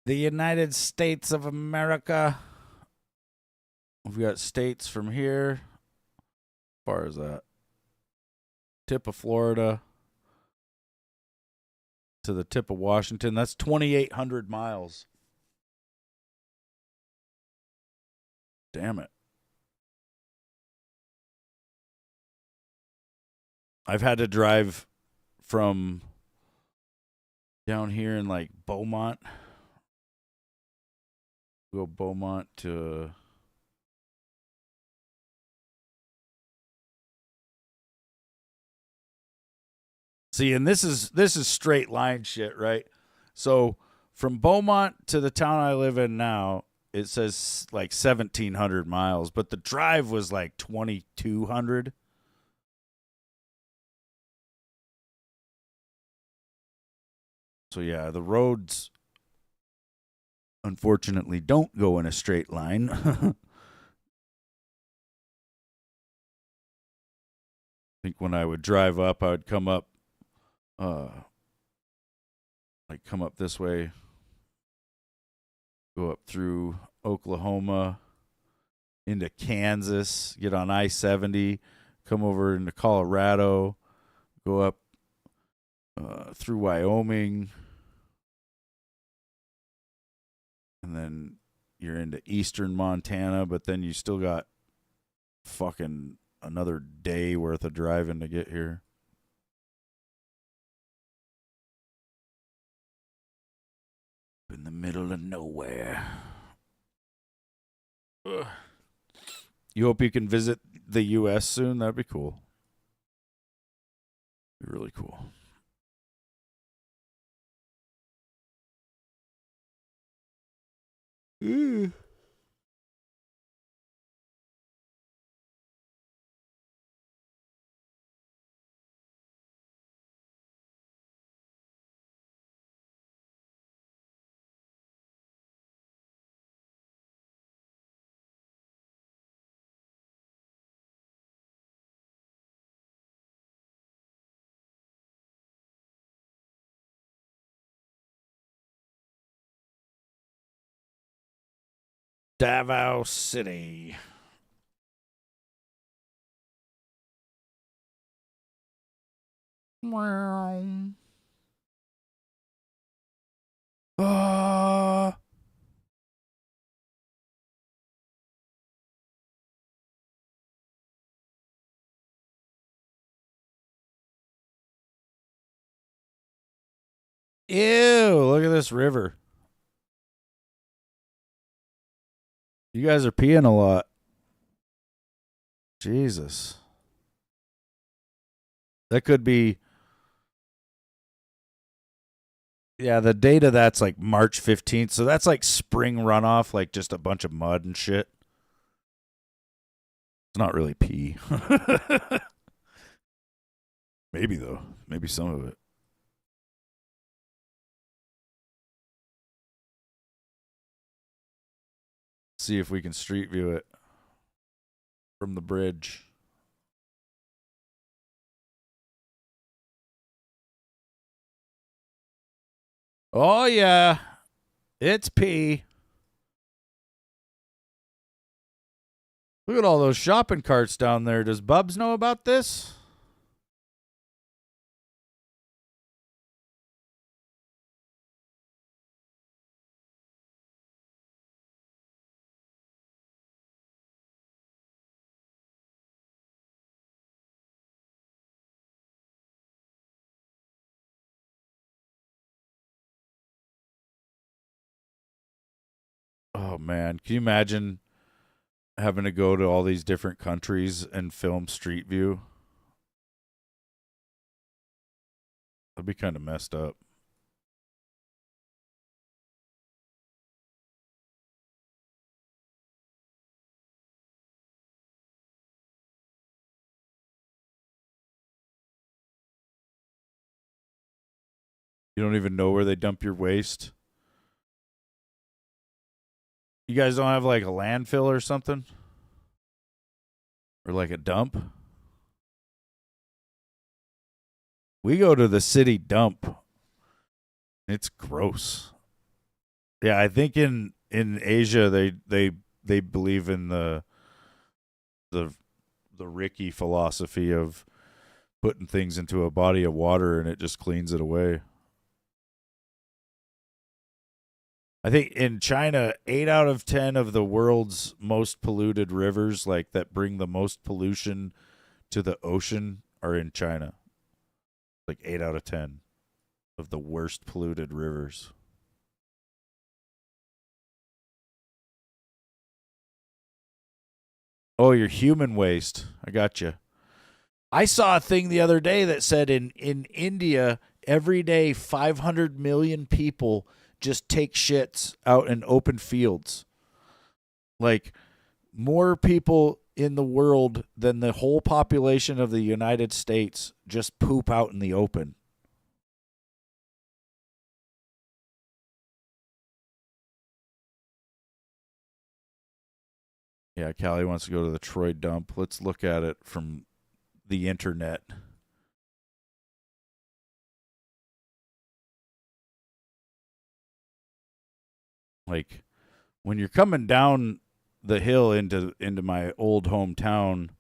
The United States of America. We've got states from here. As far as that. Tip of Florida to the tip of Washington. That's 2,800 miles. Damn it. I've had to drive from down here in like Beaumont. Go Beaumont to see, and this is straight line shit, right? So from Beaumont to the town I live in now, it says like 1,700 miles, but the drive was like 2,200. So yeah, the roads unfortunately don't go in a straight line. I think when I would drive up, I would come up come up this way, go up through Oklahoma into Kansas, get on I-70, come over into Colorado, go up through Wyoming, and then you're into eastern Montana, but then you still got fucking another day worth of driving to get here. In the middle of nowhere. Ugh. You hope you can visit the U.S. soon? That'd be cool. Be really cool. Mm. Davao City. Wow. Uh, Ew, look at this river. You guys are peeing a lot. Jesus. That could be. Yeah, the date of that's like March 15th. So that's like spring runoff, like just a bunch of mud and shit. It's not really pee. Maybe, though. Maybe some of it. See if we can street view it from the bridge. Oh, yeah. It's pee. Look at all those shopping carts down there. Does Bubs know about this? Oh, man. Can you imagine having to go to all these different countries and film Street View? That'd be kind of messed up. You don't even know where they dump your waste. You guys don't have like a landfill or something? Or like a dump? We go to the city dump. It's gross. Yeah, I think in Asia they believe in the the Ricky philosophy of putting things into a body of water and it just cleans it away. I think in China, 8 out of 10 of the world's most polluted rivers, like that bring the most pollution to the ocean, are in China. Like 8 out of 10 of the worst polluted rivers. Oh, your human waste. I got you. I saw a thing the other day that said in India, every day 500 million people just take shits out in open fields. Like more people in the world than the whole population of the United States just poop out in the open. Yeah, Callie wants to go to the Troy dump. Let's look at it from the internet. Like when you're coming down the hill into my old hometown,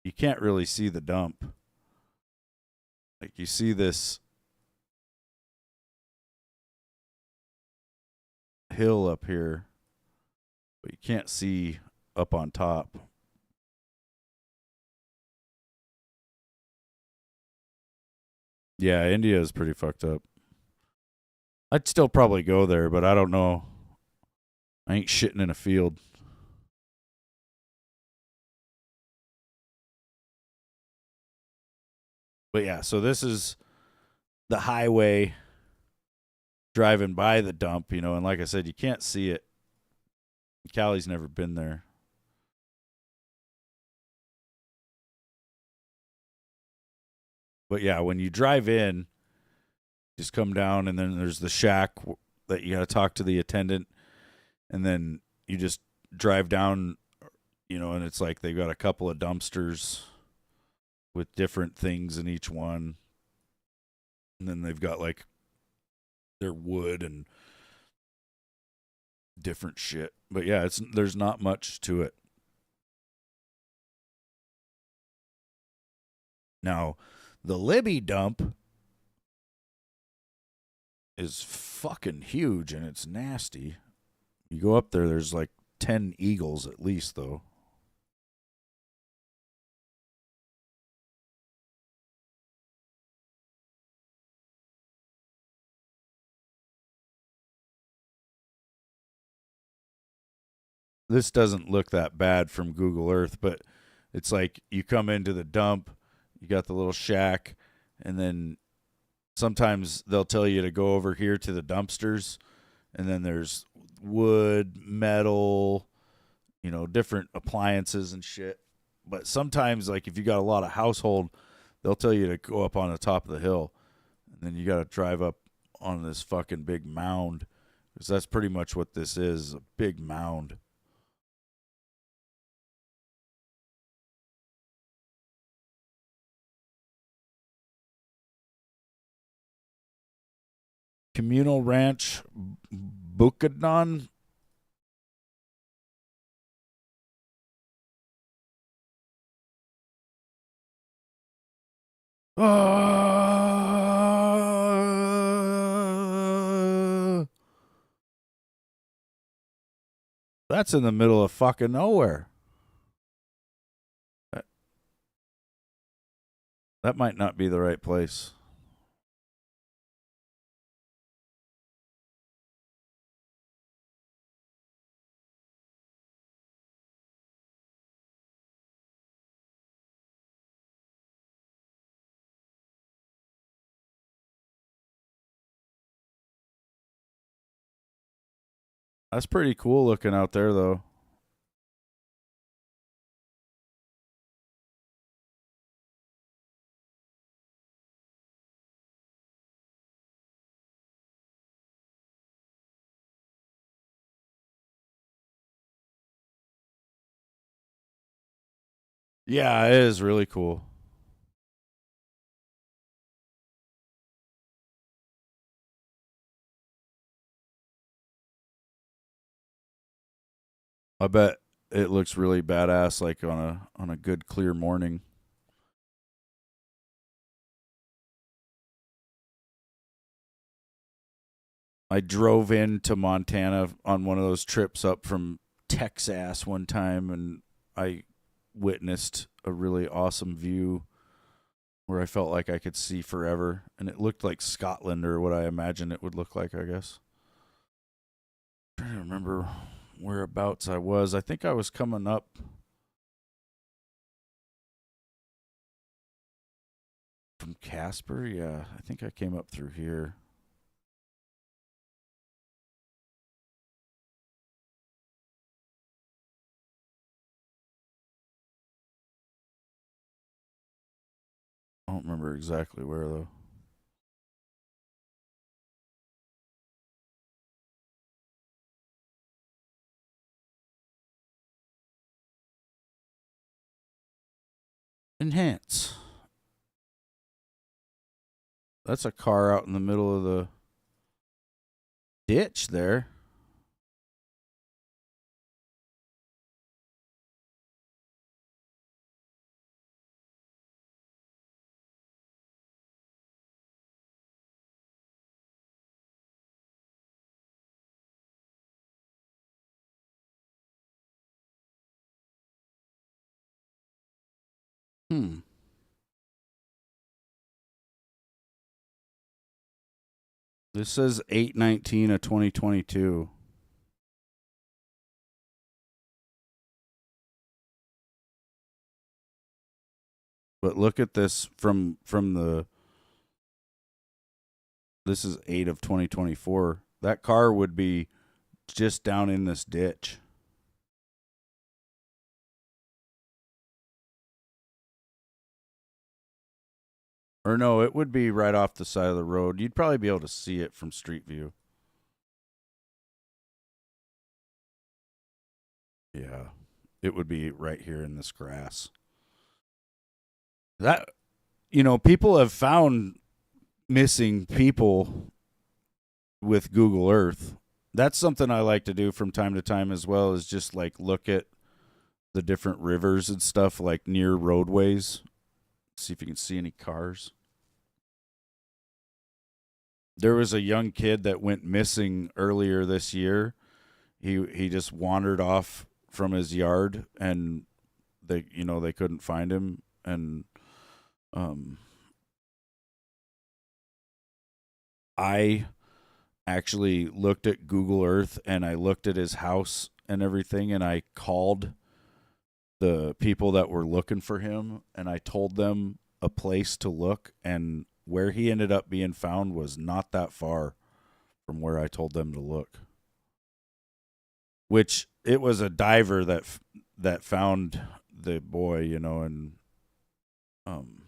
you can't really see the dump. Like you see this hill up here, but you can't see up on top. Yeah, India is pretty fucked up. I'd still probably go there, but I don't know. I ain't shitting in a field. But yeah, so this is the highway driving by the dump, and like I said, you can't see it. Callie's never been there. But yeah, when you drive in, just come down, and then there's the shack that you got to talk to the attendant, and then you just drive down, and it's like they've got a couple of dumpsters with different things in each one, and then they've got like their wood and different shit. But yeah, there's not much to it. Now, the Libby dump is fucking huge and it's nasty. You go up there, there's like 10 eagles at least, though. This doesn't look that bad from Google Earth, but it's like you come into the dump, you got the little shack, and then sometimes they'll tell you to go over here to the dumpsters, and then there's wood, metal, different appliances and shit. But sometimes, like if you got a lot of household, they'll tell you to go up on the top of the hill, and then you got to drive up on this fucking big mound, because that's pretty much what this is—a big mound. Communal Ranch Bukidnon. That's in the middle of fucking nowhere. That might not be the right place. That's pretty cool looking out there, though. Yeah, it is really cool. I bet it looks really badass, like on a good clear morning. I drove into Montana on one of those trips up from Texas one time, and I witnessed a really awesome view where I felt like I could see forever, and it looked like Scotland or what I imagined it would look like, I guess. I'm trying to remember whereabouts I was. I think I was coming up from Casper. Yeah, I think I came up through here. I don't remember exactly where, though. Enhance. That's a car out in the middle of the ditch there. Hmm. This says 8/19 of 2022. But look at this from the this is 8 of 2024. That car would be just down in this ditch. Or no, it would be right off the side of the road. You'd probably be able to see it from street view. Yeah. It would be right here in this grass. That people have found missing people with Google Earth. That's something I like to do from time to time as well, is just like look at the different rivers and stuff like near roadways. See if you can see any cars. There was a young kid that went missing earlier this year. He just wandered off from his yard, and they couldn't find him, and um I actually looked at Google Earth, and I looked at his house and everything, and I called the people that were looking for him, and I told them a place to look, and where he ended up being found was not that far from where I told them to look. Which it was a diver that found the boy, and um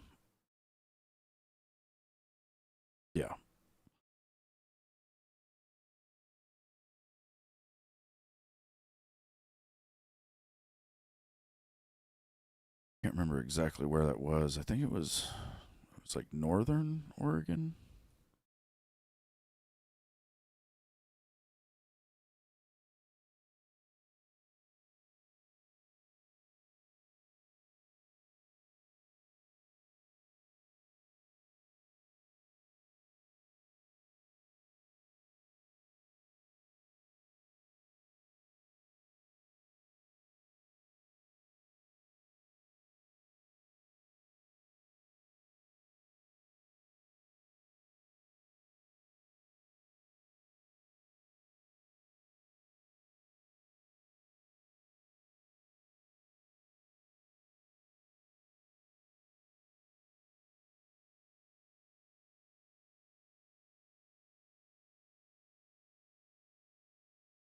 yeah. Can't remember exactly where that was. I think it was like northern Oregon.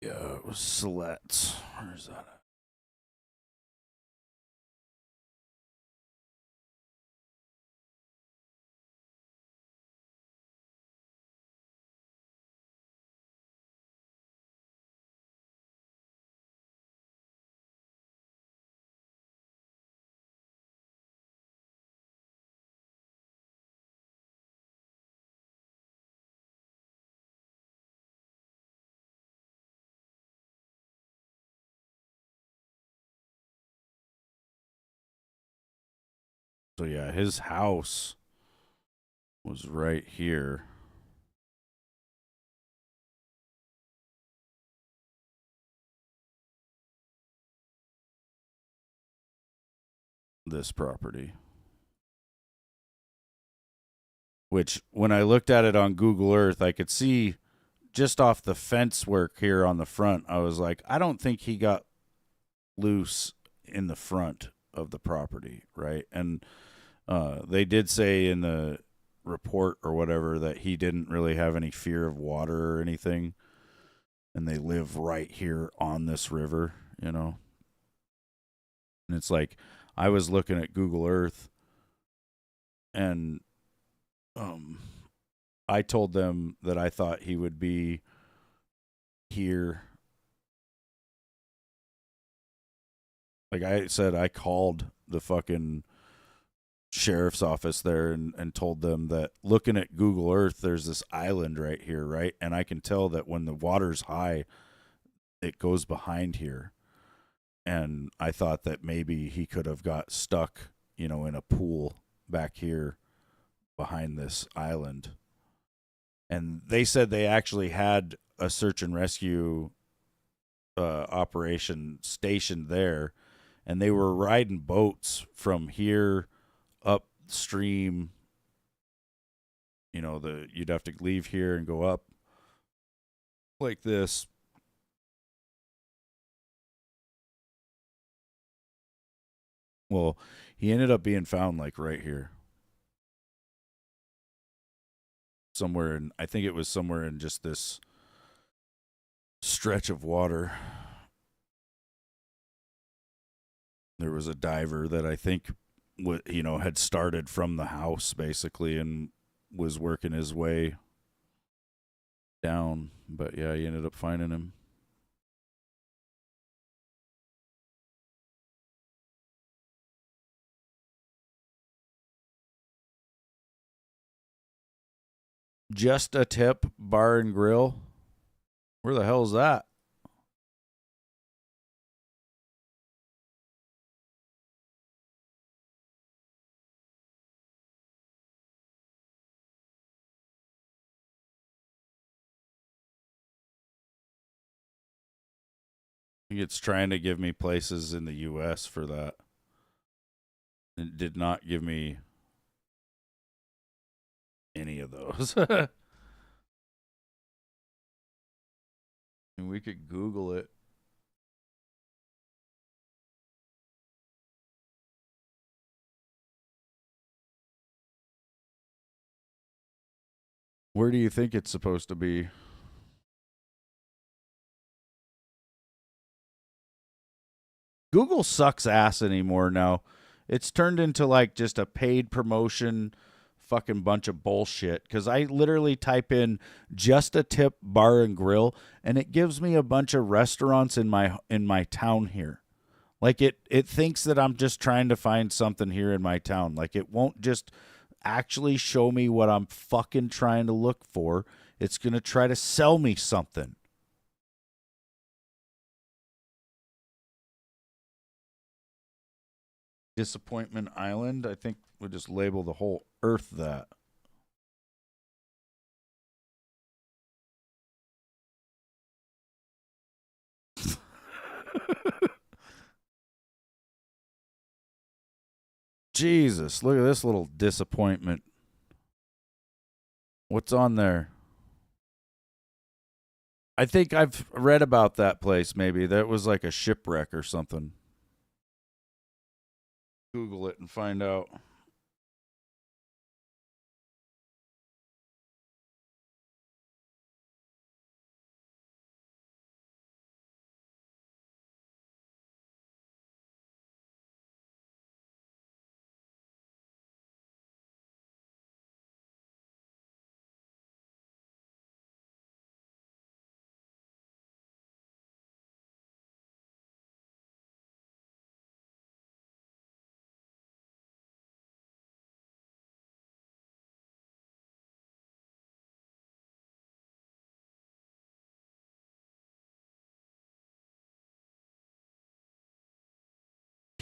Yeah, it was Slets. Where's that at? So yeah, his house was right here. This property. Which when I looked at it on Google Earth, I could see just off the fence work here on the front. I was like, I don't think he got loose in the front of the property, right? And they did say in the report or whatever that he didn't really have any fear of water or anything, and they live right here on this river, you know. And it's like I was looking at Google Earth, and um, I told them that I thought he would be here. Like I said, I called the fucking sheriff's office there and told them that looking at Google Earth, there's this island right here, right? And I can tell that when the water's high, it goes behind here. And I thought that maybe he could have got stuck, you know, in a pool back here behind this island. And they said they actually had a search and rescue operation stationed there, and they were riding boats from here upstream. You know, you'd have to leave here and go up like this. Well, he ended up being found like right here, somewhere in. I think it was somewhere in just this stretch of water. There was a diver that I think, had started from the house basically and was working his way down. But yeah, he ended up finding him. Just a Tip Bar and Grill. Where the hell is that? I think it's trying to give me places in the U.S. for that. It did not give me any of those. And we could Google it. Where do you think it's supposed to be? Google sucks ass anymore now. It's turned into like just a paid promotion fucking bunch of bullshit cuz I literally type in Just a Tip Bar and Grill and it gives me a bunch of restaurants in my town here. Like it thinks that I'm just trying to find something here in my town. Like it won't just actually show me what I'm fucking trying to look for. It's going to try to sell me something. Disappointment Island. I think we'll just label the whole earth that. Jesus, look at this little disappointment. What's on there? I think I've read about that place maybe. That was like a shipwreck or something. Google it and find out.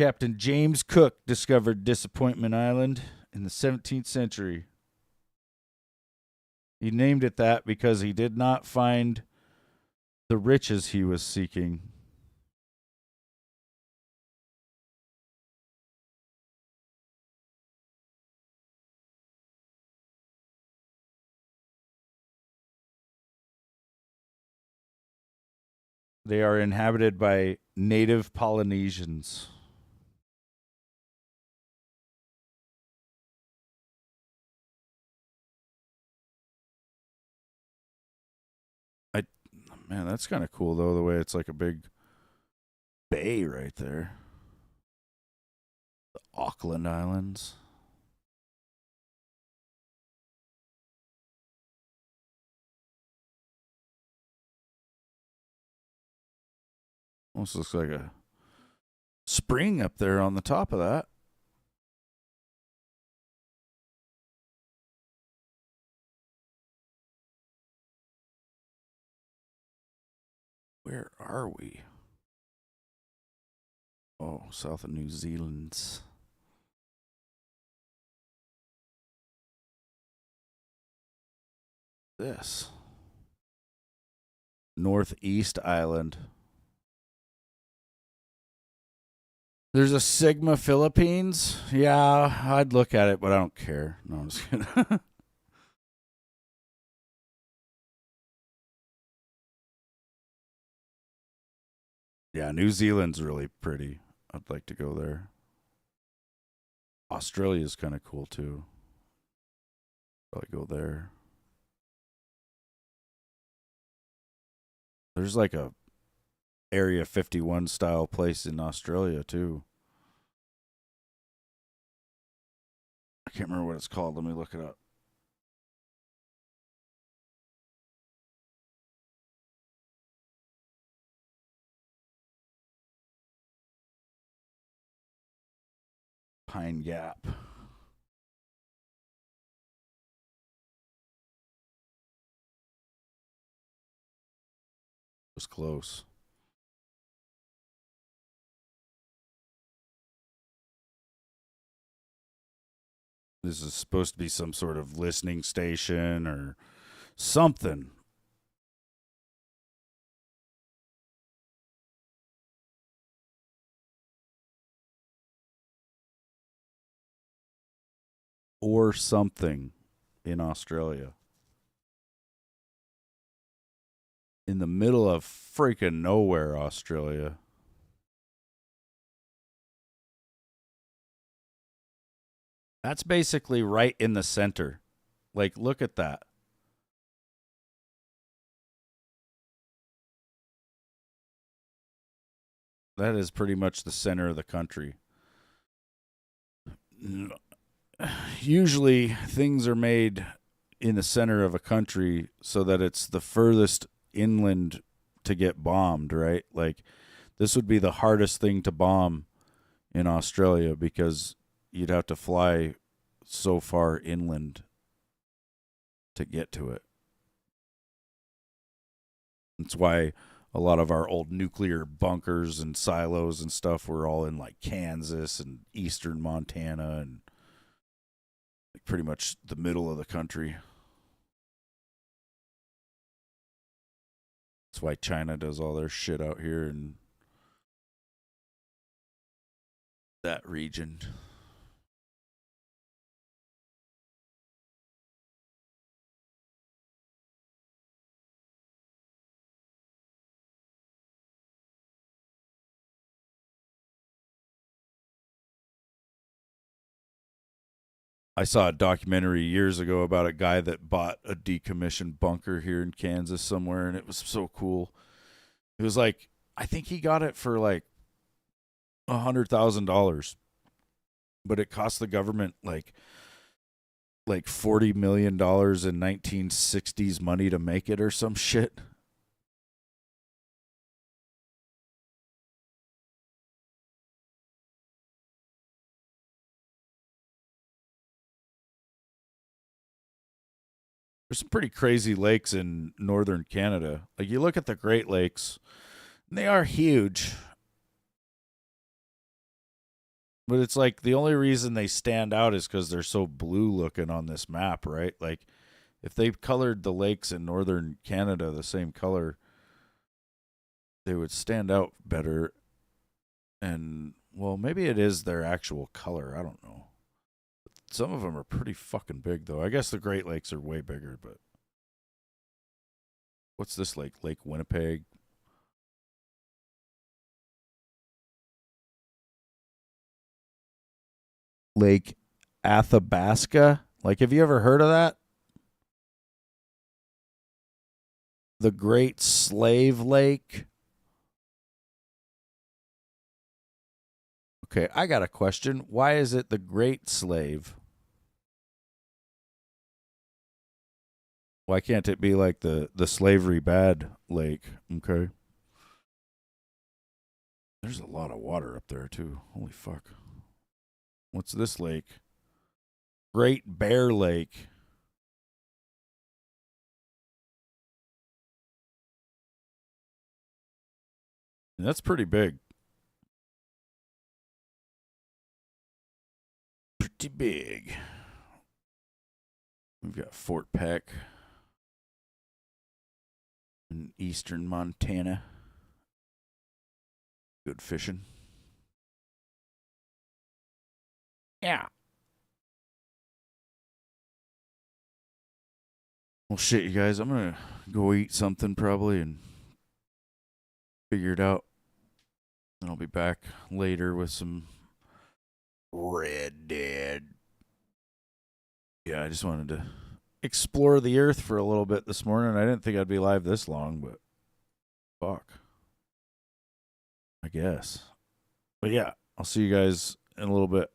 Captain James Cook discovered Disappointment Island in the 17th century. He named it that because he did not find the riches he was seeking. They are inhabited by native Polynesians. I Man, that's kind of cool though, the way it's like a big bay right there. The Auckland Islands. Almost looks like a spring up there on the top of that. Where are we? Oh, south of New Zealand. This. Northeast Island. There's a Sigma Philippines. Yeah, I'd look at it, but I don't care. No, I'm just kidding. Yeah, New Zealand's really pretty. I'd like to go there. Australia's kind of cool too. Probably go there. There's like a Area 51 style place in Australia too. I can't remember what it's called. Let me look it up. Pine Gap. Was close. This is supposed to be some sort of listening station or something. Or something in Australia. In the middle of freaking nowhere, Australia. That's basically right in the center. Like, look at that. That is pretty much the center of the country. Usually, things are made in the center of a country so that it's the furthest inland to get bombed, right? Like, this would be the hardest thing to bomb in Australia because you'd have to fly so far inland to get to it. That's why a lot of our old nuclear bunkers and silos and stuff were all in like Kansas and eastern Montana and like pretty much the middle of the country. That's why China does all their shit out here in that region. I saw a documentary years ago about a guy that bought a decommissioned bunker here in Kansas somewhere, and it was so cool. It was like, I think he got it for like $100,000, but it cost the government like $40 million in 1960s money to make it or some shit. There's some pretty crazy lakes in northern Canada. Like you look at the Great Lakes, and they are huge. But it's like the only reason they stand out is because they're so blue looking on this map, right? Like if they colored the lakes in northern Canada the same color, they would stand out better. And well, maybe it is their actual color. I don't know. Some of them are pretty fucking big, though. I guess the Great Lakes are way bigger, but what's this lake? Lake Winnipeg. Lake Athabasca. Like, have you ever heard of that? The Great Slave Lake. Okay, I got a question. Why is it the Great Slave? Why can't it be like the slavery bad lake? Okay. There's a lot of water up there too. Holy fuck. What's this lake? Great Bear Lake. That's pretty big. Pretty big. We've got Fort Peck in eastern Montana. Good fishing. Yeah. Well, shit, you guys. I'm going to go eat something probably and figure it out. And I'll be back later with some Red Dead. Yeah, I just wanted to explore the earth for a little bit this morning. I didn't think I'd be live this long, but fuck. I guess. But yeah, I'll see you guys in a little bit.